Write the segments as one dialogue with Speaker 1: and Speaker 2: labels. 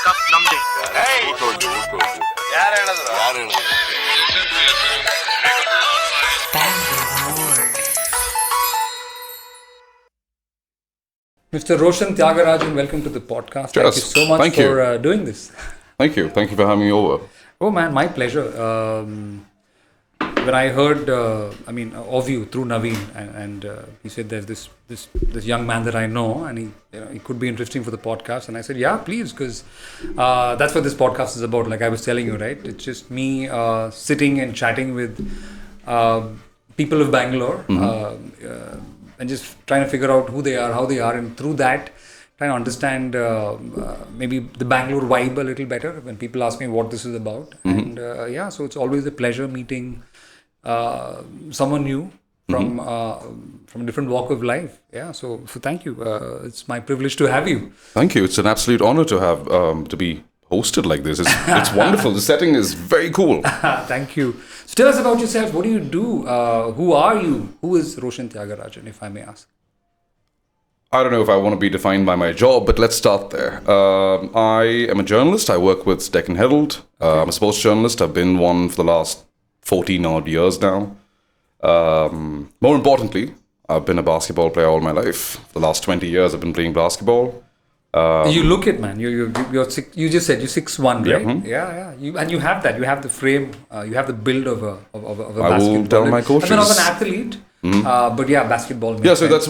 Speaker 1: Cup ನಮ್ದೆ.
Speaker 2: Mr. Roshan Thyagarajan, welcome to the podcast. Thank you so much for doing this.
Speaker 3: Thank you for having me over.
Speaker 2: Oh man, my pleasure. When I heard, of you through Naveen, and he said there's this young man that I know, and he could be interesting for the podcast, and I said, yeah, please, because that's what this podcast is about. Like I was telling you, right? It's just me sitting and chatting with people of Bangalore, and just trying to figure out who they are, how they are, and through that, trying to understand maybe the Bangalore vibe a little better when people ask me what this is about. And so it's always a pleasure meeting someone new from a different walk of life. Yeah, so thank you. It's my privilege to have you.
Speaker 3: Thank you. It's an absolute honor to have to be hosted like this. It's wonderful. The setting is very cool.
Speaker 2: Thank you. So tell us about yourself. What do you do? Who are you? Who is Roshan Thyagarajan, if I may ask?
Speaker 3: I don't know if I want to be defined by my job, but let's start there. I am a journalist. I work with Deccan Herald. I'm a sports journalist. I've been one for the last 14 odd years now. More importantly, I've been a basketball player all my life. For the last 20 years, I've been playing basketball.
Speaker 2: You look it, man. You're six, you just said you're 6'1", right? Yeah. You have that. You have the frame. You have the build of a basketball.
Speaker 3: I will tell my coaches.
Speaker 2: I'm not an athlete, but yeah, basketball.
Speaker 3: Yeah, so that's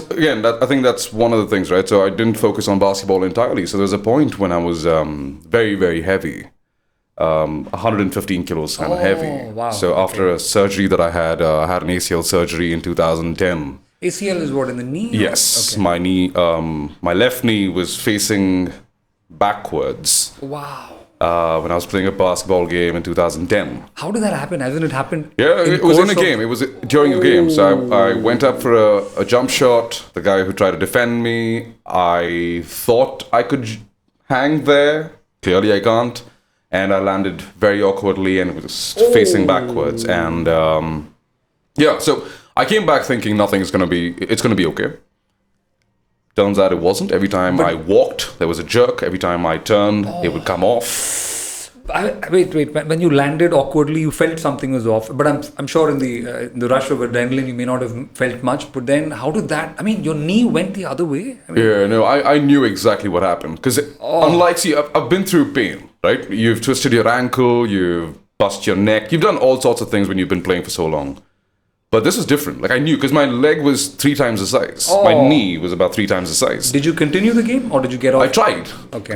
Speaker 3: I think that's one of the things, right? So I didn't focus on basketball entirely. So there's a point when I was very, very heavy, 115 kilos, kind of heavy.
Speaker 2: Wow.
Speaker 3: So after a surgery that I had an ACL surgery in 2010.
Speaker 2: ACL is what, in the knee?
Speaker 3: Yes, okay. My knee, my left knee was facing backwards.
Speaker 2: Wow.
Speaker 3: When I was playing a basketball game in 2010.
Speaker 2: How did that happen? Hasn't it happened?
Speaker 3: Yeah, it was in a game. It was during a game. So I went up for a jump shot. The guy who tried to defend me, I thought I could hang there. Clearly I can't. And I landed very awkwardly and was facing backwards. And so I came back thinking it's going to be okay. Turns out it wasn't. Every time I walked, there was a jerk. Every time I turned, it would come off.
Speaker 2: Wait. When you landed awkwardly, you felt something was off. But I'm sure in the rush of adrenaline, you may not have felt much. But then, how did that? I mean, your knee went the other way.
Speaker 3: I knew exactly what happened because unlike, I've been through pain, right? You've twisted your ankle, you've bust your neck, you've done all sorts of things when you've been playing for so long. But this is different. Like I knew because my leg was 3 times the size. My knee was about 3 times the size.
Speaker 2: Did you continue the game or did you get off?
Speaker 3: I tried.
Speaker 2: Okay.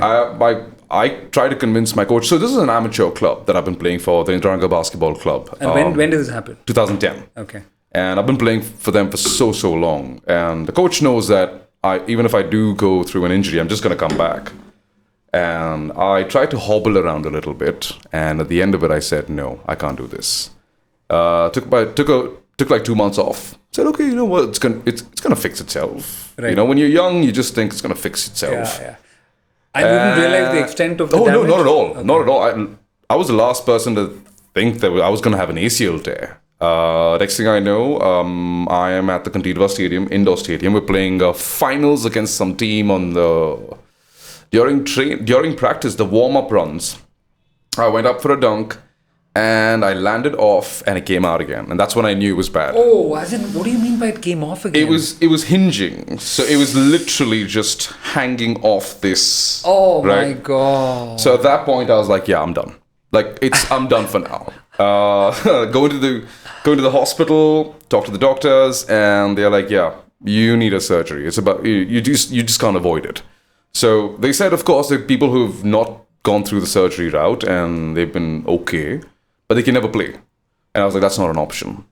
Speaker 3: I tried to convince my coach. So this is an amateur club that I've been playing for, the Indranka Basketball Club.
Speaker 2: And when did this happen?
Speaker 3: 2010.
Speaker 2: Okay.
Speaker 3: And I've been playing for them for so long. And the coach knows that even if I do go through an injury, I'm just going to come back. And I tried to hobble around a little bit. And at the end of it, I said, no, I can't do this. Took like 2 months off. Said, okay, you know what? It's gonna fix itself. Right. You know, when you're young, you just think it's gonna fix itself.
Speaker 2: Yeah. I didn't realize the extent of the damage.
Speaker 3: No, not at all. Okay. Not at all. I was the last person to think that I was gonna have an ACL tear. Next thing I know, I am at the Kantidwa Stadium, indoor stadium. We're playing finals against some team during practice, the warm-up runs. I went up for a dunk. And I landed off and it came out again. And that's when I knew it was bad.
Speaker 2: Oh, what do you mean by it came off again?
Speaker 3: It was hinging. So it was literally just hanging off this.
Speaker 2: Oh,
Speaker 3: right?
Speaker 2: My God.
Speaker 3: So at that point I was like, yeah, I'm done. Like I'm done for now. Going to the hospital, talk to the doctors, and they're like, yeah, you need a surgery. It's about, you just can't avoid it. So they said, of course, there are people who've not gone through the surgery route and they've been okay. But they can never play. And I was like, that's not an option.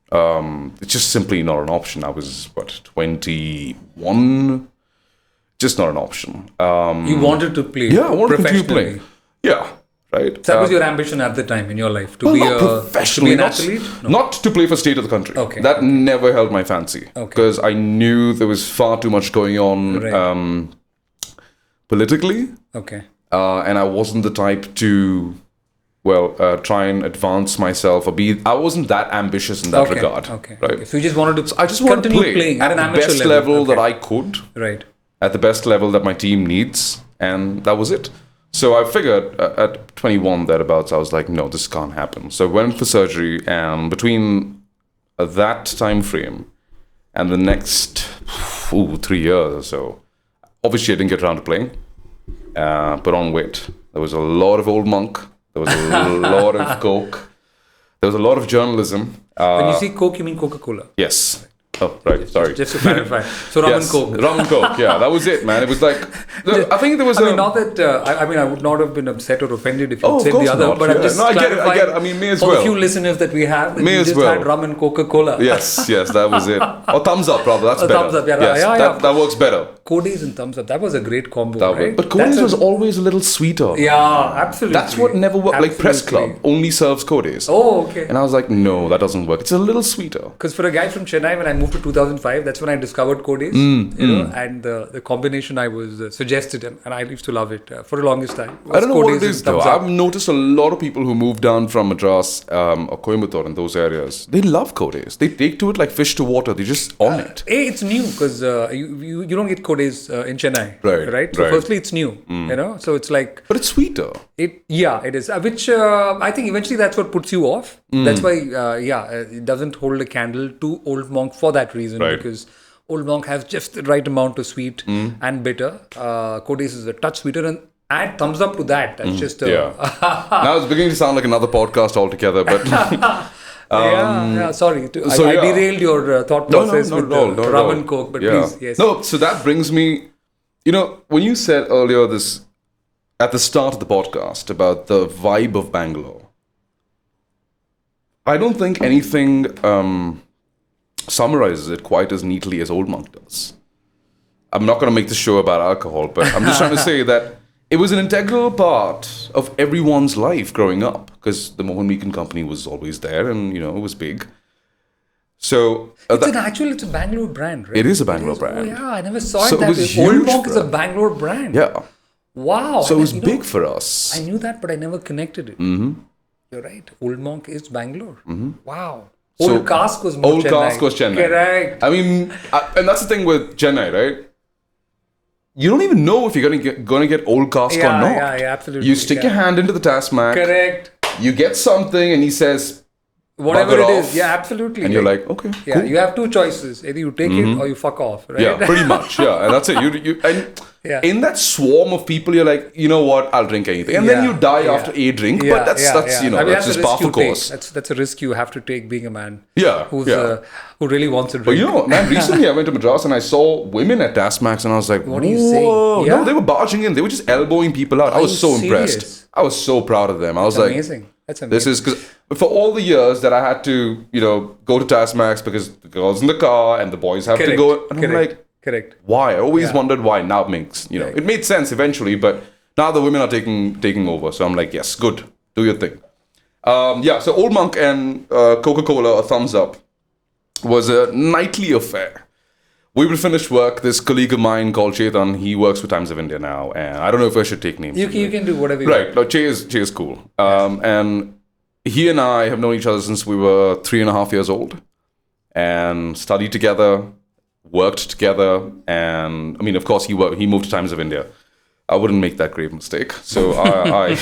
Speaker 3: It's just simply not an option. I was, 21? Just not an option.
Speaker 2: You wanted to play?
Speaker 3: Yeah, I wanted to continue playing. Yeah, right.
Speaker 2: So that was your ambition at the time in your life? To be an athlete? No.
Speaker 3: Not to play for state of the country.
Speaker 2: Okay.
Speaker 3: That never held my fancy. Because I knew there was far too much going on politically.
Speaker 2: Okay.
Speaker 3: And I wasn't the type to try and advance myself or I wasn't that ambitious in that regard.
Speaker 2: Okay.
Speaker 3: Right?
Speaker 2: Okay. So you just wanted to
Speaker 3: continue
Speaker 2: playing at an amateur
Speaker 3: best level that I could.
Speaker 2: Right.
Speaker 3: At the best level that my team needs. And that was it. So I figured at 21 thereabouts, I was like, no, this can't happen. So I went for surgery, and between that time frame and the next 3 years or so, obviously I didn't get around to playing. Put on weight. There was a lot of old monk. There was a lot of coke. There was a lot of journalism.
Speaker 2: When you say Coke, you mean Coca-Cola?
Speaker 3: Yes. Oh, right. Sorry.
Speaker 2: Just to clarify. So rum and Coke.
Speaker 3: Rum and Coke. Yeah, that was it, man. It was like, I think there was
Speaker 2: not that, I would not have been upset or offended if you said the other,
Speaker 3: not.
Speaker 2: but I'm just clarifying.
Speaker 3: I get it. I mean, may as well.
Speaker 2: For the few listeners that we have,
Speaker 3: may
Speaker 2: you
Speaker 3: as
Speaker 2: just
Speaker 3: well.
Speaker 2: had rum and Coca-Cola.
Speaker 3: Yes, that was it. Or thumbs up, rather. That's better.
Speaker 2: Thumbs up, yeah.
Speaker 3: Yes, that works better.
Speaker 2: Codes and thumbs up. That was a great combo, right?
Speaker 3: But Codes was always a little sweeter.
Speaker 2: Yeah, absolutely.
Speaker 3: That's what never worked. Like Press Club only serves Codes.
Speaker 2: Oh, okay.
Speaker 3: And I was like, no, that doesn't work. It's a little sweeter.
Speaker 2: Because for a guy from Chennai, when I moved to 2005, that's when I discovered Codes. And the combination I was suggested, and I used to love it for the longest time.
Speaker 3: I don't know what it is though.
Speaker 2: Up.
Speaker 3: I've noticed a lot of people who moved down from Madras or Coimbatore in those areas. They love Codes. They take to it like fish to water. They're just on it.
Speaker 2: It's new because you don't get Codes in Chennai. Right. So firstly, it's new. So it's like.
Speaker 3: But it's sweeter.
Speaker 2: It is. Which I think eventually that's what puts you off. That's why it doesn't hold a candle to Old Monk for that reason, because Old Monk has just the right amount of sweet and bitter. Codes is a touch sweeter, and add thumbs up to that. That's just
Speaker 3: now it's beginning to sound like another podcast altogether, but.
Speaker 2: Sorry. I derailed your thought process with rum and Coke, but please, yes.
Speaker 3: No, so that brings me, when you said earlier this, at the start of the podcast, about the vibe of Bangalore, I don't think anything summarizes it quite as neatly as Old Monk does. I'm not going to make this show about alcohol, but I'm just trying to say that it was an integral part of everyone's life growing up, because the Mohan Meakin Company was always there, and it was big. So
Speaker 2: it's a Bangalore brand, right?
Speaker 3: It is a Bangalore brand.
Speaker 2: Oh yeah, I never saw it that way. Old Monk is a Bangalore brand.
Speaker 3: Yeah.
Speaker 2: Wow.
Speaker 3: So it was big for us.
Speaker 2: I knew that, but I never connected it. Mm-hmm. You're right. Old Monk is Bangalore. Mm-hmm. Wow. Old Cask was more Chennai.
Speaker 3: Old Cask was Chennai.
Speaker 2: Correct.
Speaker 3: I mean, and that's the thing with Chennai, right? You don't even know if you're going to get Old Cask or not.
Speaker 2: Yeah, absolutely.
Speaker 3: You stick your hand into the Tasmac.
Speaker 2: Correct.
Speaker 3: You get something, and he says,
Speaker 2: whatever it is. Yeah, absolutely.
Speaker 3: And you're like, okay,
Speaker 2: cool. You have two choices. Either you take it or you fuck off, right?
Speaker 3: Yeah, pretty much. Yeah, and that's it. In that swarm of people, you're like, you know what? I'll drink anything. And then you die after a drink. But that's that's just par for course.
Speaker 2: That's a risk you have to take being a man.
Speaker 3: Yeah.
Speaker 2: Who really wants to drink.
Speaker 3: But man, recently I went to Madras and I saw women at Tasmacs, and I was like,
Speaker 2: what are you saying? Yeah?
Speaker 3: No, they were barging in. They were just elbowing people out. I was so impressed. I was so proud of them. I was like,
Speaker 2: amazing. That's amazing.
Speaker 3: This is because for all the years that I had to, go to Tasmacs because the girls in the car and the boys have to go. And I'm like,
Speaker 2: correct.
Speaker 3: Why? I always wondered why. Now it makes, it made sense eventually, but now the women are taking over. So I'm like, yes, good. Do your thing. So Old Monk and Coca-Cola, a thumbs up, was a nightly affair. We would finish work. This colleague of mine called Chetan, he works for Times of India now, and I don't know if I should take names.
Speaker 2: You can do whatever you want.
Speaker 3: Right. No, Che is cool. And he and I have known each other since we were 3.5 years old, and studied together, worked together, and I mean, of course, he moved to Times of India. I wouldn't make that grave mistake, so I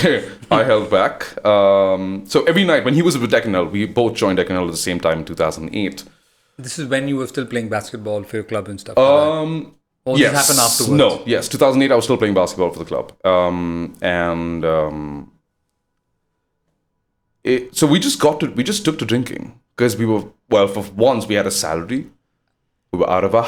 Speaker 3: held back. So every night when he was with Deccan Herald, we both joined Deccan Herald at the same time in 2008. This
Speaker 2: is when you were still playing basketball for your club and stuff.
Speaker 3: Yes.
Speaker 2: This happened afterwards?
Speaker 3: No. Yes. 2008, I was still playing basketball for the club. So we just took to drinking because we were, for once we had a salary. We were out of our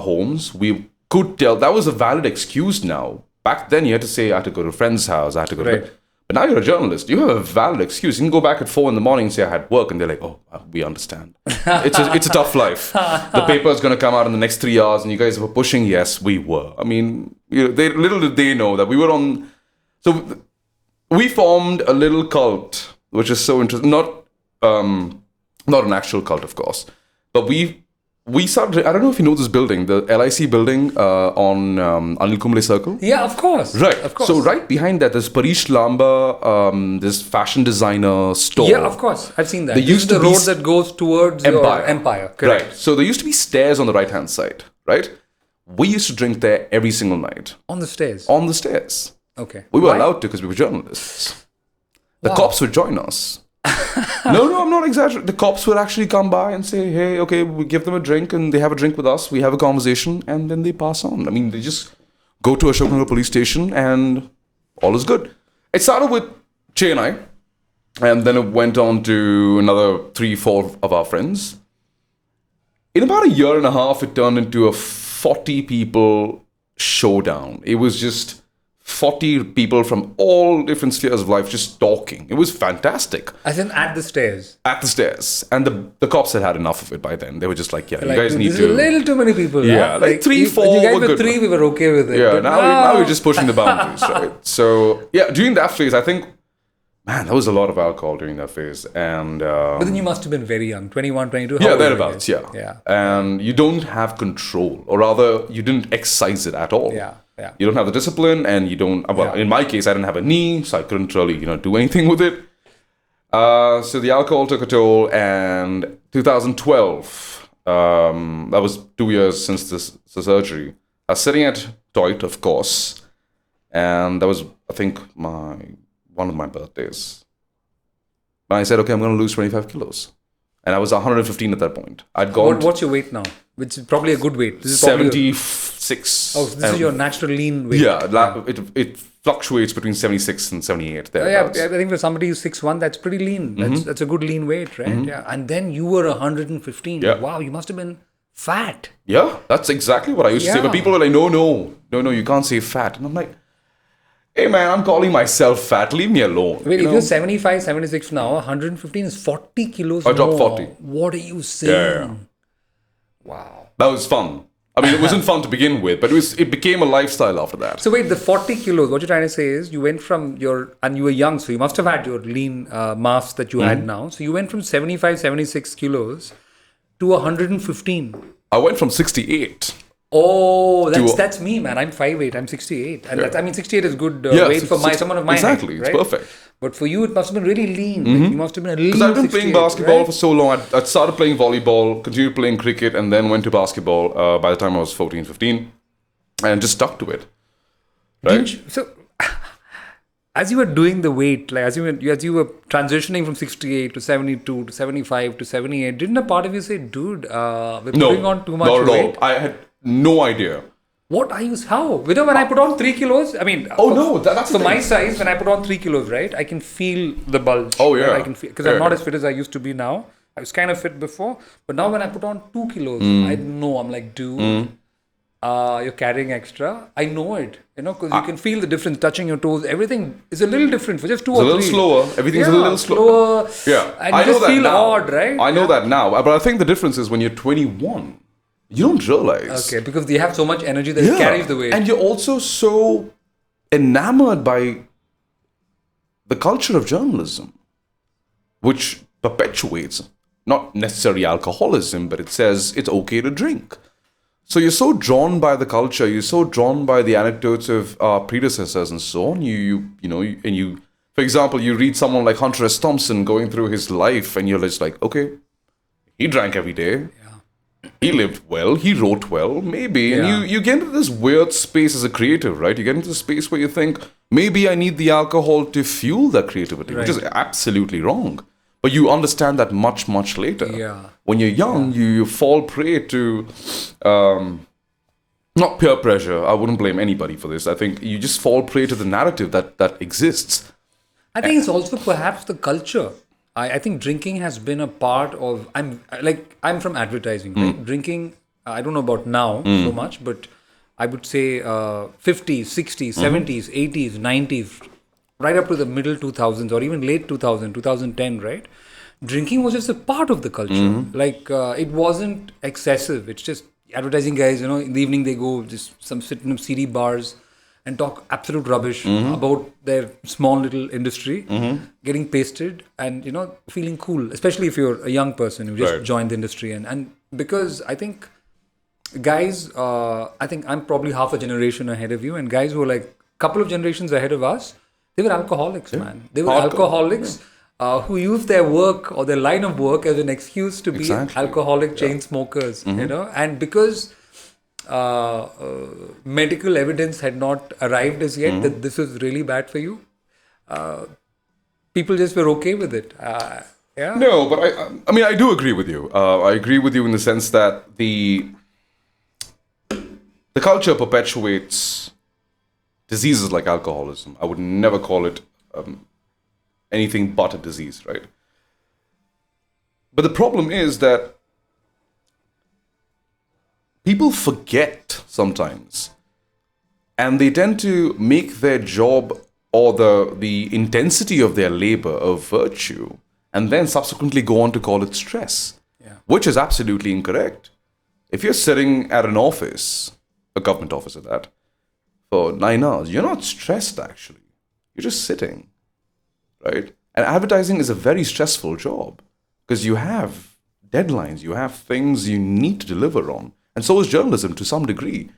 Speaker 3: homes. We could tell that was a valid excuse now. Back then, you had to say, I had to go to a friend's house. I had to go to. But now you're a journalist. You have a valid excuse. You can go back at 4 a.m. and say, I had work. And they're like, oh, we understand. It's a tough life. The paper is going to come out in the next 3 hours and you guys were pushing. Yes, we were. I mean, little did they know that we were on. So we formed a little cult, which is so interesting. Not an actual cult, of course. But we started, I don't know if you know this building, the LIC building on Anil Kumble Circle.
Speaker 2: Yeah, of course.
Speaker 3: Right.
Speaker 2: Of course.
Speaker 3: So right behind that, there's Parish Lamba, this fashion designer store.
Speaker 2: Yeah, of course. I've seen that. There used to be the road that goes towards Empire. Correct.
Speaker 3: Right. So there used to be stairs on the right-hand side, right? We used to drink there every single night.
Speaker 2: On the stairs?
Speaker 3: On the stairs.
Speaker 2: Okay.
Speaker 3: We were
Speaker 2: Why?
Speaker 3: allowed to because we were journalists. The
Speaker 2: Wow.
Speaker 3: cops would join us. No, I'm not exaggerating. The cops would actually come by and say, hey, okay, we give them a drink and they have a drink with us. We have a conversation and then they pass on. I mean, they just go to Ashok police station and all is good. It started with Che and I, and then it went on to another 3-4 of our friends. In about a year and a half, it turned into a 40 people showdown. It was just 40 people from all different spheres of life just talking. It was fantastic.
Speaker 2: As in at the stairs.
Speaker 3: At the stairs. And the cops had enough of it by then. They were just like, yeah,
Speaker 2: Like,
Speaker 3: you guys
Speaker 2: dude,
Speaker 3: need
Speaker 2: this
Speaker 3: to...
Speaker 2: is a little too many people.
Speaker 3: Yeah, like 3, 4
Speaker 2: You guys
Speaker 3: were
Speaker 2: were
Speaker 3: good.
Speaker 2: 3, we were okay with it.
Speaker 3: Yeah,
Speaker 2: But
Speaker 3: now we're just pushing the boundaries, right? So, yeah, during that phase, I think, man, there was a lot of alcohol during that phase. And
Speaker 2: But then you must have been very young, 21, 22. how
Speaker 3: yeah,
Speaker 2: old were you
Speaker 3: thereabouts,
Speaker 2: guys?
Speaker 3: yeah. And you don't have control, or rather, you didn't excise it at all.
Speaker 2: Yeah.
Speaker 3: You don't have the discipline, and you don't. Well, in my case, I didn't have a knee, so I couldn't really, do anything with it. So the alcohol took a toll, and 2012. That was 2 years since the surgery. I was sitting at Deut, of course, and that was, I think, one of my birthdays. And I said, okay, I'm going to lose 25 kilos. And I was 115 at that point. I'd gone...
Speaker 2: What's your weight now? Which is probably a good weight. This is probably
Speaker 3: 76.
Speaker 2: Oh, so this is your natural lean weight.
Speaker 3: Yeah, it fluctuates between 76 and 78.
Speaker 2: Yeah, I think for somebody who's 6'1", that's pretty lean. That's a good lean weight, right? Yeah. And then you were 115.
Speaker 3: Yeah.
Speaker 2: Wow, you must have been fat.
Speaker 3: Yeah, that's exactly what I used to say. But people were like, no, you can't say fat. And I'm like, hey man, I'm calling myself fat. Leave me alone.
Speaker 2: Wait, if you're 75, 76 now, 115 is 40 kilos
Speaker 3: I dropped
Speaker 2: more.
Speaker 3: 40.
Speaker 2: What are you saying?
Speaker 3: Yeah.
Speaker 2: Wow.
Speaker 3: That was fun. I mean, it wasn't fun to begin with, but it became a lifestyle after that.
Speaker 2: So wait, the 40 kilos, what you're trying to say is you went from and you were young, so you must have had your lean mass that you had now. So you went from 75, 76 kilos to 115.
Speaker 3: I went from 68.
Speaker 2: Oh, that's me, man. I'm 5'8", I'm 68. And 68 is good weight for someone of my height.
Speaker 3: Exactly,
Speaker 2: right?
Speaker 3: it's perfect.
Speaker 2: But for you, it must have been really lean. Like, you must have been a lean
Speaker 3: Because I've been playing basketball
Speaker 2: right?
Speaker 3: for so long. I started playing volleyball, continued playing cricket, and then went to basketball by the time I was 14, 15. And just stuck to it. Right?
Speaker 2: So, as you were doing the weight, like as you were transitioning from 68 to 72 to 75 to 78, didn't a part of you say, dude, we're putting on too much
Speaker 3: not at
Speaker 2: weight?
Speaker 3: all. I had no idea.
Speaker 2: What are you? How? When I put on 3 kilos, I mean,
Speaker 3: that's
Speaker 2: for my size, when I put on 3 kilos, right, I can feel the bulge.
Speaker 3: Oh, yeah.
Speaker 2: Right? I can feel, because I'm not as fit as I used to be now. I was kind of fit before, but now when I put on 2 kilos, I know, I'm like, dude, you're carrying extra. I know it, because you can feel the difference, touching your toes. Everything is a little different for just 2 or 3.
Speaker 3: It's a little slower. Everything's a little slower. Yeah,
Speaker 2: And you just feel odd, right?
Speaker 3: I know that now, but I think the difference is when you're 21. You don't realize.
Speaker 2: Okay, because you have so much energy that it carries the weight.
Speaker 3: And you're also so enamored by the culture of journalism, which perpetuates not necessarily alcoholism, but it says it's okay to drink. So you're so drawn by the culture, you're so drawn by the anecdotes of our predecessors and so on. You for example, you read someone like Hunter S. Thompson going through his life, and you're just like, okay, he drank every day. He lived well, he wrote well, maybe. And you get into this weird space as a creative, right? You get into a space where you think, maybe I need the alcohol to fuel that creativity, which is absolutely wrong. But you understand that much, much later.
Speaker 2: Yeah.
Speaker 3: When you're young, you fall prey to, not peer pressure. I wouldn't blame anybody for this. I think you just fall prey to the narrative that exists.
Speaker 2: I think it's also perhaps the culture. I think drinking has been a part of. I'm from advertising, right? Drinking. I don't know about now so much, but I would say 50s, 60s, 70s, 80s, 90s, right up to the middle 2000s or even late 2010, right? Drinking was just a part of the culture. It wasn't excessive. It's just advertising guys. In the evening they go just sit in CD bars and talk absolute rubbish about their small little industry, getting pasted and, feeling cool, especially if you're a young person who just joined the industry. And because I think guys, I think I'm probably half a generation ahead of you, and guys who were like a couple of generations ahead of us, they were alcoholics, man. They were alcoholics who used their work or their line of work as an excuse to be alcoholic chain smokers, and because medical evidence had not arrived as yet that this was really bad for you. People just were okay with it. Yeah.
Speaker 3: No, but I mean, I do agree with you. I agree with you in the sense that the culture perpetuates diseases like alcoholism. I would never call it anything but a disease, right? But the problem is that people forget sometimes, and they tend to make their job or the intensity of their labor a virtue, and then subsequently go on to call it stress, which is absolutely incorrect. If you're sitting at an office, a government office at that, for 9 hours, you're not stressed actually. You're just sitting, right? And advertising is a very stressful job because you have deadlines, you have things you need to deliver on. And so is journalism to some degree.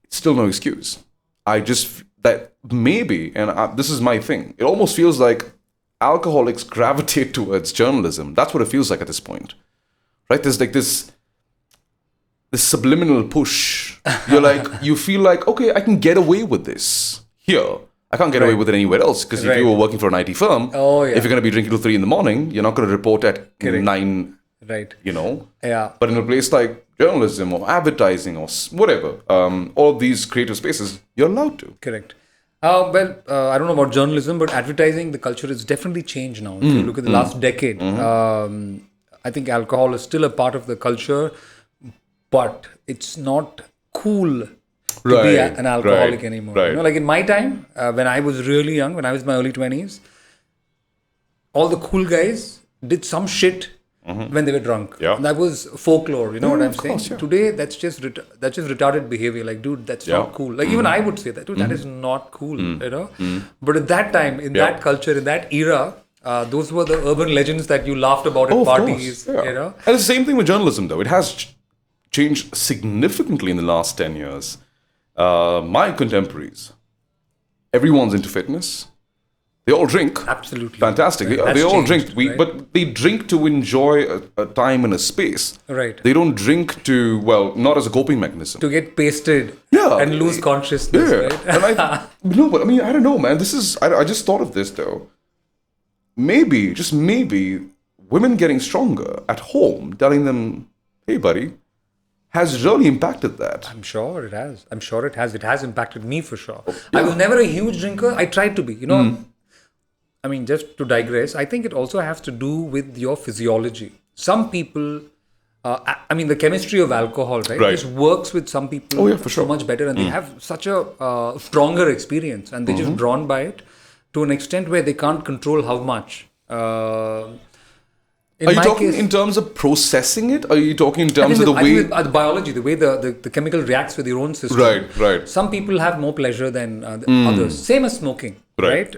Speaker 3: It's still no excuse. That maybe, and this is my thing, it almost feels like alcoholics gravitate towards journalism. That's what it feels like at this point, right? There's like this subliminal push. You feel like, okay, I can get away with this here. I can't get away with it anywhere else because if you were working for an IT firm, if you're going to be drinking till 3 a.m, you're not going to report at 9,
Speaker 2: right?
Speaker 3: Yeah. But in a place like journalism or advertising or whatever, all of these creative spaces, you're allowed to.
Speaker 2: Correct. I don't know about journalism, but advertising, the culture has definitely changed now. If you look at the last decade, I think alcohol is still a part of the culture, but it's not cool to be an alcoholic anymore.
Speaker 3: Right.
Speaker 2: Like in my time, when I was really young, when I was in my early 20s, all the cool guys did some shit when they were drunk.
Speaker 3: Yeah.
Speaker 2: And that was folklore, you know what I'm saying?
Speaker 3: Course, yeah.
Speaker 2: Today, that's just retarded behavior. Like, dude, that's not cool. Like, even I would say that, dude, that is not cool, you know? But at that time, in that culture, in that era, those were the urban legends that you laughed about at parties, you know?
Speaker 3: And it's the same thing with journalism, though. It has changed significantly in the last 10 years. My contemporaries, everyone's into fitness. They all drink.
Speaker 2: Absolutely.
Speaker 3: Fantastic. They all drink. But they drink to enjoy a time and a space.
Speaker 2: Right.
Speaker 3: They don't drink to, not as a coping mechanism.
Speaker 2: To get pasted and lose consciousness, right?
Speaker 3: And I don't know, man. I just thought of this, though. Maybe, just maybe, women getting stronger at home, telling them, hey, buddy, has really impacted that.
Speaker 2: I'm sure it has. It has impacted me for sure. I was never a huge drinker. I tried to be, you know. I mean, just to digress, I think it also has to do with your physiology. Some people, the chemistry of alcohol, right? Just works with some people so much better, and they have such a stronger experience, and they're just drawn by it to an extent where they can't control how much.
Speaker 3: Are you talking in terms of processing it? Are you talking in terms of the way...
Speaker 2: the biology, the way the chemical reacts with your own system.
Speaker 3: Right.
Speaker 2: Some people have more pleasure than others. Same as smoking, right?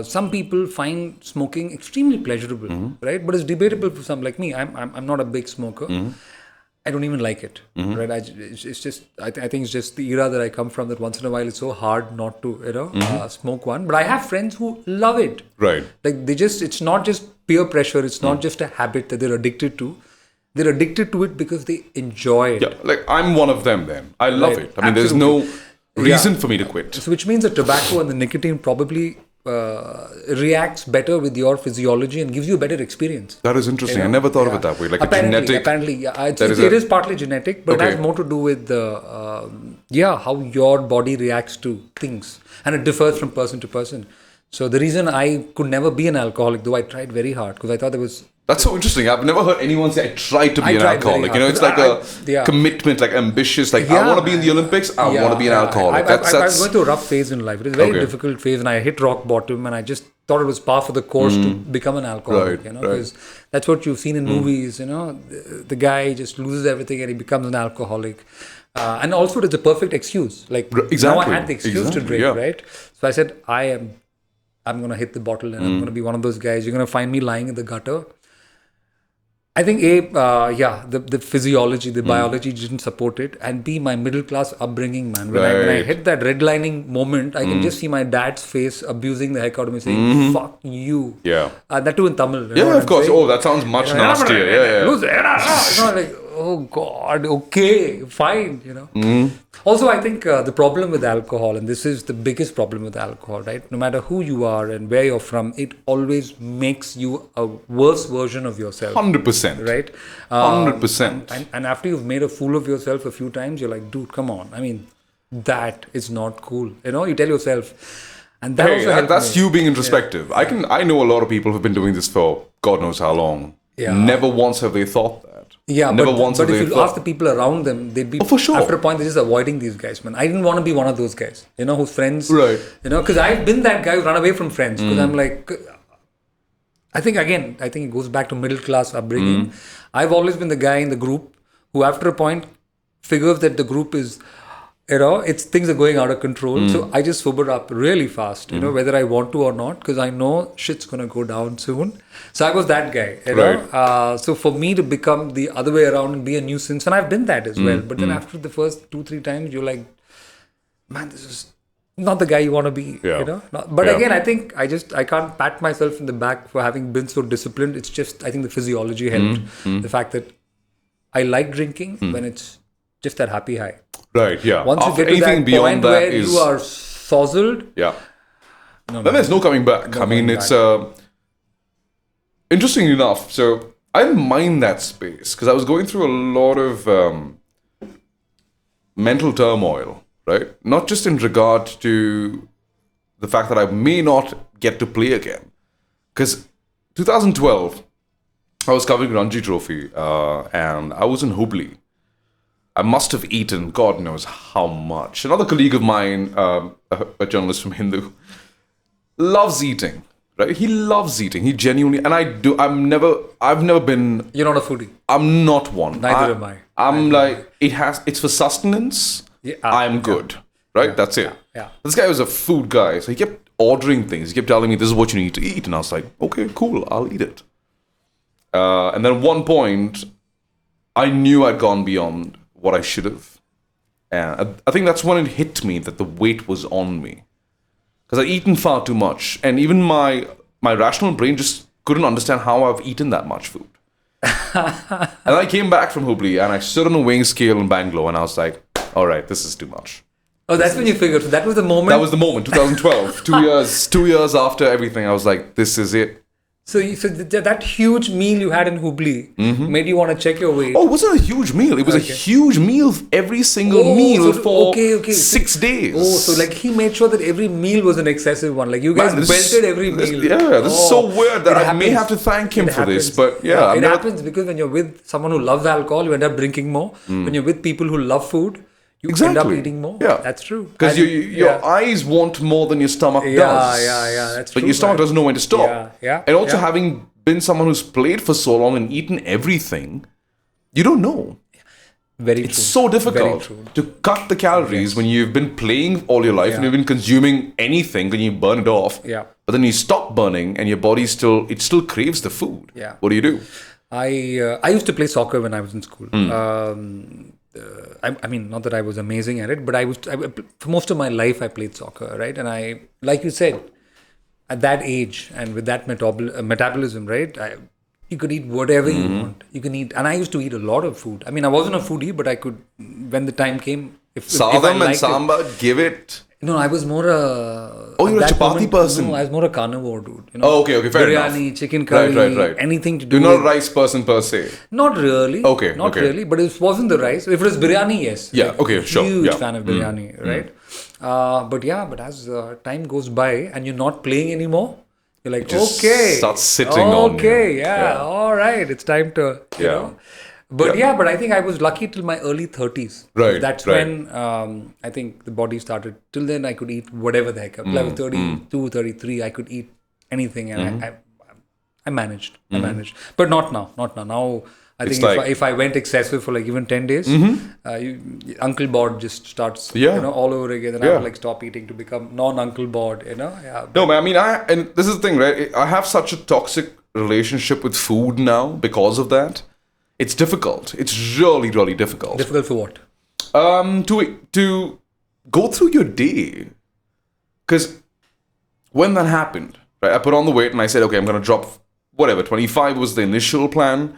Speaker 2: Some people find smoking extremely pleasurable, right? But it's debatable for some. Like me, I'm not a big smoker. I don't even like it, right? I think it's just the era that I come from that once in a while it's so hard not to, smoke one. But I have friends who love it.
Speaker 3: Right.
Speaker 2: Like it's not just peer pressure. It's not just a habit that they're addicted to. They're addicted to it because they enjoy it.
Speaker 3: Yeah, like I'm one of them then. I love it. I mean, there's no reason for me to quit.
Speaker 2: So which means the tobacco and the nicotine probably reacts better with your physiology and gives you a better experience.
Speaker 3: That is interesting. I never thought of it that way. Like
Speaker 2: Apparently, it is partly genetic, but it has more to do with how your body reacts to things, and it differs from person to person. So the reason I could never be an alcoholic, though I tried very hard, because I thought there was...
Speaker 3: That's so interesting. I've never heard anyone say, I tried to be an alcoholic. You know, it's like a commitment, like ambitious, like I want to be in the Olympics, I want to be an alcoholic.
Speaker 2: I was going through a rough phase in life. It was a very difficult phase, and I hit rock bottom, and I just thought it was par for the course to become an alcoholic, because that's what you've seen in movies, the guy just loses everything and he becomes an alcoholic. And also it's a perfect excuse. Like now I had the excuse to drink, right? So I said, I'm going to hit the bottle and I'm going to be one of those guys. You're going to find me lying in the gutter. I think the physiology, the biology didn't support it, and B, my middle class upbringing, man. When I hit that redlining moment, I can just see my dad's face abusing the heck out of me, saying "fuck you."
Speaker 3: Yeah.
Speaker 2: That too in Tamil.
Speaker 3: Yeah, of course. Saying? Oh, that sounds much nastier. Yeah.
Speaker 2: Like, oh God, okay, fine, Also, I think the problem with alcohol, and this is the biggest problem with alcohol, right? No matter who you are and where you're from, it always makes you a worse version of yourself.
Speaker 3: 100%.
Speaker 2: Right?
Speaker 3: 100%.
Speaker 2: And after you've made a fool of yourself a few times, you're like, dude, come on. I mean, that is not cool. You tell yourself. And that also helped
Speaker 3: that's
Speaker 2: me.
Speaker 3: you being introspective. I know a lot of people who've been doing this for God knows how long.
Speaker 2: Yeah.
Speaker 3: Never once have they thought that.
Speaker 2: Yeah,
Speaker 3: Never
Speaker 2: but,
Speaker 3: once
Speaker 2: but
Speaker 3: have
Speaker 2: if
Speaker 3: they
Speaker 2: you
Speaker 3: thought.
Speaker 2: ask the people around them, they'd be,
Speaker 3: for sure.
Speaker 2: after a point, they're just avoiding these guys, man. I didn't want to be one of those guys, whose friends,
Speaker 3: Right.
Speaker 2: Because I've been that guy who run away from friends, because I'm like, I think it goes back to middle class upbringing. I've always been the guy in the group who, after a point, figures that the group is, things are going out of control. So I just sober up really fast, whether I want to or not, because I know shit's going to go down soon. So I was that guy,
Speaker 3: Right.
Speaker 2: So for me to become the other way around and be a nuisance, and I've been that as well. But then after the first 2-3 times, you're like, man, this is not the guy you want to be,
Speaker 3: Yeah.
Speaker 2: But again, I think I can't pat myself in the back for having been so disciplined. It's just, I think the physiology helped. The fact that I like drinking when it's just that happy high.
Speaker 3: Right, yeah.
Speaker 2: Once
Speaker 3: After
Speaker 2: you get to
Speaker 3: anything
Speaker 2: that
Speaker 3: beyond
Speaker 2: point
Speaker 3: that
Speaker 2: where
Speaker 3: is,
Speaker 2: you are sozzled,
Speaker 3: yeah.
Speaker 2: no,
Speaker 3: Then there's no coming back. I mean,
Speaker 2: coming
Speaker 3: it's interesting enough. So I didn't mind that space because I was going through a lot of mental turmoil, right? Not just in regard to the fact that I may not get to play again. Because 2012, I was covering Ranji Trophy and I was in Hubli. I must have eaten God knows how much. Another colleague of mine, a journalist from Hindu, loves eating. Right? He loves eating. He genuinely, and I do. I've never been.
Speaker 2: you're not a foodie.
Speaker 3: I'm not one.
Speaker 2: Neither am I.
Speaker 3: I'm like, it's for sustenance.
Speaker 2: Yeah,
Speaker 3: I'm good. Right? That's it.
Speaker 2: Yeah.
Speaker 3: This guy was a food guy, so he kept ordering things. He kept telling me, "This is what you need to eat," and I was like, "Okay, cool. I'll eat it." And then at one point, I knew I'd gone beyond what I should have. And I think that's when it hit me that the weight was on me. Because I'd eaten far too much. And even my rational brain just couldn't understand how I've eaten that much food. And I came back from Hubli and I stood on a weighing scale in Bangalore and I was like, all right, this is too much.
Speaker 2: Oh, that's when you figured. So that was the moment.
Speaker 3: That was the moment, 2012. 2 years after everything, I was like, this is it.
Speaker 2: So that huge meal you had in Hubli made you want to check your weight.
Speaker 3: Oh, it wasn't a huge meal. It was a huge meal every single meal
Speaker 2: so,
Speaker 3: for
Speaker 2: okay.
Speaker 3: 6 days.
Speaker 2: Oh, so like he made sure that every meal was an excessive one. Like you guys belted every meal.
Speaker 3: This is so weird that I may have to thank him for this. But yeah,
Speaker 2: it happens because when you're with someone who loves alcohol, you end up drinking more. When you're with people who love food, you end up eating more.
Speaker 3: Yeah,
Speaker 2: that's true.
Speaker 3: Because your eyes want more than your stomach does.
Speaker 2: Yeah, that's true.
Speaker 3: But your stomach doesn't know when to stop.
Speaker 2: Yeah.
Speaker 3: And also having been someone who's played for so long and eaten everything, you don't know. It's so difficult to cut the calories when you've been playing all your life and you've been consuming anything and you burn it off.
Speaker 2: Yeah.
Speaker 3: But then you stop burning and your body still craves the food.
Speaker 2: Yeah.
Speaker 3: What do?
Speaker 2: I used to play soccer when I was in school. I mean, not that I was amazing at it, but for most of my life I played soccer, right? And I, like you said, at that age and with that metabolism, right? You could eat whatever you want. You can eat, and I used to eat a lot of food. I mean, I wasn't a foodie, but I could, when the time came, if
Speaker 3: Sadam and sambar, give it.
Speaker 2: No, I was more a...
Speaker 3: Oh, you're a chapati person.
Speaker 2: No, I was more a carnivore dude.
Speaker 3: Oh, okay, fair enough.
Speaker 2: Biryani, chicken curry,
Speaker 3: right.
Speaker 2: anything to do
Speaker 3: You're not a rice person per se.
Speaker 2: Not really.
Speaker 3: Okay,
Speaker 2: Not really, but it wasn't the rice. If it was biryani, yes.
Speaker 3: Yeah, okay, sure.
Speaker 2: Huge fan of biryani, right? But as time goes by and you're not playing anymore, you're like, okay.
Speaker 3: Starts sitting on you.
Speaker 2: Okay, all right. It's time to, you know. But but I think I was lucky till my early 30s.
Speaker 3: Right.
Speaker 2: That's when I think the body started. Till then I could eat whatever the heck. Till I was 32, 33, I could eat anything and I managed. But not now. Now I think if I went excessive for like even 10 days, Uncle Bod just starts all over again. And I would like stop eating to become non-Uncle Bod, Yeah.
Speaker 3: No, man, I mean, and this is the thing, right? I have such a toxic relationship with food now because of that. It's difficult. It's really, really difficult.
Speaker 2: Difficult for what?
Speaker 3: To go through your day. Because when that happened, right, I put on the weight and I said, okay, I'm going to drop whatever. 25 was the initial plan.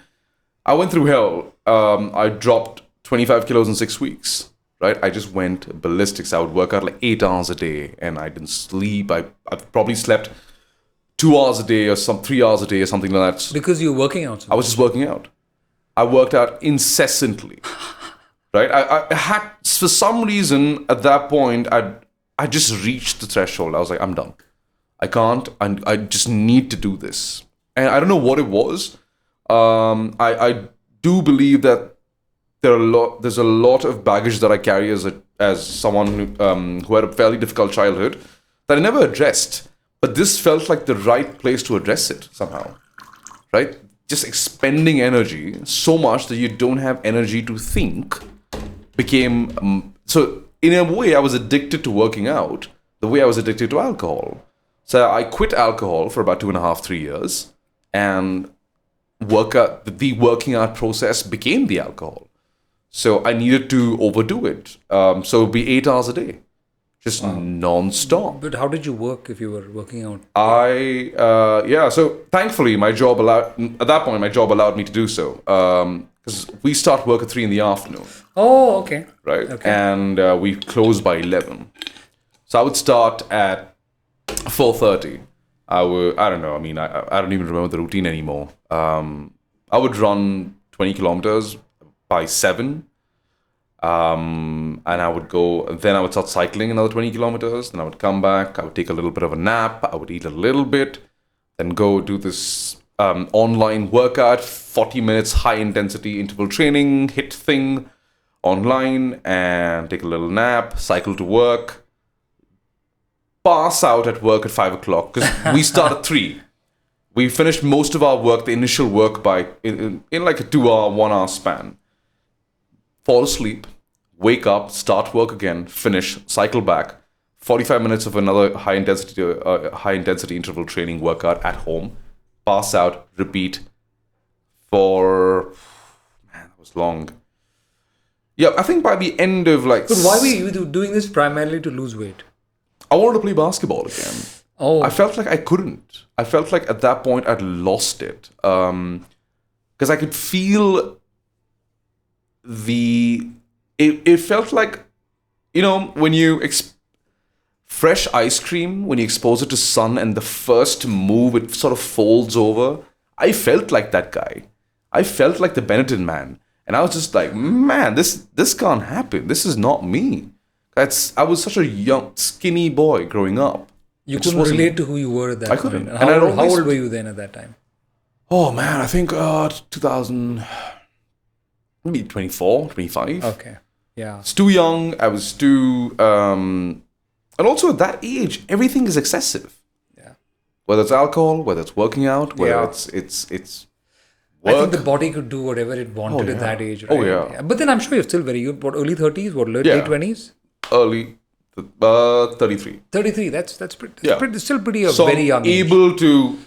Speaker 3: I went through hell. I dropped 25 kilos in 6 weeks. Right? I just went ballistics. I would work out like 8 hours a day, and I didn't sleep. I probably slept 2 hours a day or 3 hours a day or something like that.
Speaker 2: Because you're working out.
Speaker 3: I was just working out. I worked out incessantly. Right? I had, for some reason, at that point, I just reached the threshold. I was like, I'm done. I can't. I just need to do this. And I don't know what it was. I do believe that there's a lot of baggage that I carry as someone who had a fairly difficult childhood that I never addressed. But this felt like the right place to address it somehow. Right? Just expending energy so much that you don't have energy to think became... so in a way, I was addicted to working out the way I was addicted to alcohol. So I quit alcohol for about 2.5, 3 years, and the working out process became the alcohol. So I needed to overdo it. So it would be 8 hours a day, just non-stop.
Speaker 2: But how did you work if you were working out?
Speaker 3: So thankfully my job allowed me to do so. Because we start work at 3 in the afternoon.
Speaker 2: Oh, okay.
Speaker 3: Right?
Speaker 2: Okay.
Speaker 3: And we close by 11. So I would start at 4:30. I don't know. I mean, I don't even remember the routine anymore. I would run 20 kilometers by 7. And I would go, then I would start cycling another 20 kilometers. Then I would come back. I would take a little bit of a nap. I would eat a little bit. Then go do this online workout, 40 minutes high intensity interval training, HIIT thing online, and take a little nap, cycle to work. Pass out at work at 5 o'clock because we start at 3. We finished most of our work, the initial work, in like a 2-hour, 1-hour span. Fall asleep, wake up, start work again, finish, cycle back. 45 minutes of another high intensity interval training workout at home. Pass out, repeat for... Man, that was long. Yeah, I think by the end of like...
Speaker 2: But why were you doing this primarily to lose weight?
Speaker 3: I wanted to play basketball again.
Speaker 2: Oh.
Speaker 3: I felt like I couldn't. I felt like at that point I'd lost it. Because I could feel it felt like, when you... fresh ice cream, when you expose it to sun and the first move, it sort of folds over. I felt like that guy. I felt like the Benetton man. And I was just like, man, this can't happen. This is not me. I was such a young, skinny boy growing up.
Speaker 2: You couldn't relate to who you were at that time.
Speaker 3: I couldn't.
Speaker 2: How old were you then at that time?
Speaker 3: Oh, man, I think 2000, maybe 24, 25.
Speaker 2: Okay, yeah.
Speaker 3: It's too young. I was too... and also at that age, everything is excessive.
Speaker 2: Yeah.
Speaker 3: Whether it's alcohol, whether it's working out, whether it's work.
Speaker 2: I think the body could do whatever it wanted at that age, right?
Speaker 3: Oh, yeah.
Speaker 2: But then I'm sure you're still very young. What, early 30s? What, late 20s?
Speaker 3: Early 33.
Speaker 2: 33. That's pretty.
Speaker 3: Yeah.
Speaker 2: Still pretty
Speaker 3: So
Speaker 2: very young.
Speaker 3: I'm able to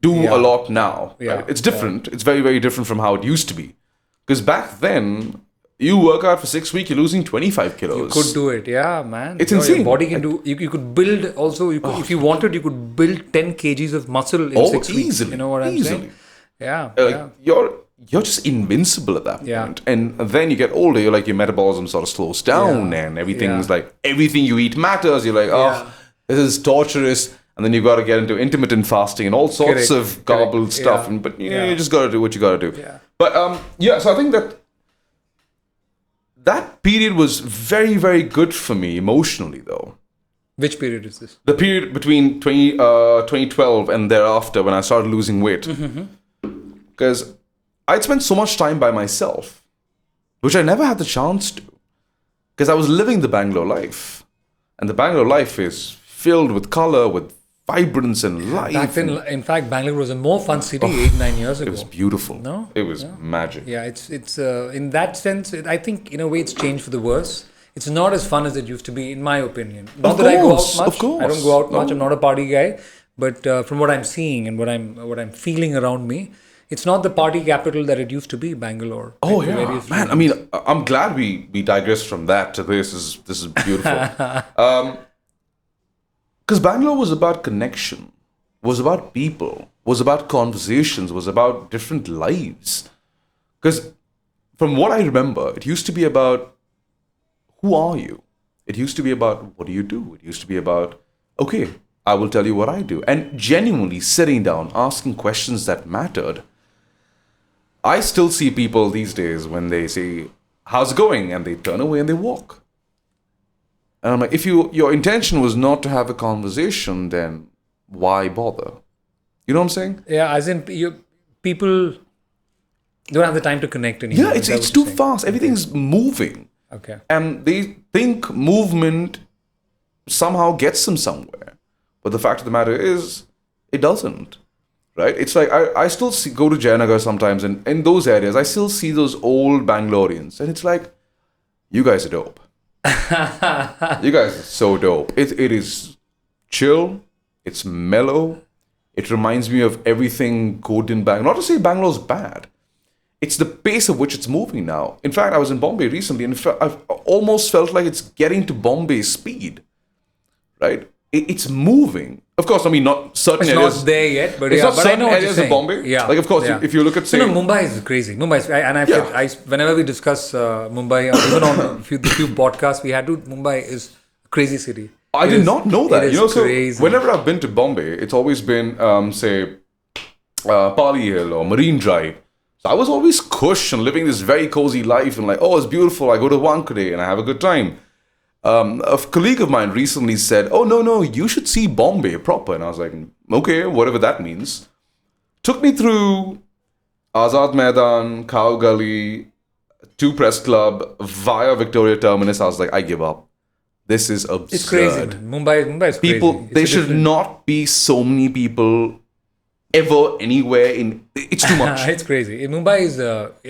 Speaker 3: do a lot now.
Speaker 2: Yeah.
Speaker 3: Right? It's different. It's very, very different from how it used to be. Because back then, you work out for 6 weeks, you're losing 25 kilos.
Speaker 2: You could do it, yeah, man.
Speaker 3: It's insane.
Speaker 2: Your body can do. You could build also. If you wanted, you could build 10 kgs of muscle in 6 weeks.
Speaker 3: Easily.
Speaker 2: You know what I'm saying? Yeah.
Speaker 3: You're just invincible at that point.
Speaker 2: Yeah.
Speaker 3: And then you get older, you're like, your metabolism sort of slows down and everything's like, everything you eat matters. You're like, this is torturous. And then you've got to get into intermittent fasting and all sorts of garbled stuff.
Speaker 2: Yeah.
Speaker 3: But you just got to do what you got to do.
Speaker 2: Yeah.
Speaker 3: But so I think that period was very, very good for me emotionally, though.
Speaker 2: Which period is this?
Speaker 3: The period between 2012 and thereafter, when I started losing weight. Because I'd spent so much time by myself, which I never had the chance to. Because I was living the Bangalore life. And the Bangalore life is filled with color, with vibrance and life.
Speaker 2: Back then, in fact, Bangalore was a more fun city 8-9 years ago.
Speaker 3: It was beautiful.
Speaker 2: No?
Speaker 3: It was magic.
Speaker 2: Yeah, it's in that sense, I think in a way it's changed for the worse. It's not as fun as it used to be, in my opinion. Not that I go out much.
Speaker 3: Of course.
Speaker 2: I don't go out much. I'm not a party guy. But from what I'm seeing and what I'm feeling around me, it's not the party capital that it used to be, Bangalore.
Speaker 3: Oh yeah, man. I mean, I'm glad we digressed from that to this. This is beautiful. Because Bangalore was about connection, was about people, was about conversations, was about different lives. Because from what I remember, it used to be about who are you? It used to be about what do you do? It used to be about, okay, I will tell you what I do. And genuinely sitting down, asking questions that mattered. I still see people these days when they say, how's it going? And they turn away and they walk. And I'm like, if your intention was not to have a conversation, then why bother? You know what I'm saying?
Speaker 2: Yeah, as in people don't have the time to connect anymore.
Speaker 3: Yeah, it's too fast. Everything's moving.
Speaker 2: Okay.
Speaker 3: And they think movement somehow gets them somewhere. But the fact of the matter is, it doesn't. Right? It's like, I still go to Jayanagar sometimes, and in those areas, I still see those old Bangaloreans. And it's like, you guys are dope. You guys are so dope. It is chill. It's mellow. It reminds me of everything good in Bangalore. Not to say Bangalore's bad. It's the pace of which it's moving now. In fact, I was in Bombay recently, and I've almost felt like it's getting to Bombay speed. Right? It's moving. Of course, I mean, not certain
Speaker 2: it's
Speaker 3: areas.
Speaker 2: It's not there yet, but
Speaker 3: it's
Speaker 2: yeah.
Speaker 3: not
Speaker 2: But
Speaker 3: certain
Speaker 2: I know what
Speaker 3: areas
Speaker 2: you're
Speaker 3: of
Speaker 2: saying.
Speaker 3: Bombay.
Speaker 2: Yeah.
Speaker 3: Like, of course, if you look at, say...
Speaker 2: No, Mumbai is crazy. Whenever we discuss Mumbai, even on a few podcasts we had to, Mumbai is a crazy city.
Speaker 3: I did not know that.
Speaker 2: It is crazy.
Speaker 3: So whenever I've been to Bombay, it's always been, say, Pali Hill or Marine Drive. So I was always cush and living this very cozy life and like, oh, it's beautiful. I go to Wankhede and I have a good time. A colleague of mine recently said, oh, no, you should see Bombay proper. And I was like, okay, whatever that means. Took me through Azad Maidan, Cow Gully, to Press Club, via Victoria Terminus. I was like, I give up. This is absurd.
Speaker 2: It's crazy, man. Mumbai is
Speaker 3: people,
Speaker 2: crazy.
Speaker 3: There should not be so many people ever anywhere in. It's too much.
Speaker 2: It's crazy. Mumbai is,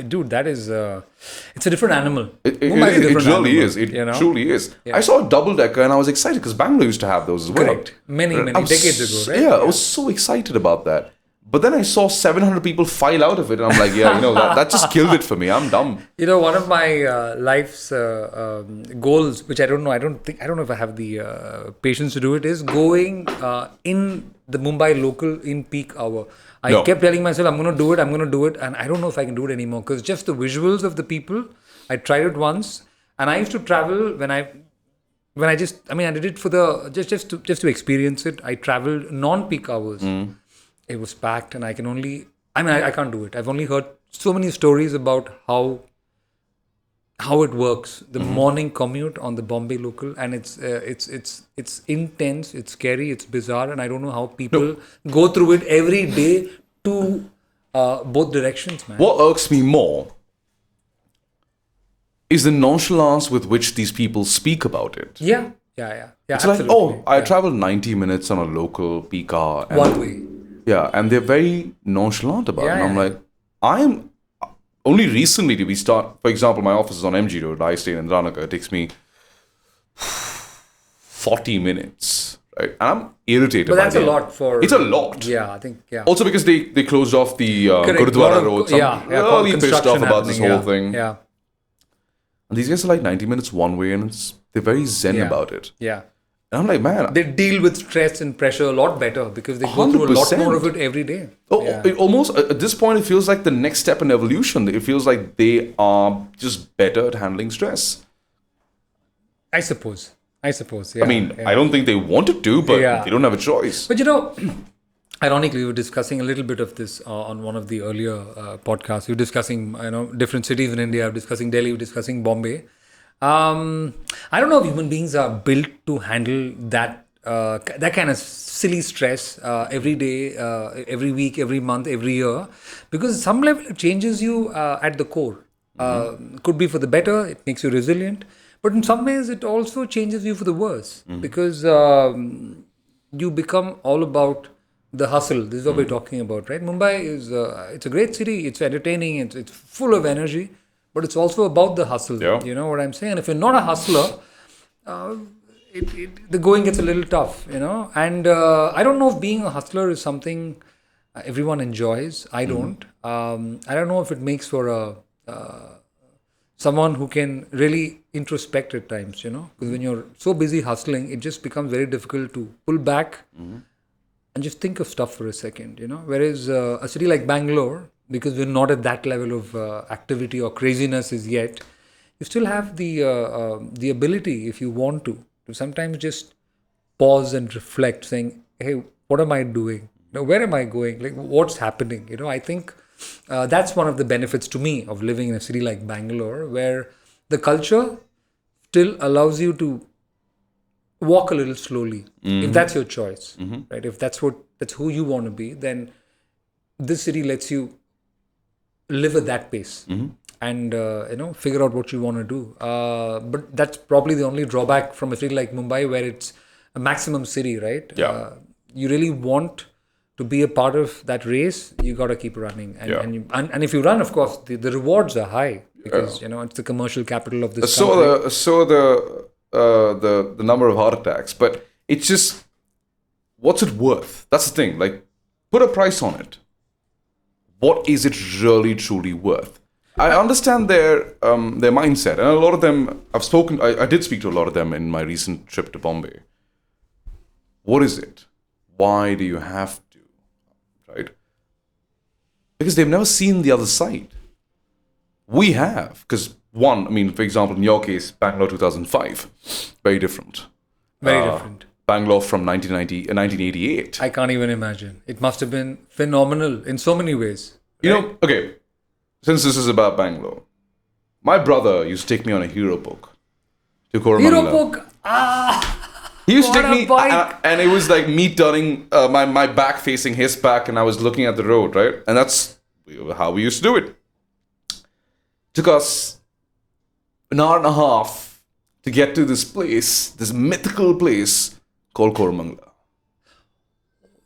Speaker 2: dude. That is, it's a different animal.
Speaker 3: It
Speaker 2: Mumbai is a different
Speaker 3: really
Speaker 2: animal,
Speaker 3: is. It truly is. Yeah. I saw a double decker and I was excited because Bangalore used to have those as well.
Speaker 2: Correct. Many decades ago, right?
Speaker 3: Yeah, I was so excited about that. But then I saw 700 people file out of it, and I'm like, yeah, that just killed it for me. I'm dumb.
Speaker 2: One of my life's goals, which I don't know if I have the patience to do it, is going in the Mumbai local in peak hour. I kept telling myself, I'm going to do it, and I don't know if I can do it anymore because just the visuals of the people. I tried it once, and I used to travel I did it for the just to experience it. I traveled non-peak hours. It was packed, and I can't do it. I've only heard so many stories about how it works. The morning commute on the Bombay local, and it's intense, it's scary, it's bizarre, and I don't know how people go through it every day to both directions, man.
Speaker 3: What irks me more is the nonchalance with which these people speak about it.
Speaker 2: Yeah.
Speaker 3: It's like, I traveled 90 minutes on a local peak hour.
Speaker 2: One way.
Speaker 3: Yeah, and they're very nonchalant about it. And I'm like, only recently did we start, for example, my office is on MG Road. I stay in Indranaka. It takes me 40 minutes, right? And I'm irritated.
Speaker 2: But that's a lot for...
Speaker 3: It's a lot.
Speaker 2: Yeah, I think, yeah.
Speaker 3: Also because they closed off the Gurudwara Road. Really pissed off about this whole thing.
Speaker 2: Yeah.
Speaker 3: And these guys are like 90 minutes one way, and they're very zen about it.
Speaker 2: Yeah.
Speaker 3: And I'm like, man.
Speaker 2: They deal with stress and pressure a lot better because they go through a lot more of it every day.
Speaker 3: It almost, at this point, it feels like the next step in evolution. It feels like they are just better at handling stress.
Speaker 2: I suppose. Yeah.
Speaker 3: I mean, I don't think they wanted to, but they don't have a choice.
Speaker 2: But ironically, we were discussing a little bit of this on one of the earlier podcasts. We were discussing, different cities in India. We were discussing Delhi. We were discussing Bombay. I don't know if human beings are built to handle that kind of silly stress every day, every week, every month, every year, because at some level it changes you at the core. Could be for the better. It makes you resilient, but in some ways it also changes you for the worse because you become all about the hustle. This is what we're talking about, right? Mumbai is it's a great city. It's entertaining. It's full of energy. But it's also about the hustle.
Speaker 3: Yeah.
Speaker 2: You know what I'm saying? And if you're not a hustler, the going gets a little tough, And I don't know if being a hustler is something everyone enjoys. I don't. I don't know if it makes for someone who can really introspect at times, Because when you're so busy hustling, it just becomes very difficult to pull back and just think of stuff for a second, Whereas a city like Bangalore, because we're not at that level of activity or craziness as yet, you still have the ability, if you want to sometimes just pause and reflect, saying, hey, what am I doing? Where am I going? Like, what's happening? I think that's one of the benefits to me of living in a city like Bangalore, where the culture still allows you to walk a little slowly, if that's your choice, right? If that's who you want to be, then this city lets you live at that pace and figure out what you want to do. But that's probably the only drawback from a city like Mumbai, where it's a maximum city, right?
Speaker 3: Yeah.
Speaker 2: You really want to be a part of that race, you got to keep running, and if you run, of course, the rewards are high, because it's the commercial capital of this country.
Speaker 3: The number of heart attacks, but it's just, what's it worth? That's the thing. Like, put a price on it. What is it really truly worth? I understand their mindset, and a lot of them I did speak to a lot of them in my recent trip to Bombay. What is it? Why do you have to? Right? Because they've never seen the other side. We have, because for example, in your case, Bangalore 2005, very different.
Speaker 2: Very different.
Speaker 3: Bangalore from 1988.
Speaker 2: I can't even imagine. It must have been phenomenal in so many ways.
Speaker 3: Right? Okay, since this is about Bangalore, my brother used to take me on a hero book to Koramangala.
Speaker 2: Hero book?
Speaker 3: He used to take me,
Speaker 2: bike.
Speaker 3: and it was like me turning my back facing his back, and I was looking at the road, right? And that's how we used to do it. Took us an hour and a half to get to this place, this mythical place called Koramangala.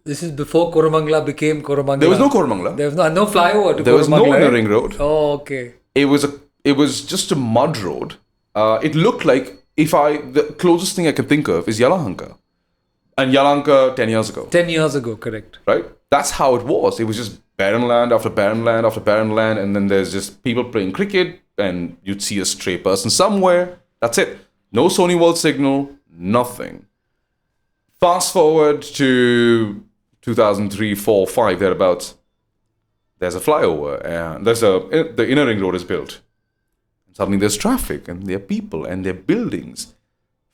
Speaker 2: This is before Koramangala became Koramangala.
Speaker 3: There was no Koramangala.
Speaker 2: There was no flyover to Koramangala.
Speaker 3: There was no inner ring road.
Speaker 2: Oh, okay.
Speaker 3: It was just a mud road. It looked like, the closest thing I can think of is Yelahanka. And Yelahanka 10 years ago.
Speaker 2: 10 years ago, correct.
Speaker 3: Right? That's how it was. It was just barren land after barren land after barren land, and then there's just people playing cricket, and you'd see a stray person somewhere. That's it. No Sony World signal, nothing. Fast forward to 2003, 4, 5, thereabouts. There's a flyover, and the inner ring road is built. Suddenly there's traffic, and there are people, and there are buildings.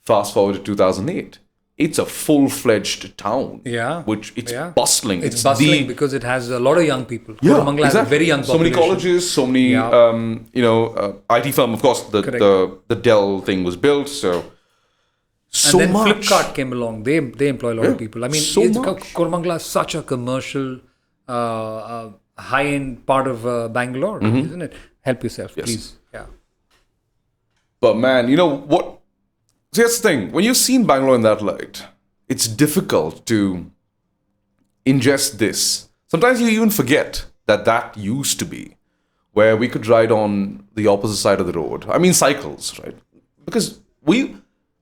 Speaker 3: Fast forward to 2008. It's a full-fledged town.
Speaker 2: Yeah.
Speaker 3: It's bustling.
Speaker 2: It's bustling because it has a lot of young people.
Speaker 3: Yeah,
Speaker 2: Koramangala has a very young population.
Speaker 3: So many colleges, so many, IT firm. Of course, the Dell thing was built, so
Speaker 2: and then
Speaker 3: much.
Speaker 2: Flipkart came along. They employ a lot of people. I mean, Koramangala is such a commercial, high-end part of Bangalore, isn't it? Help yourself, please. Yeah.
Speaker 3: But man, what? See, that's the thing. When you've seen Bangalore in that light, it's difficult to ingest this. Sometimes you even forget that used to be where we could ride on the opposite side of the road. I mean, cycles, right? Because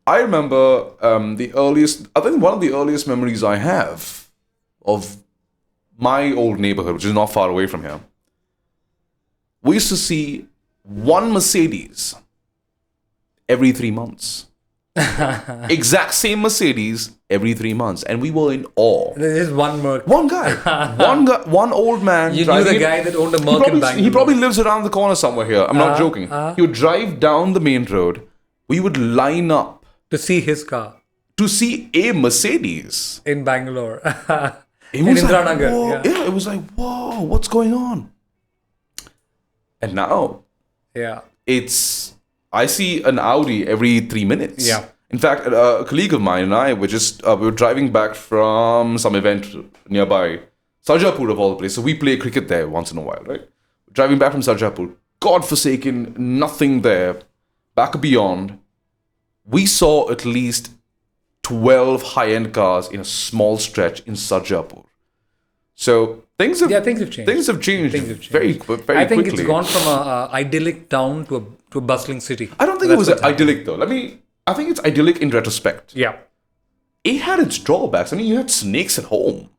Speaker 3: I remember one of the earliest memories I have of my old neighborhood, which is not far away from here. We used to see one Mercedes every 3 months. Exact same Mercedes every 3 months, and we were in awe.
Speaker 2: There's one Merc.
Speaker 3: One guy, one old man.
Speaker 2: You knew the guy that owned a Merc in Bangalore.
Speaker 3: He probably lives around the corner somewhere here. I'm not joking. He would drive down the main road. We would line up
Speaker 2: to see his car.
Speaker 3: To see a Mercedes
Speaker 2: in Bangalore.
Speaker 3: In
Speaker 2: Indranagar.
Speaker 3: Yeah, it was like, whoa, what's going on? And now, I see an Audi every 3 minutes.
Speaker 2: Yeah.
Speaker 3: In fact, a colleague of mine and I were we were driving back from some event nearby, Sarjapur of all the places. So we play cricket there once in a while, right? Driving back from Sarjapur, godforsaken, nothing there. Back beyond, we saw at least 12 high-end cars in a small stretch in Sarjapur. So things have changed. Things have changed very quickly.
Speaker 2: I think it's gone from an idyllic town to a bustling city.
Speaker 3: I don't think it was idyllic though. I think it's idyllic in retrospect.
Speaker 2: Yeah.
Speaker 3: It had its drawbacks. I mean, you had snakes at home.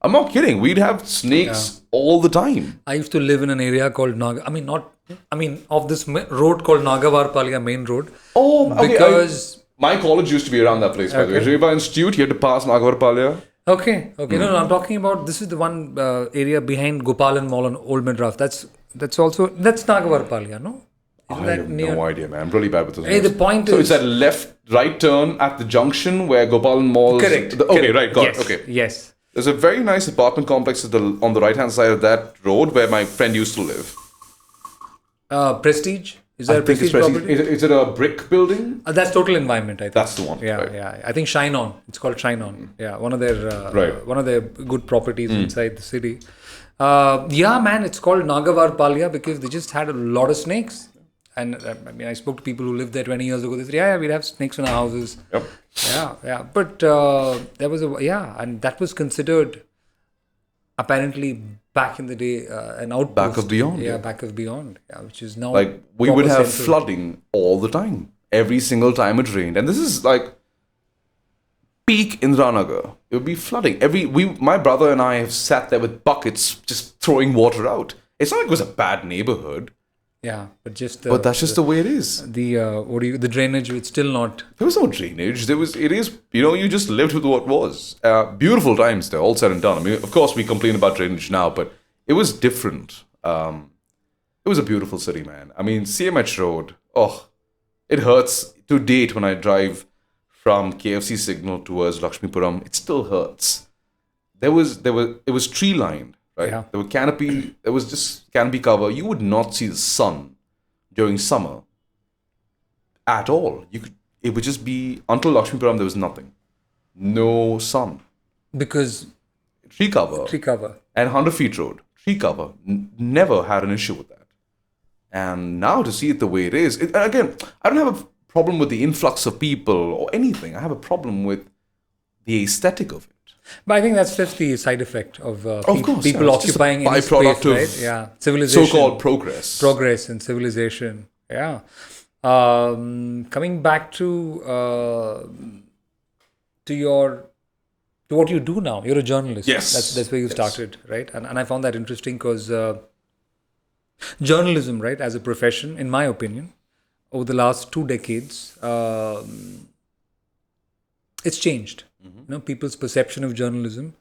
Speaker 3: I'm not kidding. We'd have snakes all the time.
Speaker 2: I used to live in an area called of this road called Nagavarpalia Main Road.
Speaker 3: Oh, okay.
Speaker 2: Because
Speaker 3: my college used to be around that place, by the way. Reva Institute, you had to pass Nagavarpalia.
Speaker 2: Okay. No, I'm talking about, this is the one area behind Gopalan Mall and Old Madras. That's Nagavarpalia, no? Isn't
Speaker 3: I
Speaker 2: that
Speaker 3: have
Speaker 2: near?
Speaker 3: no idea, man. I'm really bad with those
Speaker 2: Hey,
Speaker 3: names.
Speaker 2: the point
Speaker 3: So
Speaker 2: is...
Speaker 3: it's that right turn at the junction where Gopalan Mall.
Speaker 2: Correct.
Speaker 3: Okay, right, got
Speaker 2: Yes.
Speaker 3: it. Okay.
Speaker 2: Yes.
Speaker 3: There's a very nice apartment complex on the right hand side of that road where my friend used to live.
Speaker 2: Prestige? Is there a Prestige property?
Speaker 3: Is it a brick building?
Speaker 2: That's Total Environment, I think.
Speaker 3: That's the one.
Speaker 2: Yeah,
Speaker 3: right.
Speaker 2: yeah. I think Shine On. It's called Shine On. Yeah, one of their
Speaker 3: Right.
Speaker 2: one of their good properties inside the city. Yeah, man, it's called Nagavarpalia because they just had a lot of snakes. And I mean, I spoke to people who lived there 20 years ago. They said, yeah, we'd have snakes in our houses.
Speaker 3: Yep.
Speaker 2: Yeah. But there was and that was considered apparently back in the day an outpost.
Speaker 3: Back of beyond.
Speaker 2: Yeah, back of beyond. Yeah, which is now
Speaker 3: Like we
Speaker 2: proper
Speaker 3: would have
Speaker 2: central.
Speaker 3: flooding all the time, every single time it rained, and this is like peak Indranagar. It would be flooding. My brother and I have sat there with buckets just throwing water out. It's not like it was a bad neighborhood,
Speaker 2: Yeah, but just
Speaker 3: but that's just the way it is.
Speaker 2: the drainage was still not.
Speaker 3: There was no drainage. You just lived with what was. Beautiful times there, all said and done. I mean, of course, we complain about drainage now, but it was different. It was a beautiful city, man. I mean, CMH Road, it hurts to date when I drive from KFC Signal towards Lakshmipuram. It still hurts. It was tree lined, right?
Speaker 2: Yeah.
Speaker 3: There was just canopy cover. You would not see the sun during summer at all. It would just be, until Lakshmipuram, there was nothing. No sun.
Speaker 2: Because
Speaker 3: Tree cover.
Speaker 2: tree cover.
Speaker 3: And 100 feet road. Tree cover. Never had an issue with that. And now to see it the way it is, again, I don't have a problem with the influx of people or anything. I have a problem with the aesthetic of it.
Speaker 2: But I think that's just the side effect of,
Speaker 3: course,
Speaker 2: people
Speaker 3: yeah. It's just a
Speaker 2: occupying any
Speaker 3: byproduct
Speaker 2: space,
Speaker 3: of
Speaker 2: right? Yeah, civilization,
Speaker 3: So-called progress.
Speaker 2: progress and civilization. Yeah. Coming back to what you do now. You're a journalist.
Speaker 3: Yes.
Speaker 2: That's where you started, right? And I found that interesting because journalism, right, as a profession, in my opinion, over the last 2 decades, it's changed. People's perception of journalism,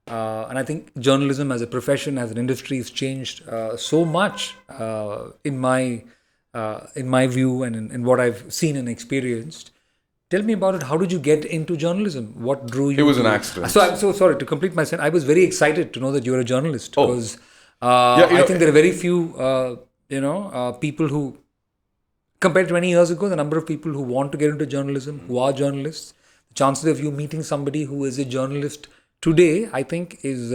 Speaker 2: and I think journalism as a profession, as an industry, has changed so much in my view and in what I've seen and experienced. Tell me about it. How did you get into journalism? What drew you?
Speaker 3: It was an accident.
Speaker 2: So I'm so sorry to complete my sentence. I was very excited to know that you're a journalist because
Speaker 3: Yeah,
Speaker 2: I think there are very few, people who, compared to 20 years ago, the number of people who want to get into journalism, who are journalists, the chances of you meeting somebody who is a journalist today, I think, is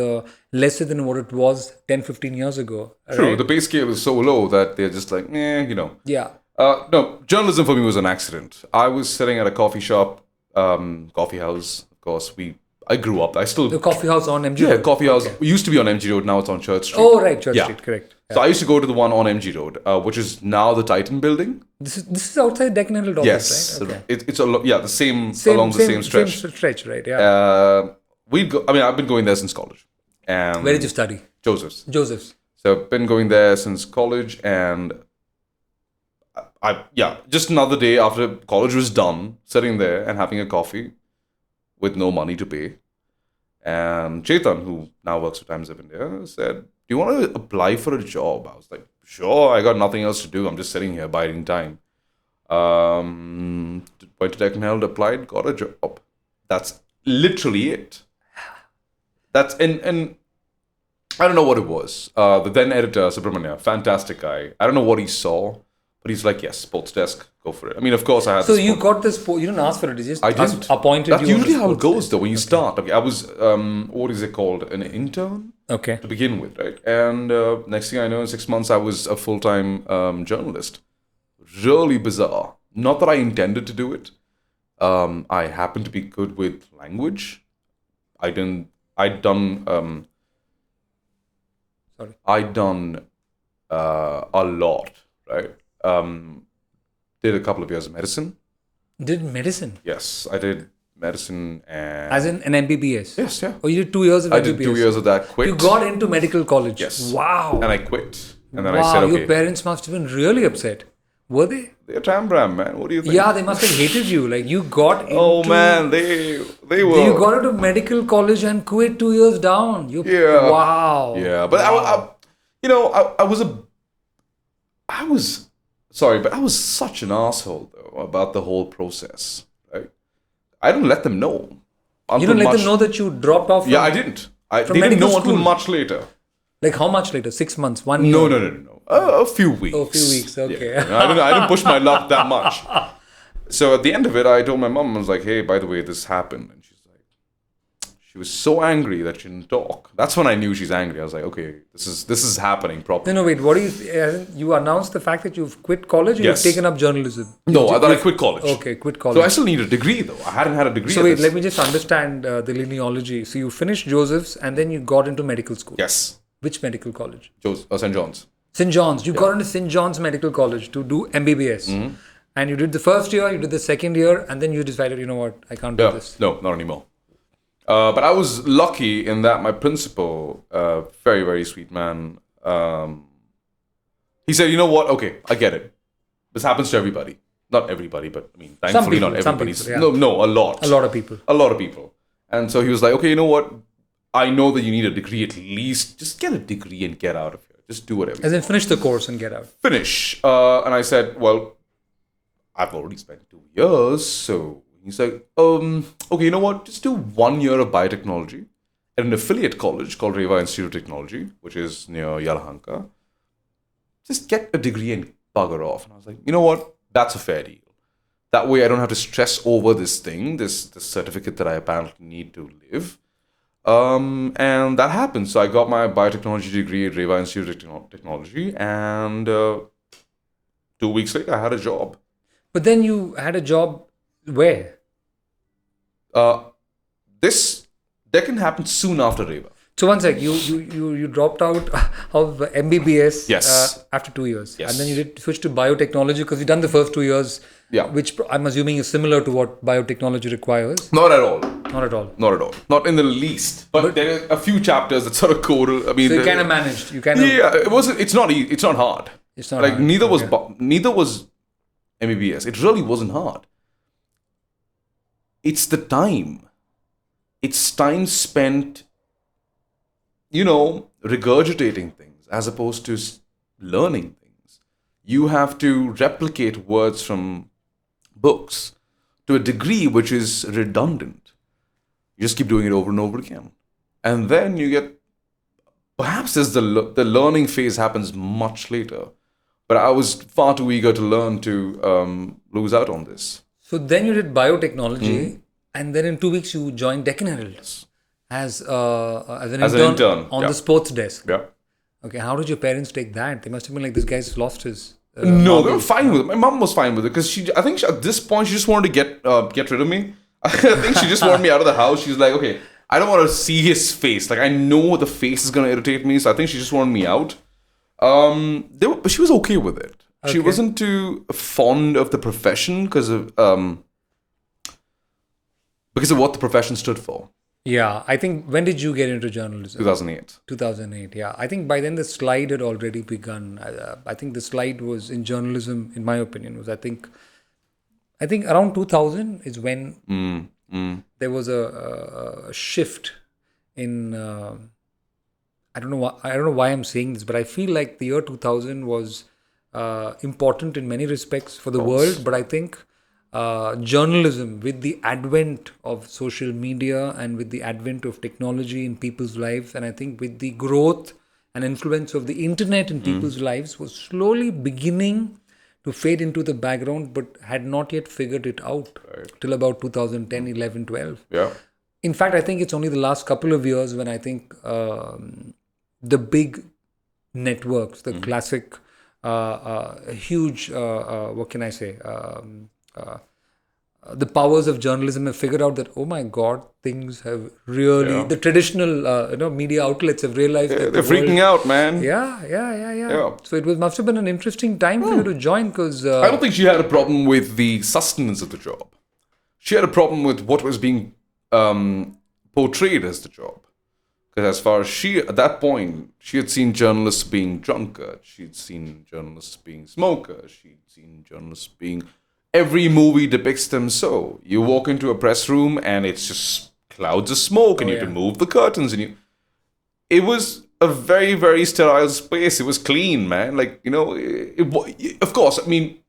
Speaker 2: lesser than what it was 10, 15 years ago.
Speaker 3: True.
Speaker 2: Right?
Speaker 3: The pay scale is so low that they're just like,
Speaker 2: Yeah.
Speaker 3: No, journalism for me was an accident. I was sitting at a coffee shop, coffee house. Of course, I grew up.
Speaker 2: The coffee house on MG
Speaker 3: Yeah,
Speaker 2: Road.
Speaker 3: coffee house. We used to be on MG Road. Now it's on Church Street.
Speaker 2: Oh, right. Church
Speaker 3: Yeah.
Speaker 2: Street, correct.
Speaker 3: So I used to go to the one on MG Road, which is now the Titan building.
Speaker 2: This is outside Deccan Herald office,
Speaker 3: Yes,
Speaker 2: right? Okay.
Speaker 3: it's the same along the same stretch.
Speaker 2: Same stretch, right? Yeah.
Speaker 3: I've been going there since college. And
Speaker 2: Where did you study?
Speaker 3: Joseph's.
Speaker 2: Joseph's.
Speaker 3: So I've been going there since college, and just another day after college was done, sitting there and having a coffee with no money to pay. And Chetan, who now works for Times of India, said, "Do you want to apply for a job?" I was like, "Sure, I got nothing else to do. I'm just sitting here biding time." Went to Deccan Herald, applied, got a job. That's literally it. That's and I don't know what it was. The then editor, Subramanya, fantastic guy. I don't know what he saw, but he's like, "Yes, sports desk, go for it." I mean, of course, I had.
Speaker 2: So you got this. You didn't ask for it. You just
Speaker 3: I didn't.
Speaker 2: appointed
Speaker 3: That's
Speaker 2: you.
Speaker 3: usually
Speaker 2: on the
Speaker 3: how it
Speaker 2: sports
Speaker 3: goes, though. When you start, okay, I was what is it called? An intern
Speaker 2: Okay.
Speaker 3: to begin with, right? And next thing I know, in 6 months, I was a full-time journalist. Really bizarre. Not that I intended to do it. I happened to be good with language. I'd done a lot, right? Did a couple of years of medicine.
Speaker 2: Did medicine?
Speaker 3: Yes, I did medicine and...
Speaker 2: As in an MBBS?
Speaker 3: Yes, yeah.
Speaker 2: Oh, you did 2 years of
Speaker 3: I
Speaker 2: MBBS?
Speaker 3: did 2 years of that, quit.
Speaker 2: You got into medical college?
Speaker 3: Yes.
Speaker 2: Wow.
Speaker 3: And I quit. And then
Speaker 2: wow,
Speaker 3: I said, okay.
Speaker 2: your parents must have been really upset. Were they?
Speaker 3: They're Tambram, man. What do you think?
Speaker 2: Yeah, they must have hated you. Like you got into...
Speaker 3: Oh man, they were.
Speaker 2: You got into medical college and quit 2 years down.
Speaker 3: Yeah.
Speaker 2: Wow.
Speaker 3: Yeah, but I was sorry, but I was such an asshole though about the whole process. Right? I didn't let them know.
Speaker 2: You didn't let them know that you dropped off?
Speaker 3: Yeah, I didn't. They didn't
Speaker 2: medical
Speaker 3: know until
Speaker 2: school?
Speaker 3: much later.
Speaker 2: Like how much later? 6 months? 1 year?
Speaker 3: No. A few weeks.
Speaker 2: Oh, a few weeks. Okay.
Speaker 3: Yeah. I didn't push my luck that much. So at the end of it, I told my mom, I was like, hey, by the way, this happened. And she was so angry that she didn't talk. That's when I knew she's angry. I was like, okay, this is happening properly.
Speaker 2: No, wait. What do you announced the fact that you've quit college or
Speaker 3: Yes.
Speaker 2: you've taken up journalism?
Speaker 3: No, I thought I quit college.
Speaker 2: Okay, quit college.
Speaker 3: So I still need a degree though. I hadn't had a degree.
Speaker 2: So wait, let me just understand the lineology. So you finished Joseph's and then you got into medical school.
Speaker 3: Yes.
Speaker 2: Which medical college?
Speaker 3: St. John's.
Speaker 2: St. John's. You got into St. John's Medical College to do MBBS.
Speaker 3: Mm-hmm.
Speaker 2: And you did the first year, you did the second year, and then you decided, you know what, I can't do this.
Speaker 3: No, not anymore. But I was lucky in that my principal, very, very sweet man, he said, you know what, okay, I get it. This happens to everybody. Not everybody, but I mean, thankfully not everybody. No, a lot.
Speaker 2: A lot of people.
Speaker 3: A lot of people. And so he was like, okay, you know what? I know that you need a degree at least. Just get a degree and get out of here. Just do whatever.
Speaker 2: As in finish the course and get out.
Speaker 3: Finish. And I said, well, I've already spent 2 years. So he's like, okay, you know what? Just do 1 year of biotechnology at an affiliate college called Reva Institute of Technology, which is near Yalahanka. Just get a degree and bugger off. And I was like, you know what? That's a fair deal. That way I don't have to stress over this thing, this certificate that I apparently need to live. And that happened. So I got my biotechnology degree at Reva Institute of Technology, and 2 weeks later I had a job.
Speaker 2: But then you had a job where?
Speaker 3: This Deccan happened soon after Reva.
Speaker 2: So one sec, you dropped out of MBBS
Speaker 3: Yes.
Speaker 2: After 2 years.
Speaker 3: Yes.
Speaker 2: And then you did switch to biotechnology because you've done the first 2 years,
Speaker 3: Yeah.
Speaker 2: which I'm assuming is similar to what biotechnology requires.
Speaker 3: Not at all.
Speaker 2: Not at all.
Speaker 3: Not at all. Not in the least. But there are a few chapters that sort of codal. I mean,
Speaker 2: So you kind of managed. You kind of...
Speaker 3: yeah, it wasn't. It's not. It's not hard.
Speaker 2: It's not
Speaker 3: like
Speaker 2: hard.
Speaker 3: neither
Speaker 2: Okay.
Speaker 3: was MBBS. It really wasn't hard. It's the time. It's time spent, regurgitating things as opposed to learning things. You have to replicate words from books to a degree which is redundant. You just keep doing it over and over again. And then you get, perhaps there's the learning phase happens much later. But I was far too eager to learn to lose out on this.
Speaker 2: So then you did biotechnology, and then in 2 weeks you joined Deccan Herald as an intern on the sports desk.
Speaker 3: Yeah.
Speaker 2: Okay, how did your parents take that? They must have been like, this guy's lost his...
Speaker 3: No, they were fine with it. My mom was fine with it because I think at this point she just wanted to get rid of me. I think she just wanted me out of the house. She's like, okay, I don't want to see his face. Like I know the face is going to irritate me, so I think she just wanted me out. But she was okay with it. She wasn't too fond of the profession because of what the profession stood for.
Speaker 2: Yeah, I think, when did you get into journalism?
Speaker 3: 2008.
Speaker 2: 2008, yeah. I think by then the slide had already begun. I think the slide was in journalism, in my opinion, was I think around 2000 is when there was a shift in... I don't know why I'm saying this, but I feel like the year 2000 was important in many respects for the world. But I think journalism, with the advent of social media and with the advent of technology in people's lives, and I think with the growth and influence of the internet in people's lives, was slowly beginning to fade into the background, but had not yet figured it out till about 2010, 11, 12.
Speaker 3: Yeah.
Speaker 2: In fact, I think it's only the last couple of years when I think the big networks, the classic, huge, what can I say, the powers of journalism have figured out that, oh my God, things have really, the traditional media outlets have realized that
Speaker 3: They're freaking out, man.
Speaker 2: Yeah. So it must have been an interesting time for you to join because...
Speaker 3: I don't think she had a problem with the sustenance of the job. She had a problem with what was being portrayed as the job. Because as far as at that point, she had seen journalists being drunkards. She'd seen journalists being smokers. She'd seen journalists being... Every movie depicts them so. You walk into a press room and it's just clouds of smoke and you have to move the curtains and you... It was a very, very sterile space. It was clean, man. Like, of course, I mean,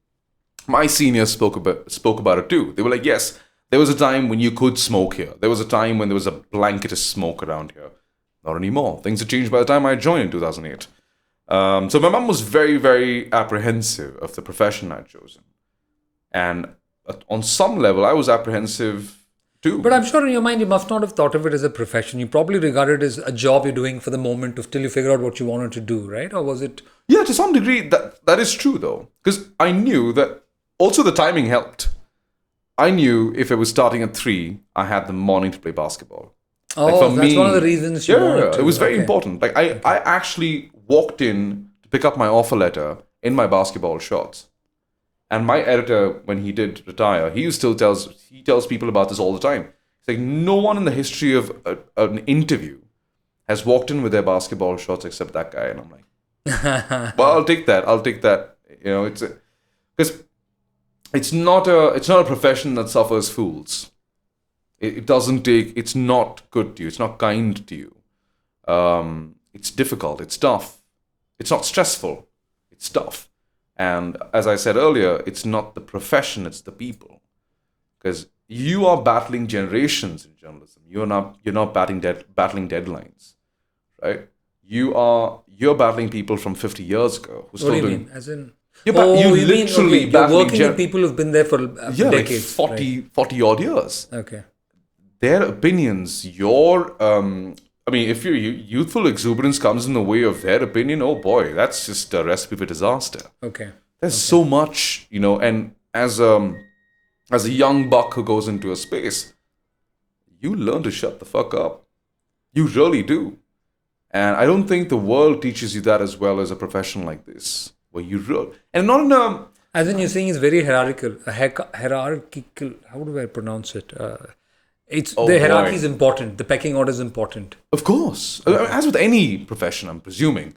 Speaker 3: my seniors spoke about it too. They were like, yes, there was a time when you could smoke here. There was a time when there was a blanket of smoke around here. Not anymore. Things had changed by the time I joined in 2008. So my mum was very, very apprehensive of the profession I'd chosen. And on some level, I was apprehensive too.
Speaker 2: But I'm sure in your mind, you must not have thought of it as a profession. You probably regarded it as a job you're doing for the moment till you figure out what you wanted to do, right? Or was it...
Speaker 3: Yeah, to some degree, that is true though. Because I knew that also the timing helped. I knew if it was starting at 3, I had the morning to play basketball.
Speaker 2: Oh, that's one of the reasons you wanted to.
Speaker 3: It was very important. Like I actually walked in to pick up my offer letter in my basketball shorts. And my editor, when he did retire, he tells people about this all the time. It's like no one in the history of an interview has walked in with their basketball shorts except that guy. And I'm like, well, I'll take that. Because it's not a profession that suffers fools. It's not good to you. It's not kind to you. It's difficult. It's tough. It's not stressful. It's tough. And as I said earlier, it's not the profession, it's the people. Because you are battling generations in journalism. You're not battling deadlines, right? You're battling people from 50 years ago who still
Speaker 2: what do you
Speaker 3: doing...
Speaker 2: mean? As in...
Speaker 3: You're
Speaker 2: working with people who've been there for decades.
Speaker 3: Like 40 odd years.
Speaker 2: Okay.
Speaker 3: Their opinions, if your youthful exuberance comes in the way of their opinion, oh boy, that's just a recipe for disaster.
Speaker 2: Okay.
Speaker 3: There's so much, and as a young buck who goes into a space, you learn to shut the fuck up. You really do. And I don't think the world teaches you that as well as a profession like this, where you really... And not in a...
Speaker 2: As in you're saying it's very hierarchical. Hierarchical, how do I pronounce it? The hierarchy is important. The pecking order is important.
Speaker 3: Of course. As with any profession, I'm presuming.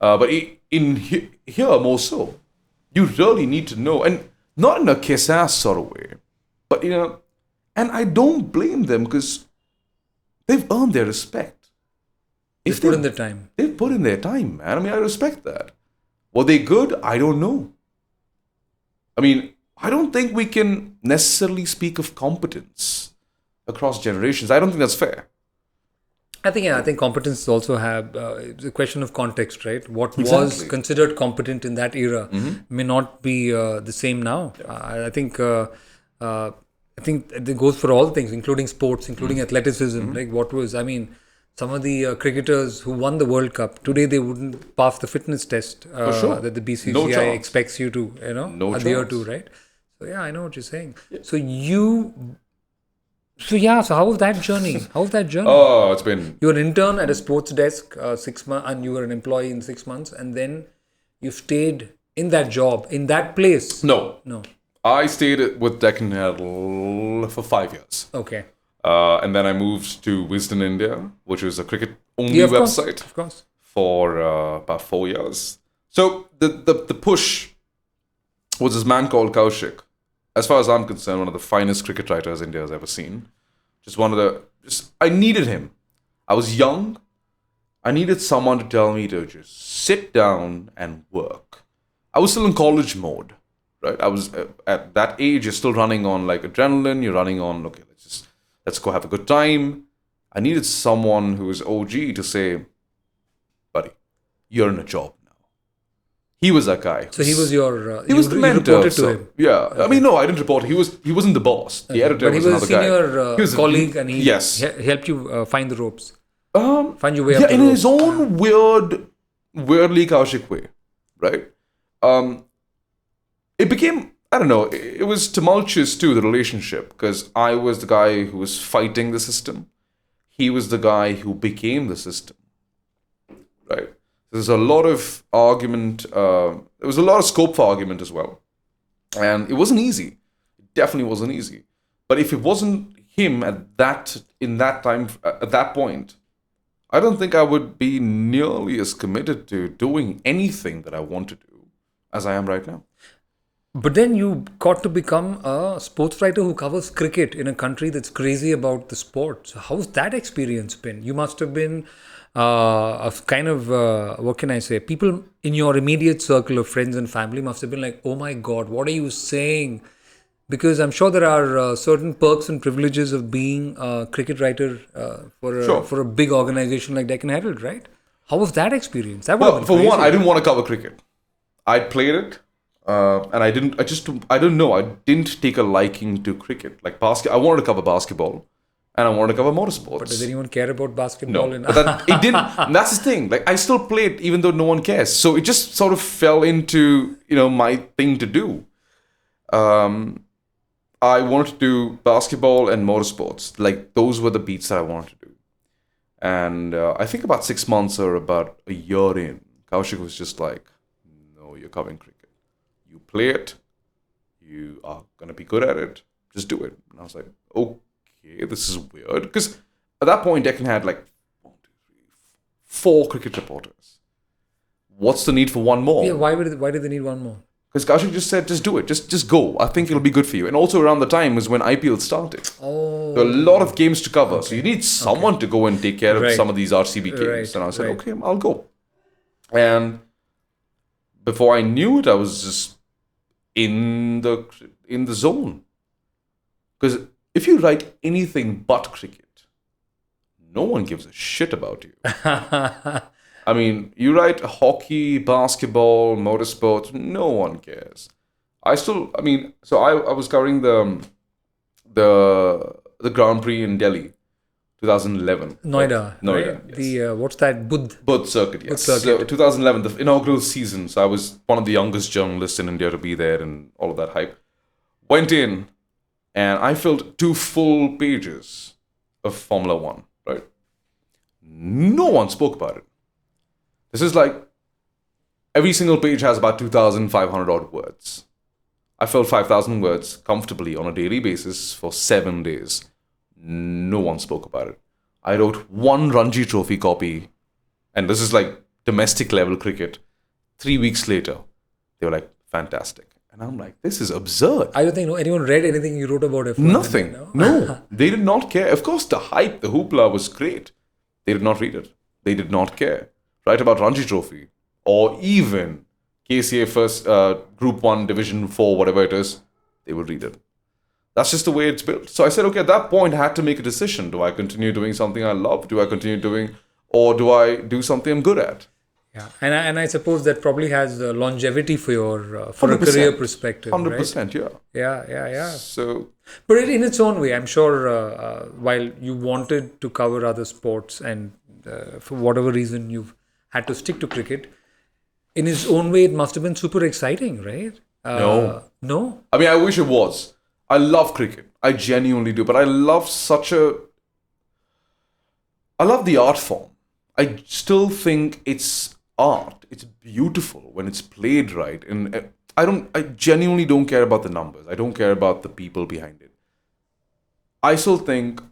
Speaker 3: But here more so. You really need to know. And not in a kiss-ass sort of way. But, and I don't blame them because they've earned their respect.
Speaker 2: They've put in their time.
Speaker 3: They've put in their time, man. I mean, I respect that. Were they good? I don't know. I mean, I don't think we can necessarily speak of competence across generations. I don't think that's fair.
Speaker 2: I think competence also it's a question of context, right? What was considered competent in that era may not be the same now. Yeah. I think it goes for all things, including sports, including athleticism. Like some of the cricketers who won the World Cup today, they wouldn't pass the fitness test that the BCCI expects you to adhere to, right? So yeah, I know what you're saying. Yeah. So how was that journey?
Speaker 3: Oh, it's been...
Speaker 2: You were an intern at a sports desk 6 months, and you were an employee in 6 months, and then you stayed in that job, in that place.
Speaker 3: No. I stayed with Deccan Herald for 5 years.
Speaker 2: Okay.
Speaker 3: And then I moved to Wisden, India, which was a cricket-only website.
Speaker 2: Of course.
Speaker 3: For about 4 years. So the push was this man called Kaushik. As far as I'm concerned, one of the finest cricket writers India has ever seen. I needed him. I was young. I needed someone to tell me to just sit down and work. I was still in college mode, right? I was at that age, you're still running on like adrenaline. You're running on, okay, let's go have a good time. I needed someone who was OG to say, buddy, you're in a job. He was that guy.
Speaker 2: So he was your...
Speaker 3: he was the mentor.
Speaker 2: You reported to him?
Speaker 3: Yeah. Okay. I mean, no, I didn't report. He wasn't the boss. The editor was another guy.
Speaker 2: But he was a senior colleague and he helped you find the ropes. Find your way up the ropes.
Speaker 3: In his own weirdly Kaushik way, right? It became... I don't know. It was tumultuous too, the relationship, because I was the guy who was fighting the system. He was the guy who became the system, right? There's a lot of argument. There was a lot of scope for argument as well. And it wasn't easy. It definitely wasn't easy. But if it wasn't him at that point, I don't think I would be nearly as committed to doing anything that I want to do as I am right now.
Speaker 2: But then you got to become a sports writer who covers cricket in a country that's crazy about the sport. So how's that experience been? You must have been a kind of, what can I say? People in your immediate circle of friends and family must have been like, oh my God, what are you saying? Because I'm sure there are certain perks and privileges of being a cricket writer
Speaker 3: Sure.
Speaker 2: for a big organization like Deccan Herald, right? How was that experience? That would have
Speaker 3: Well,
Speaker 2: been
Speaker 3: for
Speaker 2: crazy.
Speaker 3: one, I didn't want to cover cricket. I'd played it, and I don't know. I didn't take a liking to cricket. Like I wanted to cover basketball, and I wanted to cover motorsports.
Speaker 2: Does anyone care about basketball?
Speaker 3: No, but it didn't. And that's the thing. Like I still played, even though no one cares. So it just sort of fell into my thing to do. I wanted to do basketball and motorsports. Like those were the beats that I wanted to do. And I think about 6 months or about a year in, Kaushik was just like, "No, you're covering cricket. You play it. You are gonna be good at it. Just do it." And I was like, "Okay, this is weird." Because at that point, Deccan had like 1, 2, 3, 4 cricket reporters. What's the need for one more?
Speaker 2: Yeah, why did they need one more?
Speaker 3: Because Kaushik just said, just do it. Just go. I think it'll be good for you. And also around the time was when IPL started.
Speaker 2: Oh.
Speaker 3: There are a lot of games to cover. So you need someone to go and take care of
Speaker 2: Right.
Speaker 3: some of these RCB games.
Speaker 2: Right,
Speaker 3: And I said,
Speaker 2: right.
Speaker 3: okay, I'll go. And before I knew it, I was just in the zone. Because if you write anything but cricket, no one gives a shit about you. I mean, you write hockey, basketball, motorsports, no one cares. So I was covering the Grand Prix in Delhi, 2011.
Speaker 2: Noida.
Speaker 3: Noida,
Speaker 2: Right?
Speaker 3: yes.
Speaker 2: The what's that?
Speaker 3: Both circuit, yes.
Speaker 2: Both circuit.
Speaker 3: So 2011, the inaugural season. So I was one of the youngest journalists in India to be there and all of that hype. Went in and I filled 2 full pages of Formula One, right? No one spoke about it. This is like every single page has about 2,500 odd words. I filled 5,000 words comfortably on a daily basis for 7 days. No one spoke about it. I wrote 1 Ranji Trophy copy, and this is like domestic level cricket. 3 weeks later, they were like, fantastic. And I'm like, this is absurd.
Speaker 2: I don't think anyone read anything you wrote about F1.
Speaker 3: Nothing. No, they did not care. Of course, the hype, the hoopla was great. They did not read it. They did not care. Write about Ranji Trophy or even KCA first Group 1, Division 4, whatever it is, they will read it. That's just the way it's built. So I said, okay, at that point, I had to make a decision. Do I continue doing something I love? Do I continue doing, or do I do something I'm good at?
Speaker 2: Yeah, and I suppose that probably has longevity for your for a
Speaker 3: 100%.
Speaker 2: career perspective.
Speaker 3: 100%, yeah.
Speaker 2: Yeah.
Speaker 3: So,
Speaker 2: But in its own way, I'm sure while you wanted to cover other sports and for whatever reason you've had to stick to cricket, in its own way, it must have been super exciting, right?
Speaker 3: No.
Speaker 2: No?
Speaker 3: I mean, I wish it was. I love cricket. I genuinely do. But I love the art form. I still think it's art. It's beautiful when it's played right. And I genuinely don't care about the numbers. I don't care about the people behind it. I still think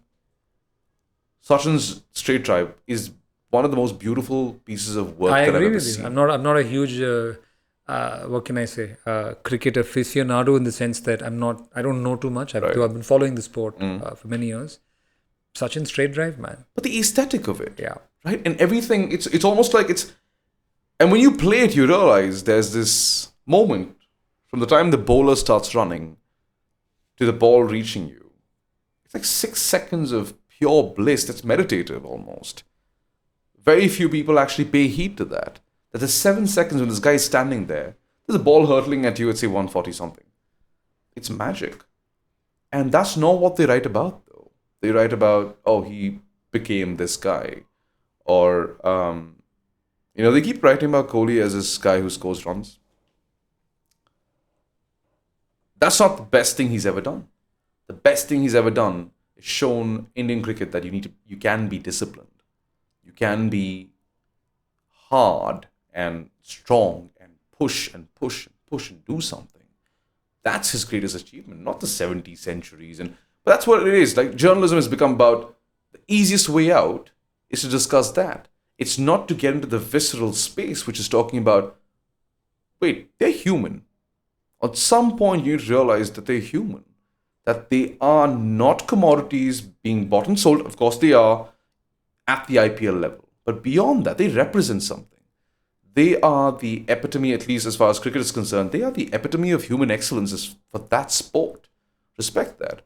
Speaker 3: Sachin's Straight Drive is one of the most beautiful pieces of work
Speaker 2: I
Speaker 3: that I've
Speaker 2: agree
Speaker 3: ever
Speaker 2: with you.
Speaker 3: seen.
Speaker 2: I'm not a huge what can I say cricket aficionado in the sense that I don't know too much. Though I've been following the sport for many years. Sachin Straight Drive, man.
Speaker 3: But the aesthetic of it,
Speaker 2: Yeah.
Speaker 3: right? And everything, it's almost like it's... And when you play it, you realize there's this moment from the time the bowler starts running to the ball reaching you. It's like 6 seconds of pure bliss. That's meditative almost. Very few people actually pay heed to that. That there's 7 seconds when this guy is standing there. There's a ball hurtling at you at say 140 something. It's magic. And that's not what they write about though. They write about, oh, he became this guy. Or, they keep writing about Kohli as this guy who scores runs. That's not the best thing he's ever done. The best thing he's ever done is shown Indian cricket that you can be disciplined. You can be hard and strong and push and push and push and do something. That's his greatest achievement, not the 70 centuries. But that's what it is. Like journalism has become about the easiest way out is to discuss that. It's not to get into the visceral space, which is talking about, wait, they're human. At some point, you realize that they're human, that they are not commodities being bought and sold. Of course, they are at the IPL level. But beyond that, they represent something. They are the epitome, at least as far as cricket is concerned, they are the epitome of human excellence for that sport. Respect that.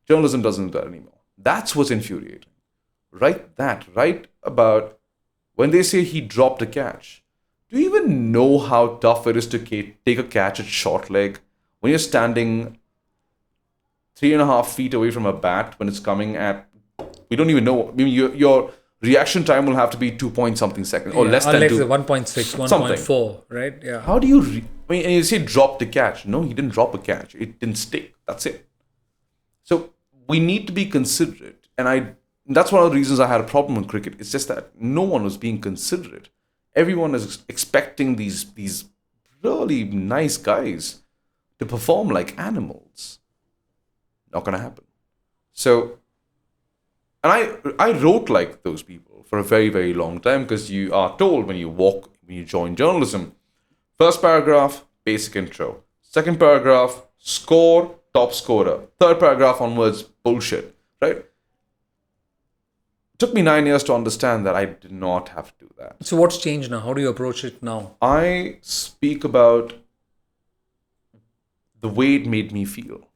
Speaker 3: Journalism doesn't do that anymore. That's what's infuriating. Right about when they say he dropped a catch. Do you even know how tough it is to take a catch at short leg when you're standing 3.5 feet away from a bat when it's coming at? We don't even know. I mean, your reaction time will have to be 2 point something seconds or less than 2.
Speaker 2: 1.6, 1.4, right? Yeah.
Speaker 3: How do you? And you say drop the catch. No, he didn't drop a catch. It didn't stick. That's it. So we need to be considerate, and that's one of the reasons I had a problem with cricket. It's just that no one was being considerate. Everyone is expecting these really nice guys to perform like animals. Not gonna happen. So, and I wrote like those people for a very, very long time, because you are told when you join journalism, first paragraph, basic intro. Second paragraph, score, top scorer. Third paragraph onwards, bullshit, right? Took me 9 years to understand that I did not have to do that.
Speaker 2: So what's changed now? How do you approach it now?
Speaker 3: I speak about the way it made me feel.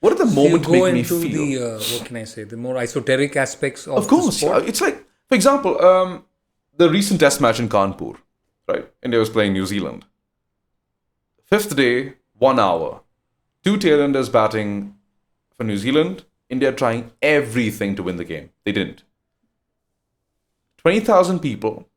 Speaker 3: What did the moment make me feel?
Speaker 2: You go into what can I say, the more esoteric aspects of
Speaker 3: course,
Speaker 2: the sport?
Speaker 3: It's like, for example, the recent test match in Kanpur, right? India was playing New Zealand. 5th day, 1 hour. 2 tailenders batting for New Zealand. India trying everything to win the game. They didn't. 20,000 people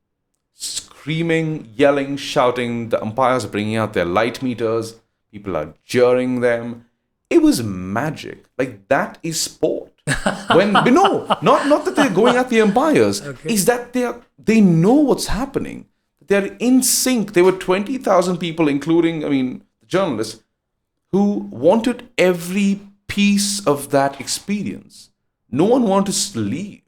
Speaker 3: screaming, yelling, shouting. The umpires are bringing out their light meters. People are jeering them. It was magic. Like, that is sport. Not that they're going at the umpires. Okay. Is that they know what's happening. They're in sync. There were 20,000 people, including, the journalists, who wanted every piece of that experience. No one wanted to leave.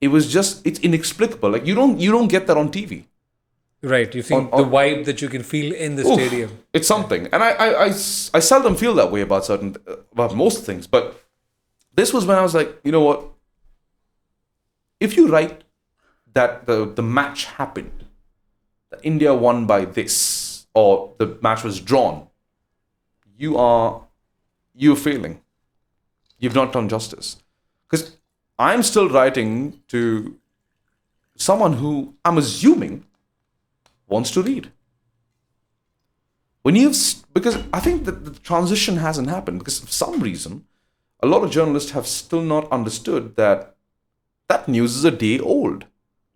Speaker 3: It's inexplicable. Like, you don't get that on TV.
Speaker 2: Right, you think the vibe that you can feel in the stadium.
Speaker 3: It's something. And I seldom feel that way about most things. But this was when I was like, you know what? If you write that the match happened, that India won by this, or the match was drawn, you're failing. You've not done justice. Because I'm still writing to someone who I'm assuming wants to read. Because I think that the transition hasn't happened, because for some reason, a lot of journalists have still not understood that news is a day old.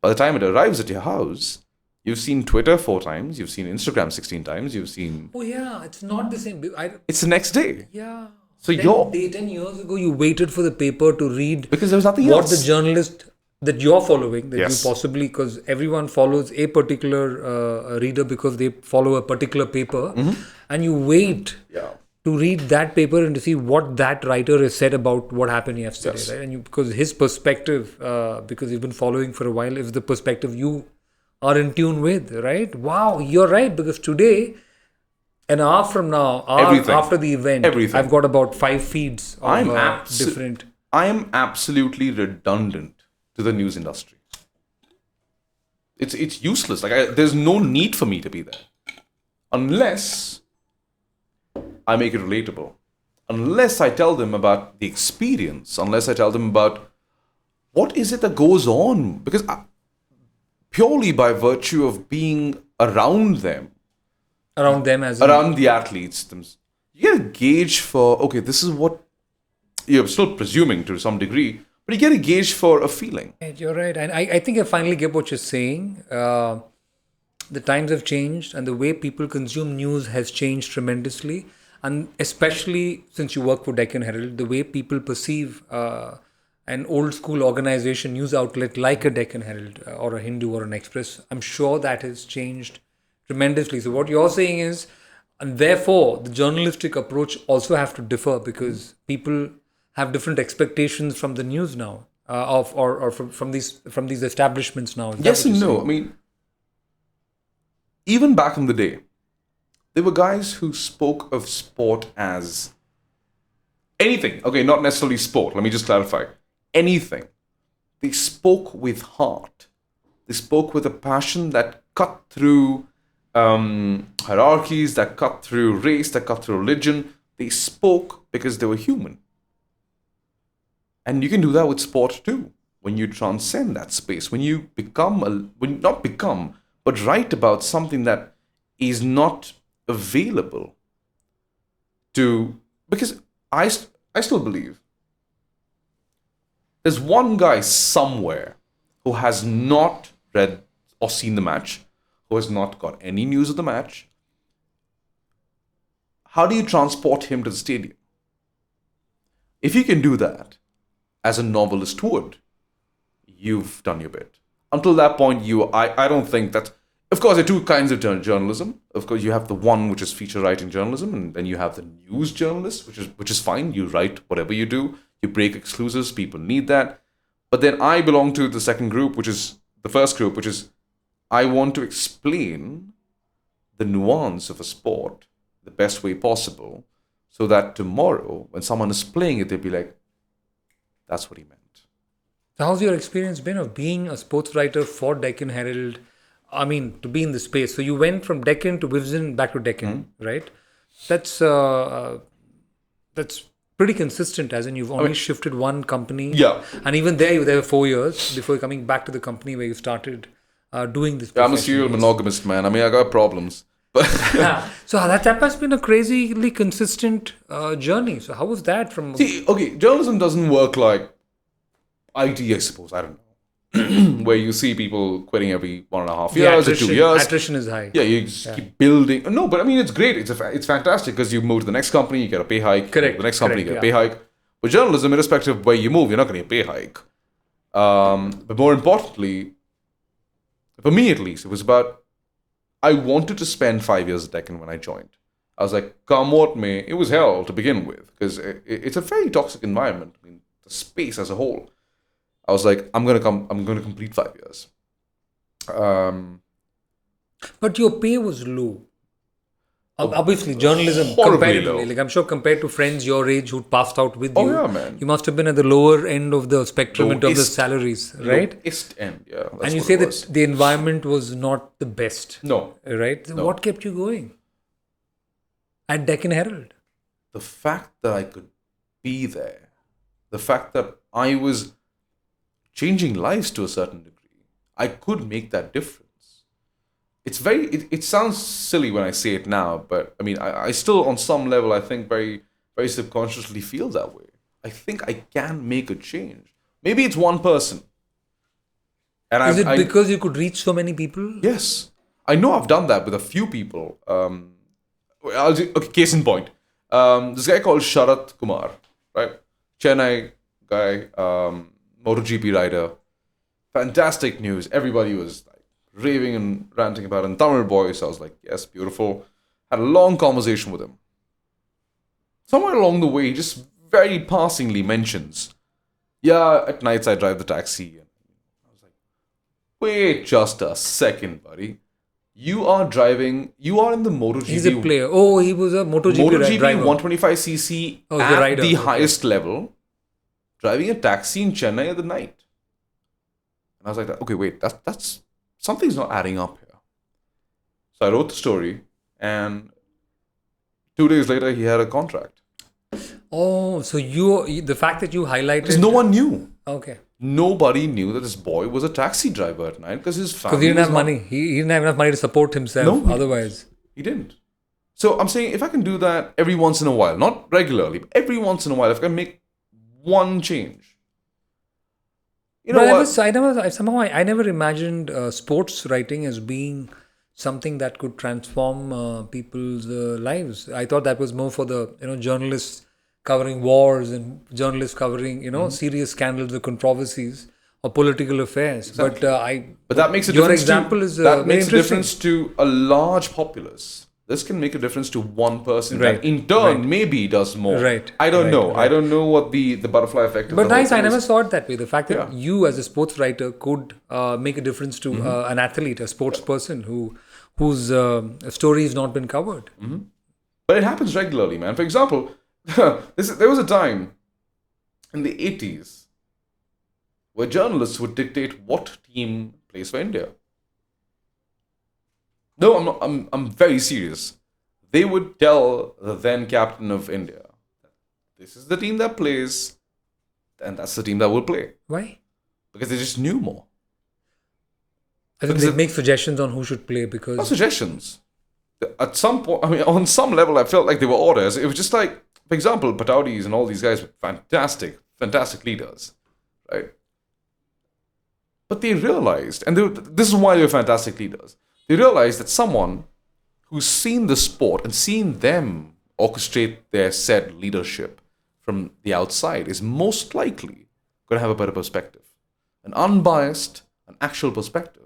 Speaker 3: By the time it arrives at your house, you've seen Twitter 4 times, you've seen Instagram 16 times, you've seen...
Speaker 2: Oh yeah, it's not the same.
Speaker 3: It's the next day.
Speaker 2: Yeah.
Speaker 3: So
Speaker 2: 10 years ago, you waited for the paper to read...
Speaker 3: Because there was nothing else.
Speaker 2: What the journalist that you're following, that
Speaker 3: yes.
Speaker 2: you possibly... Because everyone follows a particular reader because they follow a particular paper. Mm-hmm. And you wait to read that paper and to see what that writer has said about what happened yesterday. Yes. Right? And because his perspective, because you've been following for a while, is the perspective you are in tune with, right? Wow, you're right. Because today, an hour from now, after the event, I've got about 5 feeds of different...
Speaker 3: I am absolutely redundant to the news industry. It's useless. Like, there's no need for me to be there. Unless I make it relatable. Unless I tell them about the experience. Unless I tell them about what is it that goes on. Because purely by virtue of being around them.
Speaker 2: Around them as
Speaker 3: around the athletes. You get a gauge for, okay, this is what you're still presuming to some degree, but you get a gauge for a feeling.
Speaker 2: You're right. And I think I finally get what you're saying. The times have changed and the way people consume news has changed tremendously. And especially since you work for Deccan Herald, the way people perceive an old school organization, news outlet like a Deccan Herald or a Hindu or an Express, I'm sure that has changed tremendously. So what you're saying is, and therefore the journalistic approach also have to differ because people have different expectations from the news now. or from these establishments now? Is that
Speaker 3: Yes
Speaker 2: what
Speaker 3: and
Speaker 2: you're
Speaker 3: no.
Speaker 2: saying?
Speaker 3: I mean, even back in the day, there were guys who spoke of sport as anything. Okay, not necessarily sport. Let me just clarify. Anything. They spoke with heart. They spoke with a passion that cut through hierarchies, that cut through race, that cut through religion. They spoke because they were human. And you can do that with sport too. When you transcend that space, when you not become, but write about something that is not available to, because I still believe there's one guy somewhere who has not read or seen the match, who has not got any news of the match. How do you transport him to the stadium? If you can do that, as a novelist would, you've done your bit. Until that point, I don't think that. Of course, there are two kinds of journalism. Of course, you have the one which is feature writing journalism, and then you have the news journalist, which is fine. You write whatever you do. You break exclusives. People need that. But then I belong to the second group, which is the first group, which is I want to explain the nuance of a sport the best way possible, so that tomorrow, when someone is playing it, they'll be like, "That's what he meant."
Speaker 2: So how's your experience been of being a sports writer for Deccan Herald? I mean, to be in the space. So you went from Deccan to Vision, back to Deccan, right? That's pretty consistent, as in you've only shifted one company.
Speaker 3: Yeah.
Speaker 2: And even there, you were there 4 years before coming back to the company where you started doing this.
Speaker 3: I'm a serial monogamist, man. I mean, I got problems. But
Speaker 2: So that has been a crazily consistent journey. So how was that from...
Speaker 3: see, okay, journalism doesn't work like IT, I suppose. I don't know. Where you see people quitting every 1.5 years or 2 years.
Speaker 2: Attrition is high.
Speaker 3: Yeah, you just keep building. No, but I mean, it's great. It's fantastic because you move to the next company, you get a pay hike.
Speaker 2: Correct.
Speaker 3: The next company, you get a
Speaker 2: Yeah.
Speaker 3: pay hike. But journalism, irrespective of where you move, you're not going to get a pay hike. But more importantly, for me at least, it was about, I wanted to spend 5 years at Deccan when I joined. I was like, come what may. It was hell to begin with because it's a very toxic environment. I mean, the space as a whole. I was like, I'm going to complete 5 years.
Speaker 2: But your pay was low. Obviously, journalism,
Speaker 3: horribly
Speaker 2: comparatively,
Speaker 3: low.
Speaker 2: like I'm sure compared to friends your age who passed out with you,
Speaker 3: yeah, man.
Speaker 2: you must have been at the lower end of the spectrum in terms of
Speaker 3: Lowest-
Speaker 2: salaries, right?
Speaker 3: Lowest end, yeah. That's
Speaker 2: And you
Speaker 3: what
Speaker 2: say
Speaker 3: it
Speaker 2: that
Speaker 3: was.
Speaker 2: the environment was not the best,
Speaker 3: No.
Speaker 2: right? So what kept you going at Deccan Herald?
Speaker 3: The fact that I could be there, the fact that I was changing lives to a certain degree, I could make that difference. It sounds silly when I say it now, but I mean, I still, on some level, I think very, very subconsciously feel that way. I think I can make a change. Maybe it's one person. And
Speaker 2: Is it because you could reach so many people?
Speaker 3: Yes. I know I've done that with a few people. Case in point. This guy called Sendil Kumar, right? Chennai guy, MotoGP rider. Fantastic news. Everybody was like raving and ranting about it in Tamil voice. I was like, yes, beautiful. Had a long conversation with him. Somewhere along the way, he just very passingly mentions, yeah, at nights I drive the taxi. And I was like, wait just a second, buddy. You are in the MotoGP.
Speaker 2: He's a player. Oh, he was a MotoGP driver.
Speaker 3: 125cc at the highest level, driving a taxi in Chennai at the night. And I was like, okay, wait, that's something's not adding up here. So I wrote the story, and 2 days later, he had a contract.
Speaker 2: Oh, so the fact that you highlighted...
Speaker 3: Because no one knew.
Speaker 2: Okay.
Speaker 3: Nobody knew that this boy was a taxi driver at night because his family
Speaker 2: Because he didn't have money. He didn't have enough money to support himself otherwise.
Speaker 3: He didn't. So I'm saying if I can do that every once in a while, not regularly, but every once in a while, if I can make one change. You know
Speaker 2: what? I never imagined sports writing as being something that could transform people's lives. I thought that was more for the journalists covering wars and journalists covering serious scandals or controversies or political affairs.
Speaker 3: Exactly.
Speaker 2: But
Speaker 3: that makes a
Speaker 2: your
Speaker 3: difference.
Speaker 2: Example is
Speaker 3: that
Speaker 2: very
Speaker 3: makes a difference to a large populace. this can make a difference to one person.
Speaker 2: Right.
Speaker 3: That in turn maybe does more.
Speaker 2: Right.
Speaker 3: I don't know.
Speaker 2: Right.
Speaker 3: I don't know what the butterfly effect is.
Speaker 2: But nice, I never saw it that way. The fact that
Speaker 3: Yeah.
Speaker 2: you as a sports writer could make a difference to an athlete, a sports person whose story has not been covered.
Speaker 3: But it happens regularly, man. For example, there was a time in the 80s where journalists would dictate what team plays for India. No, I'm not, I'm very serious. They would tell the then captain of India, this is the team that plays, and that's the team that will play.
Speaker 2: Why?
Speaker 3: Because they just knew more.
Speaker 2: I think they make suggestions on who should play because...
Speaker 3: Not suggestions. At some point, I mean, on some level, I felt like they were orders. It was just like, for example, Pataudis and all these guys were fantastic leaders, right? But they realized, and this is why they were fantastic leaders, they realized that someone who's seen the sport and seen them orchestrate their said leadership from the outside is most likely going to have a better perspective, an unbiased, an actual perspective.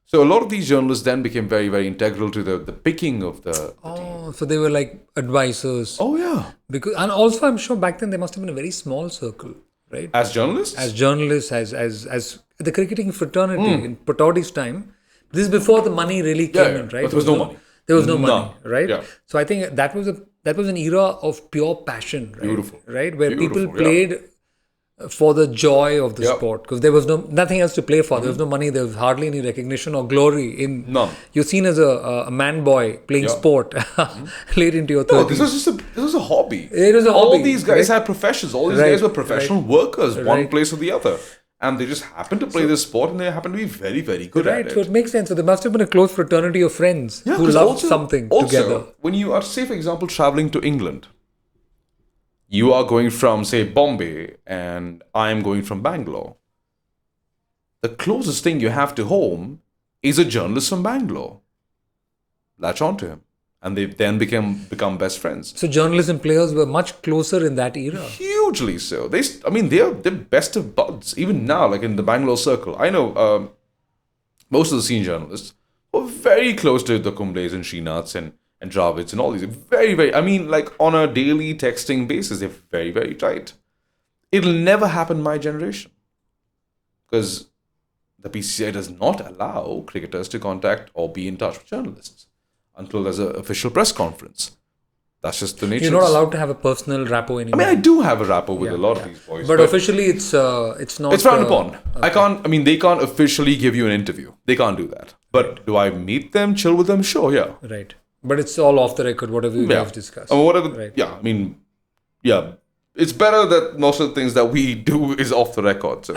Speaker 3: So a lot of these journalists then became very, very integral to the picking of the team.
Speaker 2: Oh, so they were like advisors.
Speaker 3: Oh, yeah.
Speaker 2: And also, I'm sure back then there must have been a very small circle, right?
Speaker 3: As journalists?
Speaker 2: As journalists, as the cricketing fraternity in Pataudi's time. This is before the money really came in, right?
Speaker 3: But there was no money.
Speaker 2: There was no
Speaker 3: None.
Speaker 2: money, right?
Speaker 3: Yeah.
Speaker 2: So I think that was an era of pure passion, right?
Speaker 3: Beautiful.
Speaker 2: Right? Where people
Speaker 3: Beautiful,
Speaker 2: played for the joy of the
Speaker 3: Yep.
Speaker 2: sport, because there was nothing else to play for. There was no money. There was hardly any recognition or glory in.
Speaker 3: None.
Speaker 2: You're seen as a man boy playing sport late into your 30s.
Speaker 3: No, this was a hobby.
Speaker 2: It was a
Speaker 3: All
Speaker 2: hobby,
Speaker 3: these guys
Speaker 2: right?
Speaker 3: had professions. All these
Speaker 2: Right,
Speaker 3: guys were professional workers, one
Speaker 2: right.
Speaker 3: place or the other. And they just happened to play this sport and they happened to be very, very good
Speaker 2: Right,
Speaker 3: at
Speaker 2: so
Speaker 3: it.
Speaker 2: it makes sense. So there must have been a close fraternity of friends who
Speaker 3: 'cause
Speaker 2: loved
Speaker 3: also-
Speaker 2: something
Speaker 3: also,
Speaker 2: together.
Speaker 3: when you are, say, for example, traveling to England, you are going from, say, Bombay and I am going from Bangalore. The closest thing you have to home is a journalist from Bangalore. Latch onto him. And they then become best friends.
Speaker 2: So journalism players were much closer in that era.
Speaker 3: Hugely so. They're best of buds. Even now, like in the Bangalore circle, I know most of the senior journalists were very close to the Kumble's and Srinaths and Dravids and all these. Very, very, I mean, like on a daily texting basis, they're very, very tight. It'll never happen in my generation. Because the PCCI does not allow cricketers to contact or be in touch with journalists until there's an official press conference. That's just the nature.
Speaker 2: You're not allowed to have a personal rapport
Speaker 3: I
Speaker 2: anymore.
Speaker 3: mean, I do have a rapport with a lot of these boys.
Speaker 2: But officially, it's not.
Speaker 3: It's frowned upon. Okay. They can't officially give you an interview. They can't do that. But do I meet them, chill with them? Sure, yeah.
Speaker 2: Right. But it's all off the record, whatever you guys discuss.
Speaker 3: Right. Yeah, I mean, yeah. It's better that most of the things that we do is off the record. So.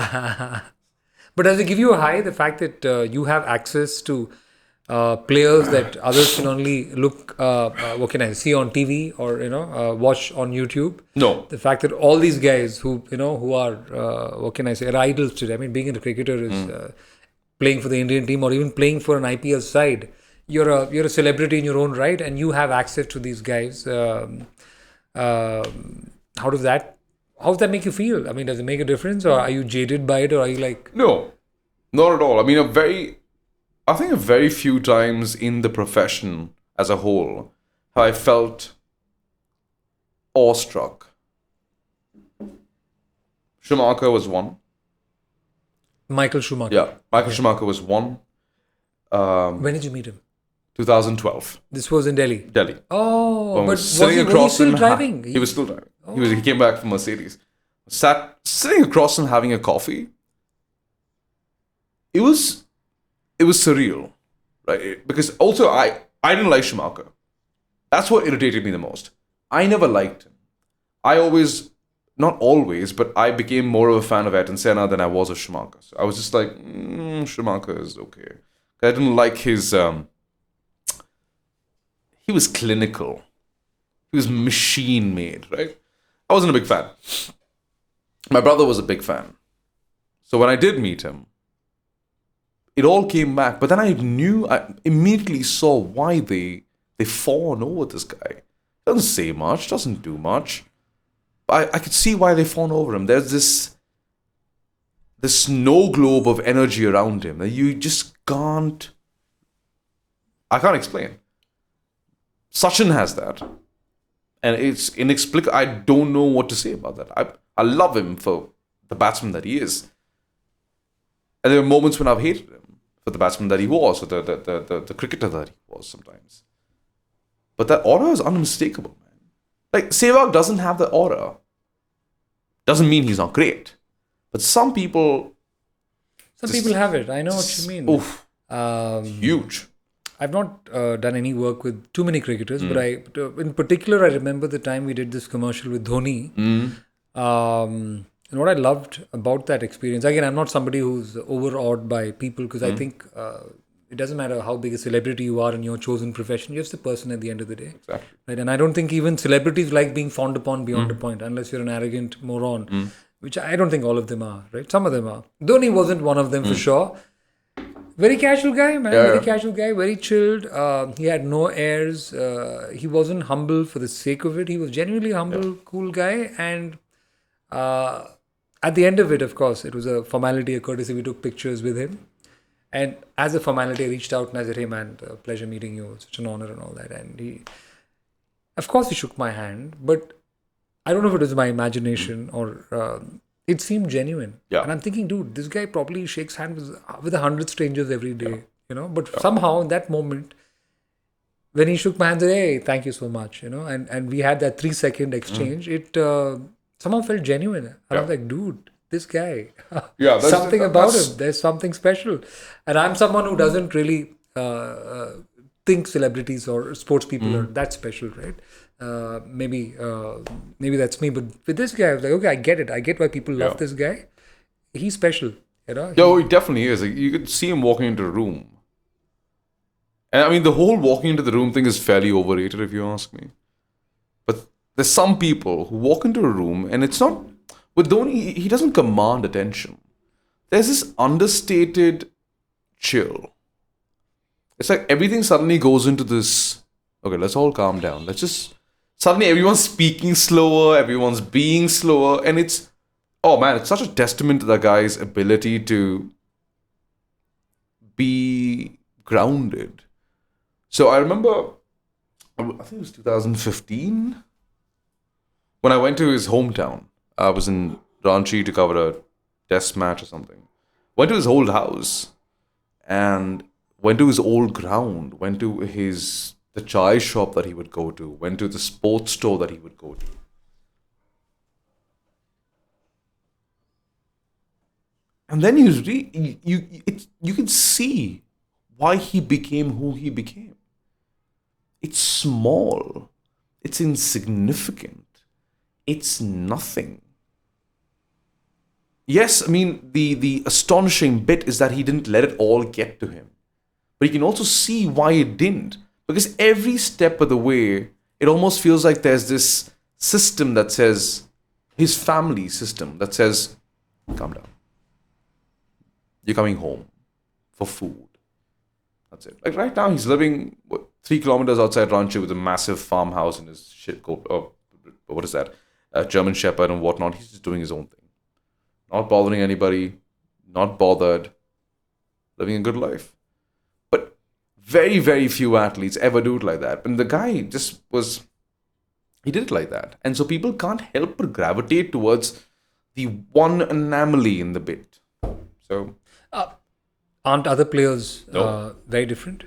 Speaker 2: But does it give you a high, the fact that you have access to players that others can only look, see on TV or, watch on YouTube?
Speaker 3: No.
Speaker 2: The fact that all these guys who are, are idols today. I mean, being a cricketer is playing for the Indian team or even playing for an IPL side. You're a celebrity in your own right, and you have access to these guys. How does that make you feel? I mean, does it make a difference, or are you jaded by it, or are you like...
Speaker 3: No, not at all. I mean, I think a very few times in the profession as a whole have I felt awestruck. Schumacher was one.
Speaker 2: Michael Schumacher.
Speaker 3: Yeah, Michael Schumacher was one.
Speaker 2: When did you meet him?
Speaker 3: 2012.
Speaker 2: This was in Delhi.
Speaker 3: Delhi.
Speaker 2: Oh,
Speaker 3: When
Speaker 2: but
Speaker 3: was
Speaker 2: was he still driving?
Speaker 3: He was still driving. He came back from Mercedes. Sitting across and having a coffee. It was surreal, right? Because also I didn't like Schumacher. That's what irritated me the most. I never liked him. Not always, but I became more of a fan of Ayrton Senna than I was of Schumacher. So I was just like, Schumacher is okay. I didn't like his... he was clinical. He was machine-made, right? I wasn't a big fan. My brother was a big fan. So when I did meet him, it all came back. But then I immediately saw why they fawn over this guy. Doesn't say much, doesn't do much. I could see why they fawn over him. There's this snow globe of energy around him that you just can't... I can't explain. Sachin has that. And it's inexplicable. I don't know what to say about that. I love him for the batsman that he is. And there were moments when I've hated him for the batsman that he was, or the cricketer that he was sometimes. But that aura is unmistakable, man. Like, Sehwag doesn't have the aura. Doesn't mean he's not great. But some people...
Speaker 2: Some people have it. I know what you mean.
Speaker 3: Oof. Huge.
Speaker 2: I've not done any work with too many cricketers, but in particular, I remember the time we did this commercial with Dhoni. And what I loved about that experience, again, I'm not somebody who's overawed by people, because I think it doesn't matter how big a celebrity you are in your chosen profession, you're just a person at the end of the day.
Speaker 3: Exactly.
Speaker 2: Right? And I don't think even celebrities like being fawned upon beyond a point, unless you're an arrogant moron, which I don't think all of them are, right? Some of them are. Dhoni wasn't one of them for sure. Very casual guy, man. Very casual guy, very chilled. He had no airs. He wasn't humble for the sake of it. He was genuinely humble, cool guy. And at the end of it, of course, it was a formality, a courtesy. We took pictures with him. And as a formality, I reached out and I said, hey, man, pleasure meeting you. It's such an honor and all that. And he, of course, he shook my hand. But I don't know if it was my imagination or... it seemed genuine.
Speaker 3: Yeah.
Speaker 2: And I'm thinking, dude, this guy probably shakes hands with 100 strangers every day, you know. But somehow in that moment, when he shook my hand and said, hey, thank you so much, you know, and we had that 3-second exchange, it somehow felt genuine. I was like, dude, this guy, something about him, there's something special. And I'm someone who doesn't really think celebrities or sports people are that special, right? Maybe that's me, but with this guy, I was like, okay, I get it. I get why people love this guy. He's special, you know.
Speaker 3: He definitely is. Like, you could see him walking into a room, and I mean, the whole walking into the room thing is fairly overrated, if you ask me. But there's some people who walk into a room, and it's not with Dhoni. He doesn't command attention. There's this understated chill. It's like everything suddenly goes into this. Okay, let's all calm down. Let's just. Suddenly everyone's speaking slower, everyone's being slower, and it's, oh man, it's such a testament to the guy's ability to be grounded. So I remember, I think it was 2015, when I went to his hometown. I was in Ranchi to cover a test match or something. Went to his old house, and went to his old ground, went to the chai shop that he would go to, went to the sports store that he would go to. And then you can see why he became who he became. It's small. It's insignificant. It's nothing. Yes, I mean, the astonishing bit is that he didn't let it all get to him. But you can also see why it didn't. Because every step of the way, it almost feels like there's this system that says, his family system that says, calm down. You're coming home for food. That's it. Like right now, he's living 3 kilometers outside Ranchi with a massive farmhouse in his what is that? A German Shepherd and whatnot. He's just doing his own thing. Not bothering anybody. Not bothered. Living a good life. Very, very few athletes ever do it like that. And the guy just he did it like that. And so people can't help but gravitate towards the one anomaly in the bit. So,
Speaker 2: aren't other players very different?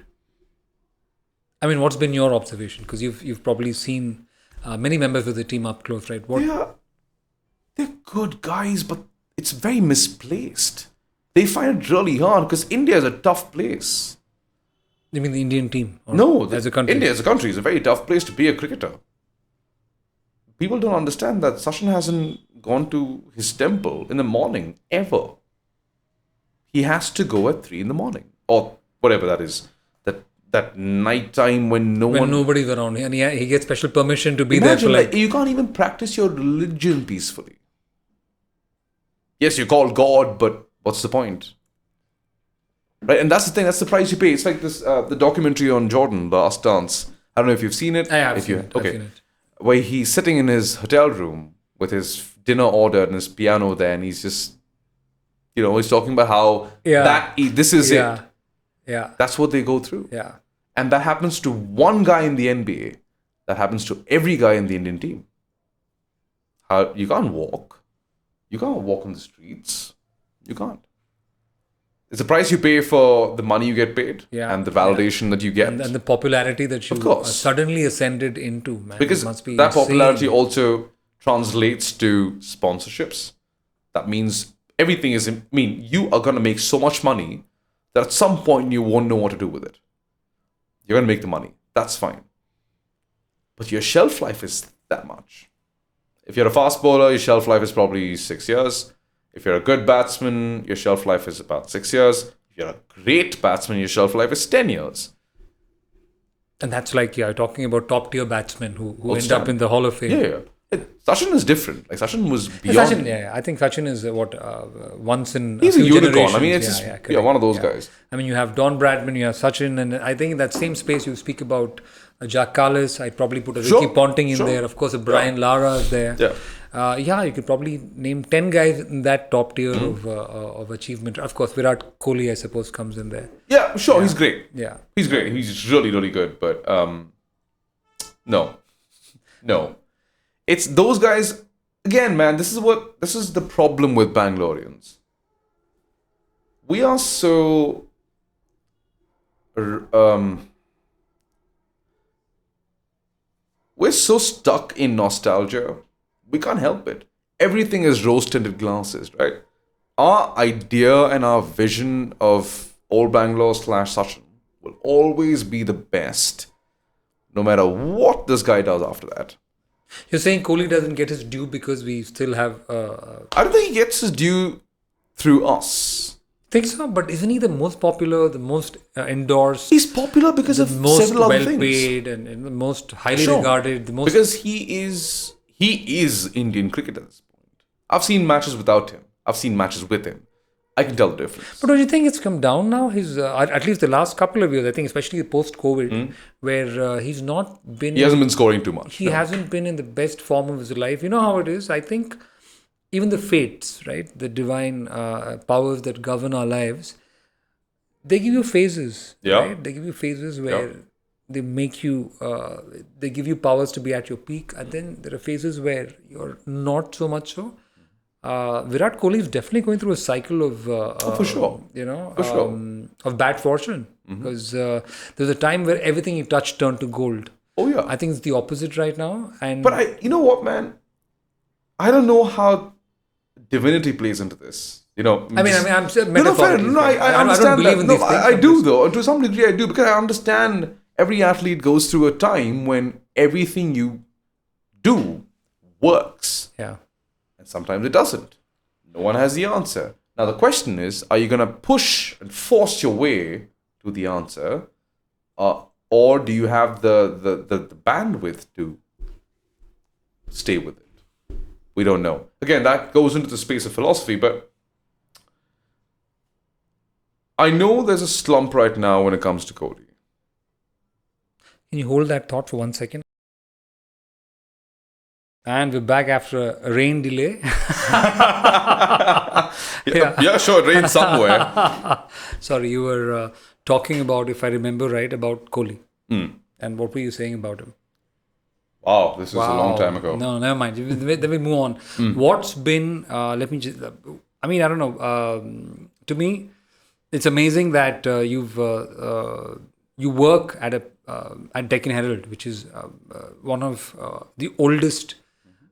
Speaker 2: I mean, what's been your observation? Because you've probably seen many members of the team up close, right?
Speaker 3: They're good guys, but it's very misplaced. They find it really hard because India is a tough place.
Speaker 2: You mean the Indian team?
Speaker 3: No,
Speaker 2: as a country.
Speaker 3: India as a country is a very tough place to be a cricketer. People don't understand that Sachin hasn't gone to his temple in the morning ever. He has to go at 3 in the morning or whatever that is. That night time when
Speaker 2: nobody's around, and he gets special permission to be
Speaker 3: imagine,
Speaker 2: there. For
Speaker 3: you can't even practice your religion peacefully. Yes, you call God, but what's the point? Right, and that's the thing. That's the price you pay. It's like this the documentary on Jordan, The Last Dance. I don't know if you've seen it.
Speaker 2: I have seen it.
Speaker 3: Okay.
Speaker 2: I've seen it.
Speaker 3: Where he's sitting in his hotel room with his dinner ordered and his piano there, and he's just, he's talking about how this is it.
Speaker 2: Yeah.
Speaker 3: That's what they go through.
Speaker 2: Yeah.
Speaker 3: And that happens to one guy in the NBA. That happens to every guy in the Indian team. You can't walk. You can't walk on the streets. You can't. It's the price you pay for the money you get paid and the validation that you get.
Speaker 2: And the popularity that you suddenly ascended into, man.
Speaker 3: Because
Speaker 2: must be
Speaker 3: that
Speaker 2: insane.
Speaker 3: popularity also translates to sponsorships. That means everything is... you are going to make so much money that at some point you won't know what to do with it. You're going to make the money. That's fine. But your shelf life is that much. If you're a fast bowler, your shelf life is probably 6 years. If you're a good batsman, your shelf life is about 6 years. If you're a great batsman, your shelf life is 10 years.
Speaker 2: And that's like, talking about top tier batsmen who end up in the Hall of Fame.
Speaker 3: Yeah. Sachin is different. Like Sachin was beyond.
Speaker 2: Sachin, I think Sachin is once in
Speaker 3: he's
Speaker 2: a few
Speaker 3: a unicorn.
Speaker 2: generations.
Speaker 3: I mean, it's just one of those guys.
Speaker 2: I mean, you have Don Bradman, you have Sachin, and I think in that same space you speak about Jack Carlis. I'd probably put a Ricky Ponting in there. Of course, a Brian Lara is there. You could probably name 10 guys in that top tier of achievement. Of course, Virat Kohli, I suppose, comes in there.
Speaker 3: Yeah, sure, he's great.
Speaker 2: Yeah.
Speaker 3: He's great. He's really, really good. But no. It's those guys, again, man, this is the problem with Bangaloreans. We are so... we're so stuck in nostalgia. We can't help it. Everything is rose-tinted glasses, right? Our idea and our vision of old Bangalore / Sachin will always be the best, no matter what this guy does after that.
Speaker 2: You're saying Kohli doesn't get his due because we still have...
Speaker 3: I don't think he gets his due through us.
Speaker 2: Think so? But isn't he the most popular, the most endorsed?
Speaker 3: He's popular because of several other things.
Speaker 2: The most well-paid and the most highly regarded. The most...
Speaker 3: Because he is Indian cricket at this point. I've seen matches without him. I've seen matches with him. I can tell the difference.
Speaker 2: But don't you think it's come down now? His at least the last couple of years, I think, especially post-COVID, where he's not been...
Speaker 3: He hasn't been scoring too much.
Speaker 2: He hasn't been in the best form of his life. You know how it is? I think even the fates, right? The divine powers that govern our lives, they give you phases, right? They give you phases where they make you... they give you powers to be at your peak. And then there are phases where you're not so much so. Virat Kohli is definitely going through a cycle of,
Speaker 3: for sure.
Speaker 2: Of bad fortune. Because there's a time where everything he touched turned to gold.
Speaker 3: Oh yeah.
Speaker 2: I think it's the opposite right now.
Speaker 3: But you know what, man? I don't know how divinity plays into this. You know.
Speaker 2: I'm metaphorically.
Speaker 3: I understand
Speaker 2: I don't believe in these things.
Speaker 3: I do though. To some degree, I do because I understand every athlete goes through a time when everything you do works.
Speaker 2: Yeah.
Speaker 3: And sometimes it doesn't. No one has the answer. Now the question is, are you going to push and force your way to the answer? Or do you have the bandwidth to stay with it? We don't know. Again, that goes into the space of philosophy, but I know there's a slump right now when it comes to Kohli.
Speaker 2: Can you hold that thought for 1 second? And we're back after a rain delay.
Speaker 3: Yeah, sure, it rained somewhere.
Speaker 2: Sorry, you were talking about, if I remember right, about Kohli. And what were you saying about him?
Speaker 3: Wow, this is a long time ago.
Speaker 2: No, never mind. Then we move on. What's been, let me just, I mean, I don't know. To me, it's amazing that you work at Deccan Herald, which is one of the oldest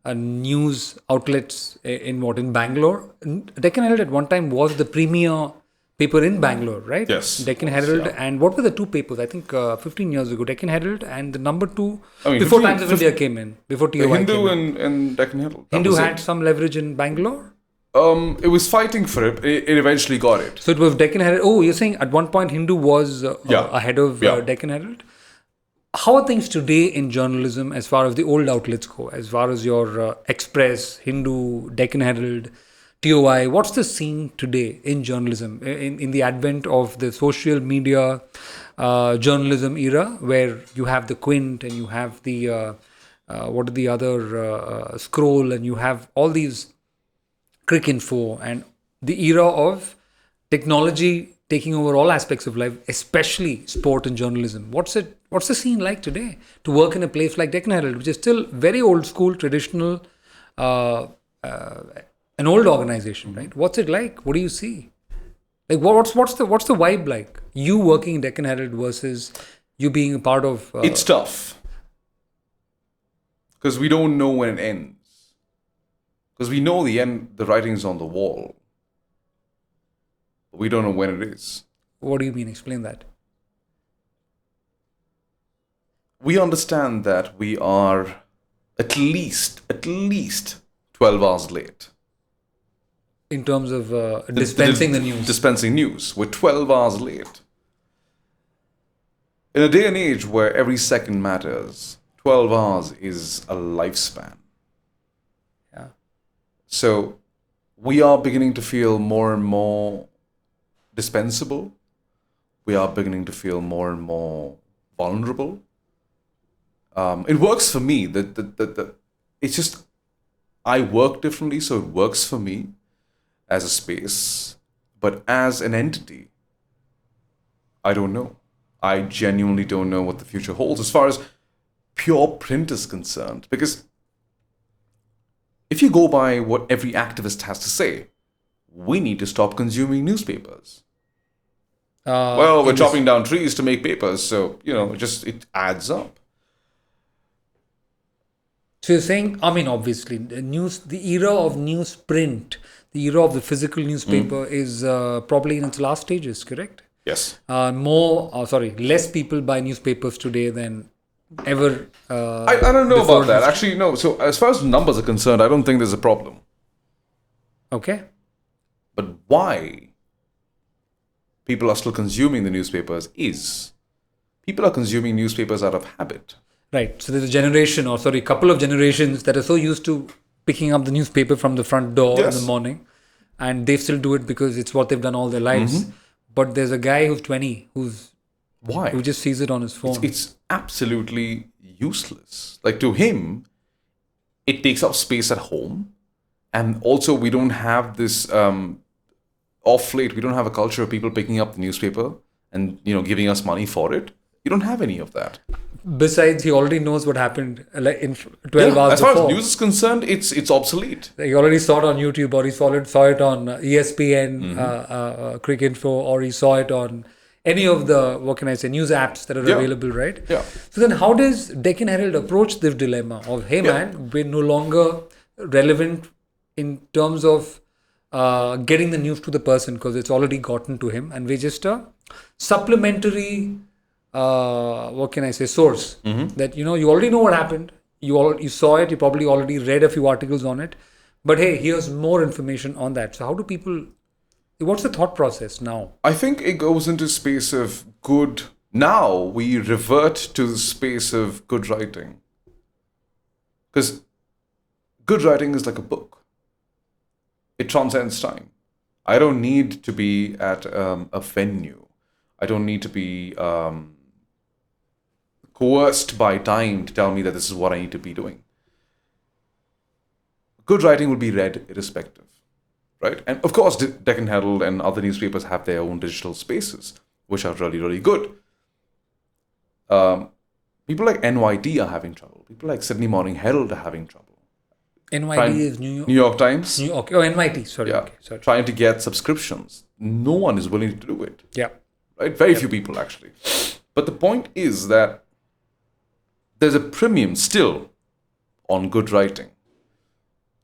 Speaker 2: news outlets in Bangalore. Deccan Herald at one time was the premier paper in Bangalore, right?
Speaker 3: Yes.
Speaker 2: Deccan Herald. And what were the two papers? I think 15 years ago, Deccan Herald and the number two, before Times of India came in, before TOI
Speaker 3: Hindu
Speaker 2: came in.
Speaker 3: and Deccan Herald.
Speaker 2: Hindu had some leverage in Bangalore?
Speaker 3: It was fighting for it. It eventually got it.
Speaker 2: So it was Deccan Herald. Oh, you're saying at one point Hindu was ahead of Deccan Herald? How are things today in journalism as far as the old outlets go? As far as your Express, Hindu, Deccan Herald, TOI, what's the scene today in journalism, in the advent of the social media journalism era, where you have the Quint and you have the, what are the other, Scroll, and you have all these Cricinfo and the era of technology taking over all aspects of life, especially sport and journalism. What's the scene like today to work in a place like Deccan Herald, which is still very old school, traditional, an old organization, right? What's it like? What do you see? Like what's the vibe like? You working in Deccan Herald versus you being a part of.
Speaker 3: It's tough because we don't know when it ends. Because we know the end, the writing's on the wall. But we don't know when it is.
Speaker 2: What do you mean? Explain that.
Speaker 3: We understand that we are at least 12 hours late.
Speaker 2: In terms of dispensing the news.
Speaker 3: Dispensing news. We're 12 hours late. In a day and age where every second matters, 12 hours is a lifespan.
Speaker 2: Yeah.
Speaker 3: So we are beginning to feel more and more dispensable. We are beginning to feel more and more vulnerable. It works for me. It's just, I work differently, so it works for me as a space. But as an entity, I don't know. I genuinely don't know what the future holds as far as pure print is concerned. Because if you go by what every activist has to say, we need to stop consuming newspapers. Well, we're chopping down trees to make papers, so, it adds up.
Speaker 2: So you're saying, I mean, obviously, the era of newsprint, the era of the physical newspaper is probably in its last stages, correct?
Speaker 3: Yes.
Speaker 2: Less people buy newspapers today than ever.
Speaker 3: I don't know about that. Actually, no. So as far as numbers are concerned, I don't think there's a problem.
Speaker 2: Okay.
Speaker 3: But why people are still consuming the newspapers is people are consuming newspapers out of habit.
Speaker 2: Right. So there's a couple of generations that are so used to picking up the newspaper from the front door in the morning, and they still do it because it's what they've done all their lives. Mm-hmm. But there's a guy who's 20 who just sees it on his phone.
Speaker 3: It's absolutely useless. Like, to him, it takes up space at home, and also we don't have this off late. We don't have a culture of people picking up the newspaper and giving us money for it. You don't have any of that.
Speaker 2: Besides, he already knows what happened in 12 hours
Speaker 3: as far
Speaker 2: before.
Speaker 3: as news is concerned, it's obsolete.
Speaker 2: He already saw it on YouTube, or he saw it on ESPN, Cricket Info, or he saw it on any of the, news apps that are available, right?
Speaker 3: Yeah.
Speaker 2: So then how does Deccan Herald approach this dilemma of, hey man, we're no longer relevant in terms of getting the news to the person because it's already gotten to him, and we're just a supplementary source that you already know what happened, you saw it, you probably already read a few articles on it, but hey, here's more information on that. So how do people, what's the thought process now?
Speaker 3: I think it goes into space of good. Now we revert to the space of good writing, because good writing is like a book. It transcends time. I don't need to be at a venue. I don't need to be coerced by time to tell me that this is what I need to be doing. Good writing will be read irrespective, right? And of course, Deccan Herald and other newspapers have their own digital spaces, which are really, really good. People like NYT are having trouble. People like Sydney Morning Herald are having trouble.
Speaker 2: NYT is New
Speaker 3: York Times.
Speaker 2: New York. Oh, NYT. Sorry.
Speaker 3: Yeah.
Speaker 2: Okay, sorry.
Speaker 3: Trying to get subscriptions. No one is willing to do it.
Speaker 2: Yeah.
Speaker 3: Right? Very few people, actually. But the point is that there's a premium still on good writing.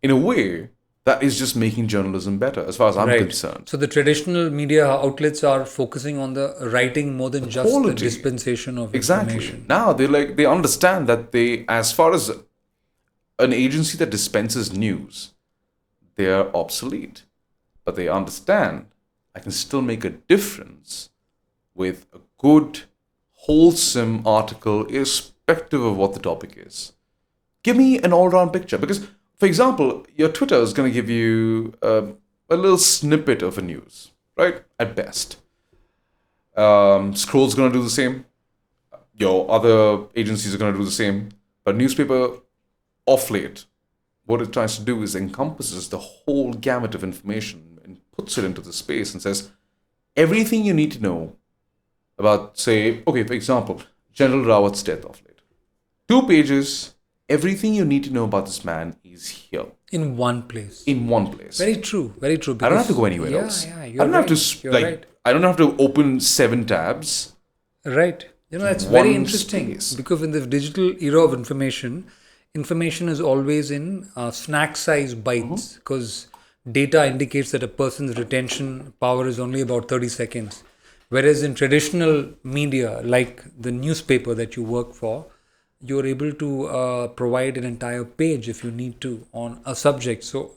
Speaker 3: In a way, that is just making journalism better, as far as I'm concerned.
Speaker 2: So the traditional media outlets are focusing on the writing more than just
Speaker 3: quality.
Speaker 2: The dispensation of
Speaker 3: Exactly.
Speaker 2: information.
Speaker 3: Now they understand that as far as an agency that dispenses news, they are obsolete. But they understand I can still make a difference with a good, wholesome article, irrespective of what the topic is. Give me an all-round picture. Because, for example, your Twitter is going to give you a little snippet of a news, right? At best. Scroll's going to do the same. Your other agencies are going to do the same. But newspaper, off late, what it tries to do is encompasses the whole gamut of information and puts it into the space and says, everything you need to know about, say, okay, for example, General Rawat's death of late. 2 pages, everything you need to know about this man is here.
Speaker 2: In one place.
Speaker 3: In one place.
Speaker 2: Very true. Very true.
Speaker 3: I don't have to go anywhere else.
Speaker 2: Yeah,
Speaker 3: I don't have to,
Speaker 2: right.
Speaker 3: I don't have to open 7 tabs.
Speaker 2: Right. That's
Speaker 3: One
Speaker 2: very interesting
Speaker 3: space.
Speaker 2: because in the digital era of information is always in snack size bites because data indicates that a person's retention power is only about 30 seconds. Whereas in traditional media, like the newspaper that you work for, you're able to provide an entire page if you need to on a subject. So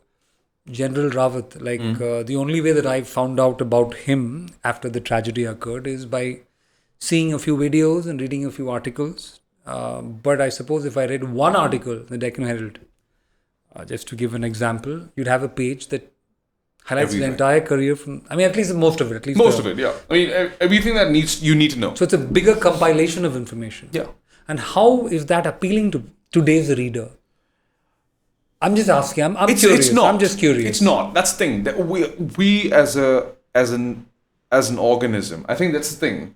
Speaker 2: General Rawat, the only way that I found out about him after the tragedy occurred is by seeing a few videos and reading a few articles. But I suppose if I read one article, the Deccan Herald, just to give an example, you'd have a page that highlights the entire career from, at least most of it.
Speaker 3: Most of it, yeah. Everything that you need to know.
Speaker 2: So it's a bigger compilation of information.
Speaker 3: Yeah.
Speaker 2: And how is that appealing to today's reader? I'm just asking. I'm curious.
Speaker 3: It's not.
Speaker 2: I'm just curious.
Speaker 3: It's not. That's the thing. That we as an organism, I think that's the thing.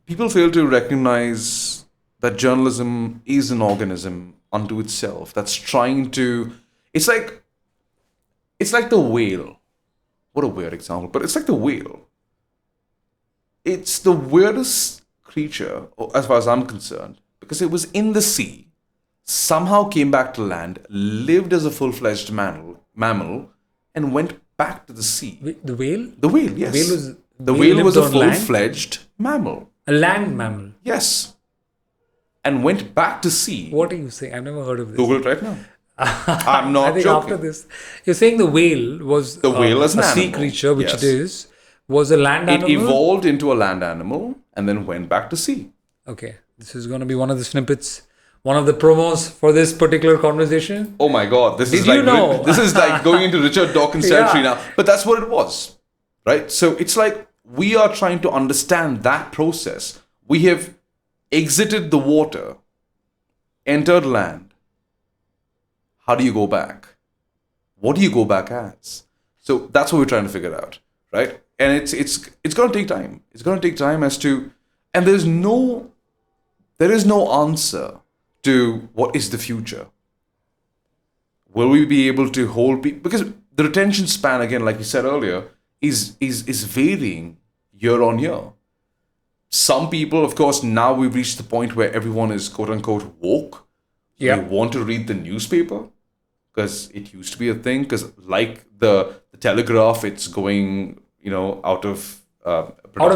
Speaker 3: People fail to recognize that journalism is an organism unto itself that's trying to. It's like the whale. What a weird example, but it's like the whale. It's the weirdest creature, as far as I'm concerned, because it was in the sea, somehow came back to land, lived as a full-fledged mammal, and went back to the sea.
Speaker 2: The whale?
Speaker 3: The whale, yes.
Speaker 2: The whale
Speaker 3: was a
Speaker 2: lived on land?
Speaker 3: full-fledged mammal.
Speaker 2: A land mammal.
Speaker 3: Yes. And went back to sea.
Speaker 2: What are you saying? I've never heard of this.
Speaker 3: Google it right now. I'm not
Speaker 2: I think
Speaker 3: joking.
Speaker 2: after this, you're saying the whale was
Speaker 3: a
Speaker 2: sea creature, which it is, was a land animal?
Speaker 3: It evolved into a land animal and then went back to sea.
Speaker 2: Okay. This is going to be one of the snippets, one of the promos for this particular conversation.
Speaker 3: Oh my God. This is like going into Richard Dawkins territory now. But that's what it was. Right? So it's like we are trying to understand that process. We have exited the water, entered land. How do you go back? What do you go back as? So that's what we're trying to figure out, right? And it's going to take time. It's going to take time and there is no answer to what is the future. Will we be able to hold people? Because the retention span, again, like you said earlier, is varying year on year. Some people, of course, now we've reached the point where everyone is quote unquote woke. Yeah. They want to read the newspaper because it used to be a thing. Because like the Telegraph, it's going, out of production.
Speaker 2: Out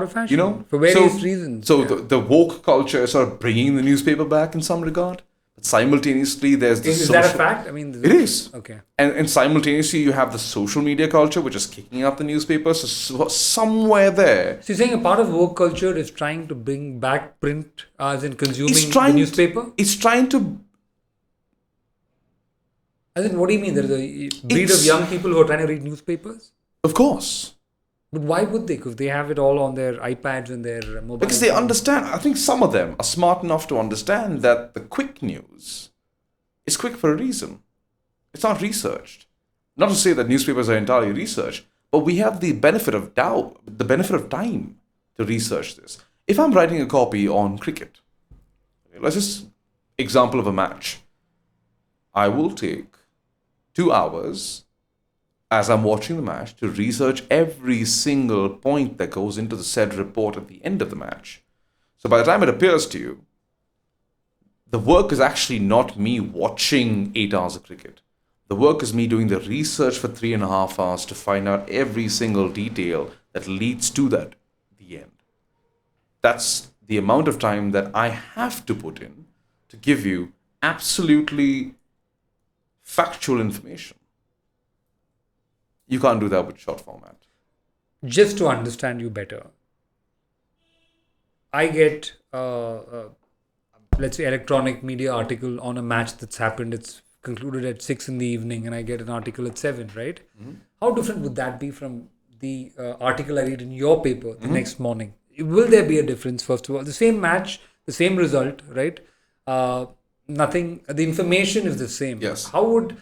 Speaker 2: of fashion. For various reasons.
Speaker 3: So the woke culture is sort of bringing the newspaper back in some regard. But simultaneously, there's the
Speaker 2: Is that a fact?
Speaker 3: It is.
Speaker 2: Okay.
Speaker 3: And simultaneously, you have the social media culture, which is kicking up the newspaper. So somewhere there.
Speaker 2: So you're saying a part of woke culture is trying to bring back print as in consuming the newspaper?
Speaker 3: It's trying to...
Speaker 2: As in, what do you mean? There's a breed of young people who are trying to read newspapers?
Speaker 3: Of course.
Speaker 2: But why would they? Because they have it all on their iPads and their mobile
Speaker 3: Because they understand. I think some of them are smart enough to understand that the quick news is quick for a reason. It's not researched. Not to say that newspapers are entirely researched, but we have the benefit of time to research this. If I'm writing a copy on cricket, let's just example of a match. I will take 2 hours as I'm watching the match to research every single point that goes into the said report at the end of the match. So by the time it appears to you, the work is actually not me watching 8 hours of cricket. The work is me doing the research for 3.5 hours to find out every single detail that leads to the end. That's the amount of time that I have to put in to give you absolutely factual information. You can't do that with short format.
Speaker 2: Just to understand you better, I get, let's say, electronic media article on a match that's happened. It's concluded at 6 in the evening and I get an article at 7, right? Mm-hmm. How different would that be from the article I read in your paper the next morning? Will there be a difference, first of all? The same match, the same result, right? Nothing, the information is the same.
Speaker 3: Yes.
Speaker 2: How would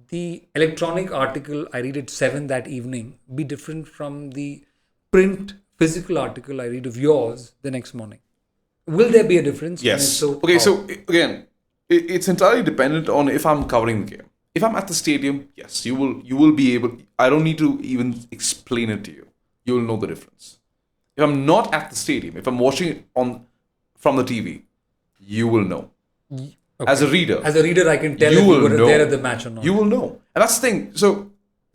Speaker 2: the electronic article I read at 7 that evening be different from the print physical article I read of yours the next morning? Will there be a difference? And if
Speaker 3: Yes.
Speaker 2: so,
Speaker 3: Okay,
Speaker 2: how?
Speaker 3: so again, it's entirely dependent on if I'm covering the game. If I'm at the stadium, yes, you will be able. I don't need to even explain it to you. You'll know the difference. If I'm not at the stadium, if I'm watching it from the TV, you will know. As a reader,
Speaker 2: I can tell
Speaker 3: you
Speaker 2: if you
Speaker 3: will
Speaker 2: were
Speaker 3: know.
Speaker 2: there at the match or not.
Speaker 3: You will know, and that's the thing. So,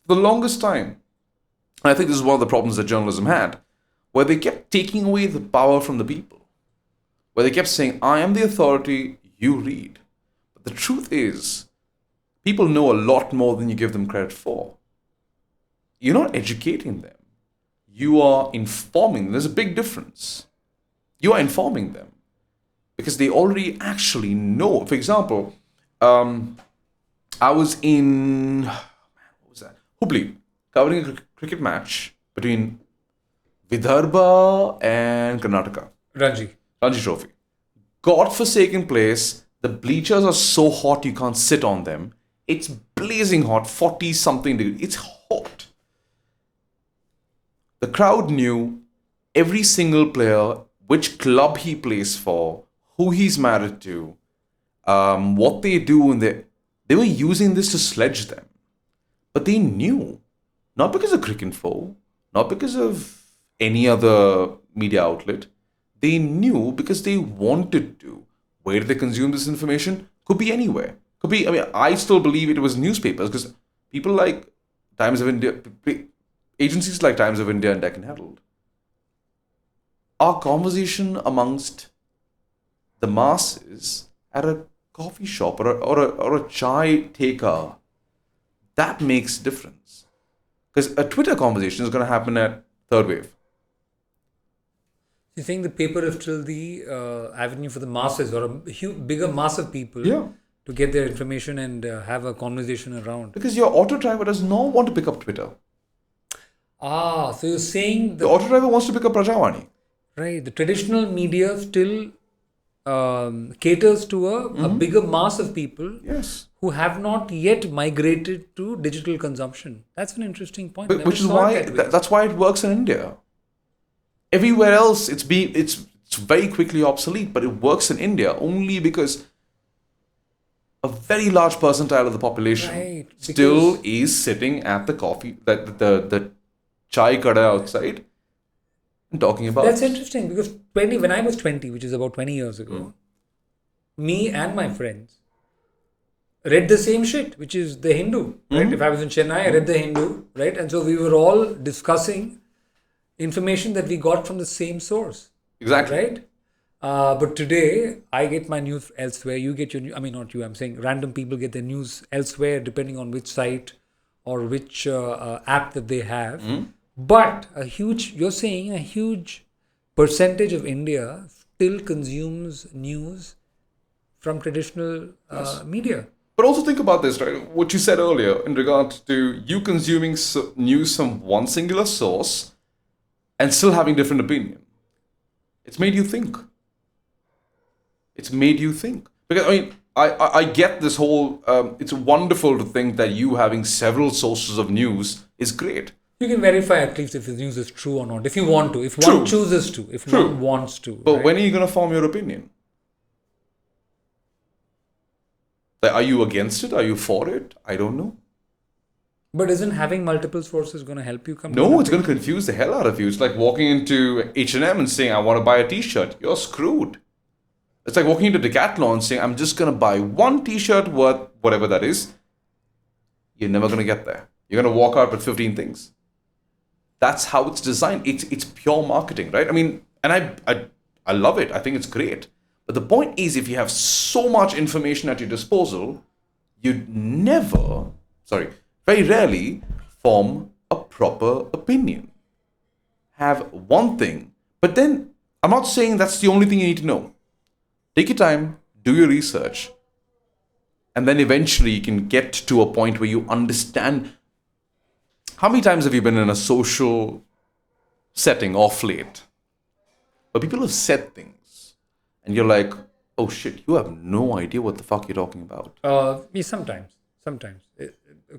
Speaker 3: for the longest time, and I think this is one of the problems that journalism had, where they kept taking away the power from the people, where they kept saying, "I am the authority. You read." But the truth is, people know a lot more than you give them credit for. You're not educating them. You are informing them. There's a big difference. You are informing them because they already actually know. For example, I was in Hubli, covering a cricket match between Vidarbha and Karnataka.
Speaker 2: Ranji.
Speaker 3: Ranji Trophy. God-forsaken place. The bleachers are so hot you can't sit on them. It's blazing hot, 40 something degrees. It's hot. The crowd knew every single player, which club he plays for, who he's married to, what they do, and they were using this to sledge them. But they knew, not because of Cricinfo, not because of any other media outlet. They knew because they wanted to. Where did they consume this information? Could be anywhere. Could be, I still believe it was newspapers because people like Times of India, agencies like Times of India and Deccan Herald, our conversation amongst the masses at a coffee shop or a chai taker, that makes difference. Because a Twitter conversation is going to happen at third wave.
Speaker 2: You think the paper is still the avenue for the masses or a bigger mass of people to get their information and have a conversation around?
Speaker 3: Because your auto driver does not want to pick up Twitter.
Speaker 2: So you're saying
Speaker 3: The auto driver wants to pick up Prajavani.
Speaker 2: right, the traditional media still caters to a bigger mass of people
Speaker 3: Yes.
Speaker 2: who have not yet migrated to digital consumption. That's an interesting point.
Speaker 3: But,
Speaker 2: Never
Speaker 3: which is
Speaker 2: saw
Speaker 3: why
Speaker 2: it that way.
Speaker 3: that's why it works in India. Everywhere else, it's very quickly obsolete, but it works in India only because a very large percentile of the population
Speaker 2: Right,
Speaker 3: still is sitting at the coffee, the chai kada outside, and talking about.
Speaker 2: That's interesting because when I was 20, which is about 20 years ago, me and my friends read the same shit, which is the Hindu. Right? If I was in Chennai, I read the Hindu, right? And so we were all discussing information that we got from the same source.
Speaker 3: Exactly.
Speaker 2: Right? But today, I get my news elsewhere. You get your news. I mean, not you. I'm saying random people get their news elsewhere, depending on which site or which app that they have. But you're saying a huge percentage of India still consumes news from traditional media.
Speaker 3: But also think about this, right? What you said earlier in regard to you consuming news from one singular source and still having different opinion. It's made you think. Because, I get this whole, it's wonderful to think that you having several sources of news is great.
Speaker 2: You can verify at least if his news is true or not. If you want to. If
Speaker 3: True.
Speaker 2: one chooses to. If
Speaker 3: True.
Speaker 2: one wants to.
Speaker 3: But
Speaker 2: right?
Speaker 3: when are you going to form your opinion? Like, are you against it? Are you for it? I don't know.
Speaker 2: But isn't having multiple sources going to help you come to
Speaker 3: No,
Speaker 2: an
Speaker 3: it's going to confuse the hell out of you. It's like walking into H&M and saying, I want to buy a t-shirt. You're screwed. It's like walking into Decathlon and saying, I'm just going to buy one t-shirt worth whatever that is. You're never going to get there. You're going to walk out with 15 things. That's how it's designed. It's pure marketing, right? I mean, and I love it. I think it's great. But the point is, if you have so much information at your disposal, you'd very rarely form a proper opinion. Have one thing, but then I'm not saying that's the only thing you need to know. Take your time, do your research, and then eventually you can get to a point where you understand. How many times have you been in a social setting off late where people have said things and you're like, oh shit, you have no idea what the fuck you're talking about?
Speaker 2: Sometimes.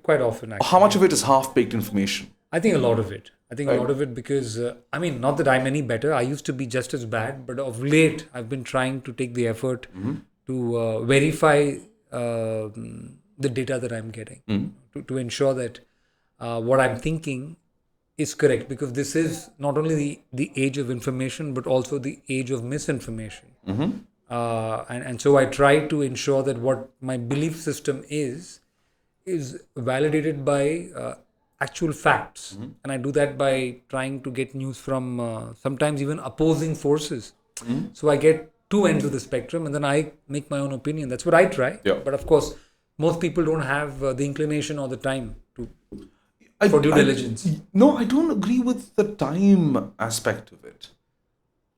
Speaker 2: Quite often, actually.
Speaker 3: How much of it is half-baked information?
Speaker 2: I think a lot of it. I think a
Speaker 3: Right.
Speaker 2: lot of it because, not that I'm any better. I used to be just as bad, but of late, I've been trying to take the effort to verify the data that I'm getting, to ensure that what I'm thinking is correct, because this is not only the age of information, but also the age of misinformation. And so I try to ensure that what my belief system is validated by actual facts. And I do that by trying to get news from sometimes even opposing forces. So I get two ends of the spectrum and then I make my own opinion. That's what I try.
Speaker 3: Yeah.
Speaker 2: But of course, most people don't have the inclination or the time for due diligence.
Speaker 3: No, I don't agree with the time aspect of it.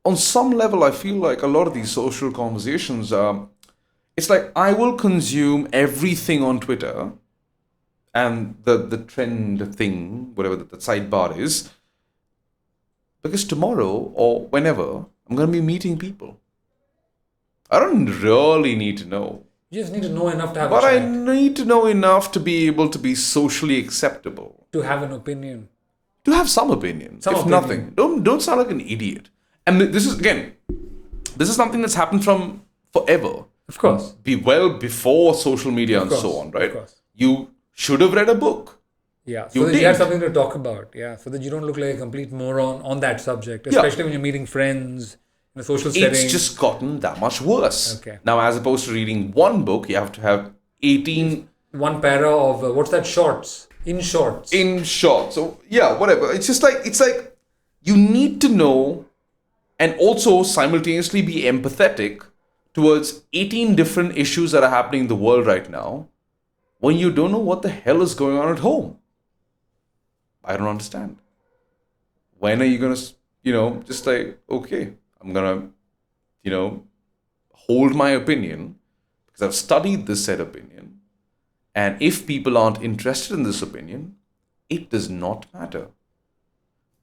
Speaker 3: On some level, I feel like a lot of these social conversations, it's like I will consume everything on Twitter and the trend thing, whatever the sidebar is, because tomorrow or whenever, I'm going to be meeting people. I don't really need to know.
Speaker 2: You just need to know enough to have
Speaker 3: But
Speaker 2: a
Speaker 3: I
Speaker 2: chat,
Speaker 3: need to know enough to be able to be socially acceptable.
Speaker 2: to have an opinion.
Speaker 3: To have some opinion,
Speaker 2: Some
Speaker 3: if
Speaker 2: opinion.
Speaker 3: nothing. Don't sound like an idiot. And this is something that's happened from forever.
Speaker 2: Of course.
Speaker 3: Well before social media and
Speaker 2: course,
Speaker 3: so on,
Speaker 2: of
Speaker 3: right?
Speaker 2: course.
Speaker 3: You should have read a book.
Speaker 2: Yeah,
Speaker 3: You
Speaker 2: so that you have
Speaker 3: did.
Speaker 2: something to talk about. Yeah, so that you don't look like a complete moron on that subject, especially when you're meeting friends in a social setting.
Speaker 3: It's just gotten that much worse.
Speaker 2: Okay.
Speaker 3: Now, as opposed to reading one book, you have to have 18
Speaker 2: one para of what's that? Shorts. In shorts.
Speaker 3: in short. So yeah, whatever. It's like you need to know and also simultaneously be empathetic towards 18 different issues that are happening in the world right now when you don't know what the hell is going on at home. I don't understand. When are you going to, just like, okay, I'm going to, hold my opinion because I've studied this said opinion. And if people aren't interested in this opinion, it does not matter.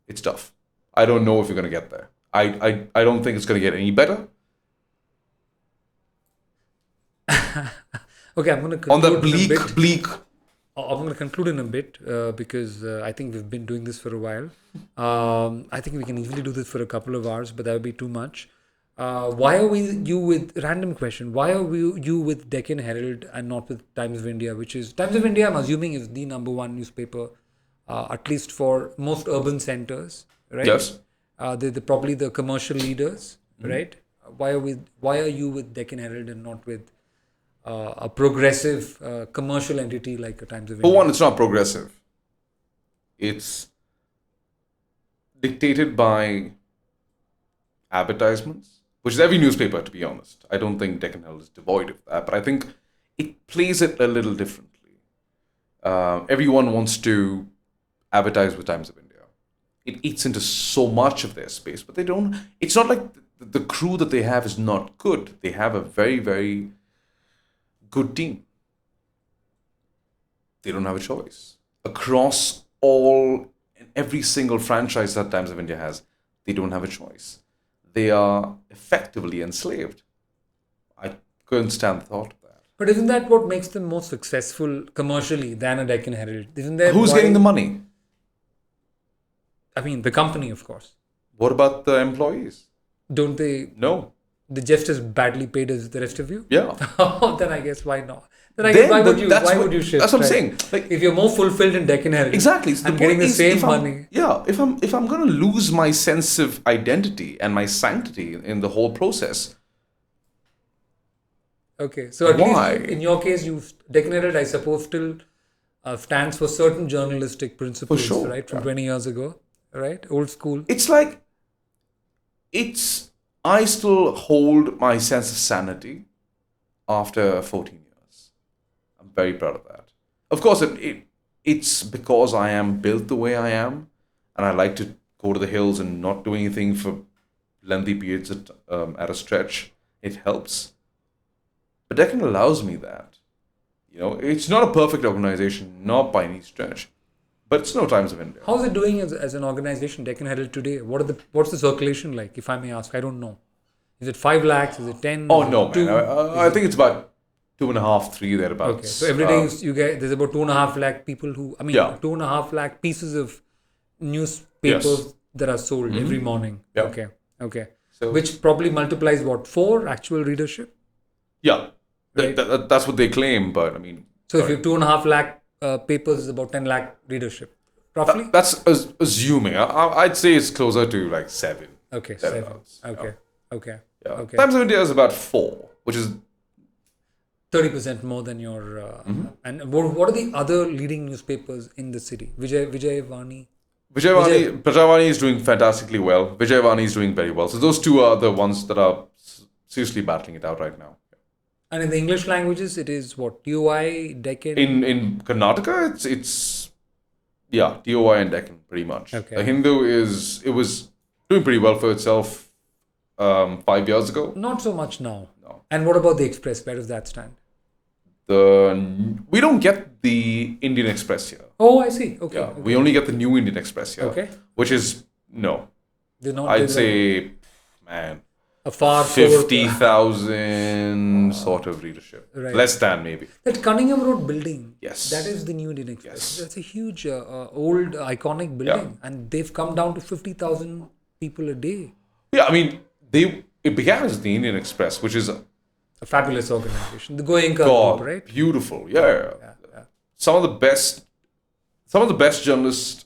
Speaker 3: It's tough. I don't know if you're going to get there. I don't think it's going to get any better.
Speaker 2: Okay, I'm going to
Speaker 3: On
Speaker 2: conclude
Speaker 3: the
Speaker 2: in a bit.
Speaker 3: bleak.
Speaker 2: I'm going to conclude in a bit because I think we've been doing this for a while. I think we can easily do this for a couple of hours, but that would be too much. Why are you with, random question, why are you with Deccan Herald and not with Times of India, which is, Times of India, I'm assuming, is the number one newspaper, at least for most urban centers, right?
Speaker 3: Yes.
Speaker 2: They're probably the commercial leaders, right? Why are you with Deccan Herald and not with a progressive commercial entity like a Times of India?
Speaker 3: For one, it's not progressive. It's dictated by advertisements, which is every newspaper, to be honest. I don't think Deccan Herald is devoid of that, but I think it plays it a little differently. Everyone wants to advertise with Times of India. It eats into so much of their space, but they don't. It's not like the crew that they have is not good. They have a very, very good team. They don't have a choice. Across all and every single franchise that Times of India has, they don't have a choice. They are effectively enslaved. I couldn't stand the thought of that.
Speaker 2: But isn't that what makes them more successful commercially than a Deccan Herald? Isn't there
Speaker 3: Who's getting the money?
Speaker 2: I mean, the company, of course.
Speaker 3: What about the employees?
Speaker 2: Don't they?
Speaker 3: No.
Speaker 2: They're just as badly paid as the rest of you?
Speaker 3: Yeah.
Speaker 2: Then I guess why not? Then I guess why would you shift?
Speaker 3: That's what I'm
Speaker 2: right?
Speaker 3: saying. Like,
Speaker 2: If you're more fulfilled in Deccan Herald,
Speaker 3: exactly. So
Speaker 2: I'm getting the same money.
Speaker 3: If I'm going to lose my sense of identity and my sanctity in the whole process.
Speaker 2: Okay, so at
Speaker 3: Why?
Speaker 2: least in your case, Deccan Herald, I suppose, still stands for certain journalistic principles,
Speaker 3: sure,
Speaker 2: right? From 20 years ago, right? Old school.
Speaker 3: It's like, I still hold my sense of sanity after 14 years. I'm very proud of that. Of course, it's because I am built the way I am, and I like to go to the hills and not do anything for lengthy periods at a stretch. It helps. But Deccan allows me that. It's not a perfect organization, not by any stretch. But it's no Times of India.
Speaker 2: How's it doing as an organization, Deccan Herald, today? What's the circulation like, if I may ask? I don't know. Is it 5 lakhs? Is it 10?
Speaker 3: Oh,
Speaker 2: Is it
Speaker 3: no,
Speaker 2: 2?
Speaker 3: man. I think it's about 2.5, 3 thereabouts.
Speaker 2: Okay, so every day you get, there's about 2.5 lakh people who,
Speaker 3: Yeah.
Speaker 2: 2.5 lakh pieces of newspapers that are sold every morning.
Speaker 3: Yeah.
Speaker 2: Okay.
Speaker 3: So-
Speaker 2: Which probably multiplies what, 4 actual readership?
Speaker 3: Yeah,
Speaker 2: Right.
Speaker 3: that's what they claim. But I mean,
Speaker 2: So if you have 2.5 lakh papers, is about 10 lakh readership, roughly.
Speaker 3: that's assuming. I'd say it's closer to like 7.
Speaker 2: Okay, 7.
Speaker 3: thereabouts.
Speaker 2: Okay, okay,
Speaker 3: Yeah.
Speaker 2: okay.
Speaker 3: Times of India is about 4, which is
Speaker 2: 30% more than your. And what are the other leading newspapers in the city? Vijayavani.
Speaker 3: Prajavani is doing fantastically well. Vijayavani is doing very well. So those two are the ones that are seriously battling it out right now.
Speaker 2: And in the English languages, it is what? TOI, Deccan?
Speaker 3: In Karnataka, it's TOI and Deccan pretty much.
Speaker 2: Okay.
Speaker 3: The Hindu it was doing pretty well for itself 5 years ago.
Speaker 2: Not so much now.
Speaker 3: No.
Speaker 2: And what about the Express? Where does that stand?
Speaker 3: We don't get the Indian Express here.
Speaker 2: Oh, I see. Okay.
Speaker 3: Yeah,
Speaker 2: okay.
Speaker 3: we only get the new Indian Express here.
Speaker 2: Okay.
Speaker 3: Which is no.
Speaker 2: They're not.
Speaker 3: I'd say, man,
Speaker 2: a far
Speaker 3: 50,000 sort of readership.
Speaker 2: Right.
Speaker 3: Less than maybe.
Speaker 2: That Cunningham Road building.
Speaker 3: Yes.
Speaker 2: That is the new Indian Express.
Speaker 3: Yes.
Speaker 2: That's a huge, old, iconic building, and they've come down to 50,000 people a day.
Speaker 3: Yeah, I mean, it began as the Indian Express, which is
Speaker 2: A fabulous organization. The Goenka
Speaker 3: God,
Speaker 2: group, right?
Speaker 3: beautiful. Yeah. Some of the best journalists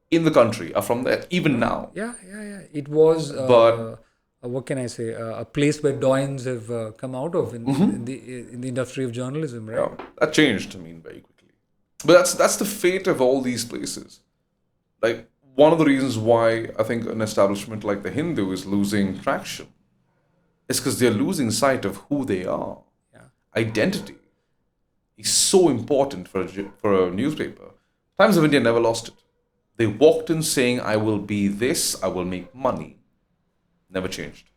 Speaker 3: in the country are from there, even now.
Speaker 2: Yeah. It was,
Speaker 3: But-
Speaker 2: what can I say? A place where doyens have come out of in the industry of journalism, right?
Speaker 3: Yeah, that changed, I mean, very quickly. But that's the fate of all these places. Like, one of the reasons why I think an establishment like the Hindu is losing traction is because they're losing sight of who they are.
Speaker 2: Yeah.
Speaker 3: Identity is so important for a newspaper. Times of India never lost it. They walked in saying, I will be this, I will make money. Never changed.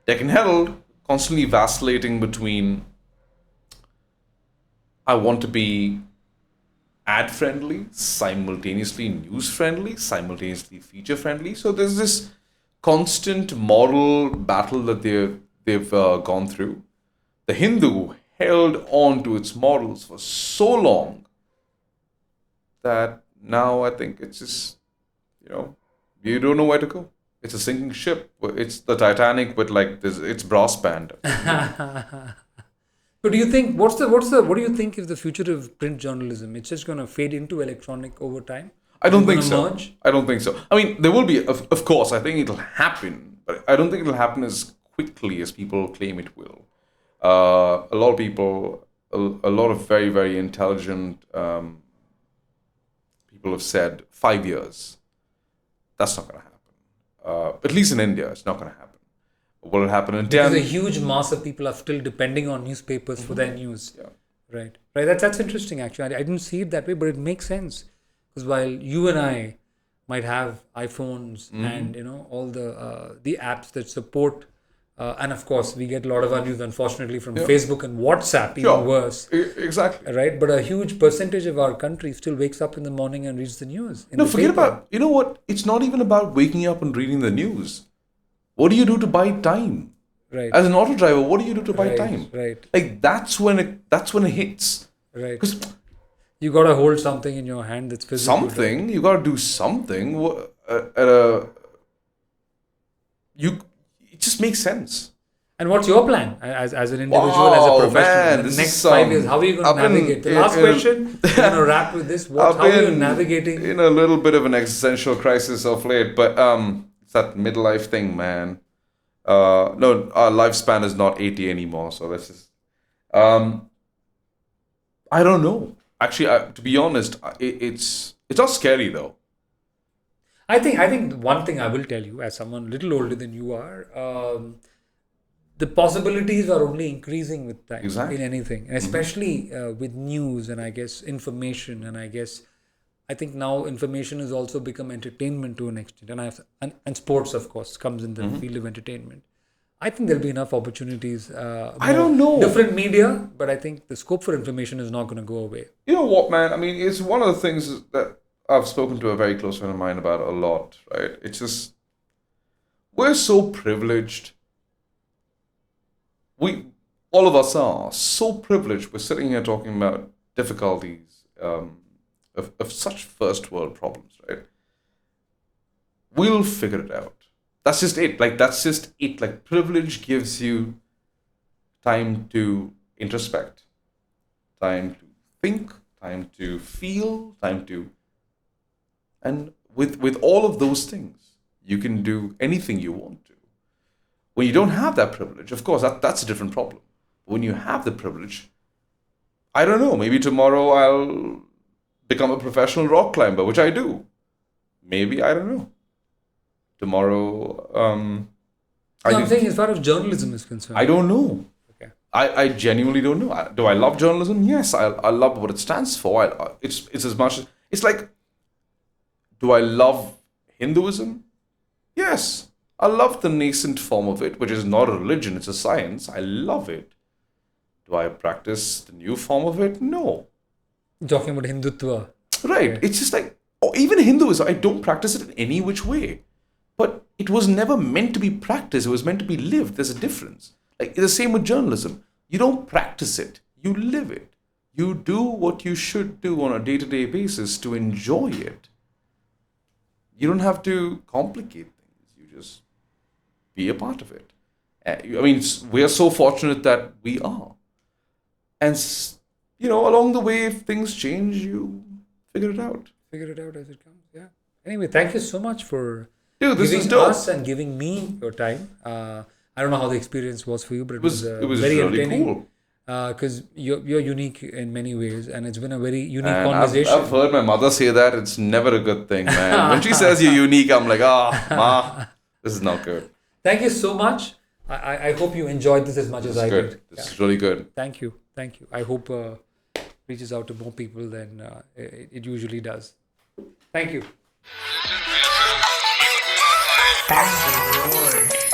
Speaker 3: Deccan Herald, constantly vacillating between, I want to be ad friendly, simultaneously news friendly, simultaneously feature friendly. So there's this constant moral battle that they've gone through. The Hindu held on to its morals for so long that now I think it's just, you don't know where to go. It's a sinking ship. It's the Titanic with like this. It's brass band.
Speaker 2: But do you think what do you think is the future of print journalism? It's just going to fade into electronic over time?
Speaker 3: I don't
Speaker 2: It's
Speaker 3: think
Speaker 2: gonna
Speaker 3: so.
Speaker 2: merge?
Speaker 3: I don't think so. I mean, there will be, of course. I think it'll happen, but I don't think it'll happen as quickly as people claim it will. A lot of people, a lot of very, very intelligent people have said 5 years. That's not going to happen. At least in India, it's not going to happen. Will it happen in 10?
Speaker 2: Because a huge mass of people are still depending on newspapers for their news.
Speaker 3: Yeah.
Speaker 2: Right. That's interesting. Actually, I didn't see it that way, but it makes sense. Because while you and I might have iPhones and all the apps that support, and of course we get a lot of our news unfortunately from Facebook and WhatsApp, even worse.
Speaker 3: Exactly.
Speaker 2: Right. But a huge percentage of our country still wakes up in the morning and reads the news.
Speaker 3: No, forget about, you know what? It's not even about waking up and reading the news. What do you do to buy time?
Speaker 2: Right.
Speaker 3: As an auto driver, what do you do to buy time?
Speaker 2: Right.
Speaker 3: Like that's when it hits.
Speaker 2: Right.
Speaker 3: Because
Speaker 2: You got to hold something in your hand that's physical.
Speaker 3: something, you got to do something. It just makes sense.
Speaker 2: And what's your plan as an individual, as a professional?
Speaker 3: Man,
Speaker 2: in the
Speaker 3: this
Speaker 2: next
Speaker 3: is
Speaker 2: 5 years, how are you going to navigate? The last question, we're going to wrap with this. How are you navigating?
Speaker 3: In a little bit of an existential crisis of late, but it's that midlife thing, man. No, our lifespan is not 80 anymore, so let's just. I don't know. Actually, to be honest, it's not scary though.
Speaker 2: I think one thing I will tell you, as someone a little older than you are, the possibilities are only increasing with time in anything, and especially with news and I guess information, and I think now information has also become entertainment to an extent, and sports of course comes in the field of entertainment. I think there'll be enough opportunities.
Speaker 3: I don't know.
Speaker 2: Different media, but I think the scope for information is not going to go away.
Speaker 3: You know what, man? I mean, it's one of the things that I've spoken to a very close friend of mine about a lot, right? It's just, we're so privileged. All of us are so privileged. We're sitting here talking about difficulties of such first world problems, right? We'll figure it out. That's just it. That's just it. Privilege gives you time to introspect, time to think, time to feel, time to... And with all of those things, you can do anything you want to. When you don't have that privilege, of course, that's a different problem. But when you have the privilege, I don't know, maybe tomorrow I'll become a professional rock climber, which I do. Maybe, I don't know. Tomorrow,
Speaker 2: I'm saying as far as journalism is concerned.
Speaker 3: I don't know.
Speaker 2: Okay.
Speaker 3: I genuinely don't know. Do I love journalism? Yes, I love what it stands for. It's as much... It's like, do I love Hinduism? Yes. I love the nascent form of it, which is not a religion, it's a science. I love it. Do I practice the new form of it? No.
Speaker 2: Talking about Hindutva.
Speaker 3: Right.
Speaker 2: Okay.
Speaker 3: It's just like, even Hinduism, I don't practice it in any which way. But it was never meant to be practiced. It was meant to be lived. There's a difference. Like, it's the same with journalism. You don't practice it. You live it. You do what you should do on a day-to-day basis to enjoy it. You don't have to complicate things. You just be a part of it. I mean, we are so fortunate that we are. And, along the way, if things change, you figure it out.
Speaker 2: Figure it out as it comes, yeah. Anyway, thank you so much for
Speaker 3: this
Speaker 2: giving
Speaker 3: is dope.
Speaker 2: us and giving me your time. I don't know how the experience was for you, but it was
Speaker 3: It was
Speaker 2: very
Speaker 3: really
Speaker 2: entertaining.
Speaker 3: cool.
Speaker 2: Because you're unique in many ways, and it's been a very unique
Speaker 3: And
Speaker 2: conversation.
Speaker 3: I've heard my mother say that. It's never a good thing, man. When she says you're unique, I'm like, Ma, this is not good.
Speaker 2: Thank you so much. I hope you enjoyed this as much as I
Speaker 3: Good.
Speaker 2: did.
Speaker 3: This is really good.
Speaker 2: Thank you. I hope reaches out to more people than it usually does. Thank you.
Speaker 1: Bangalored.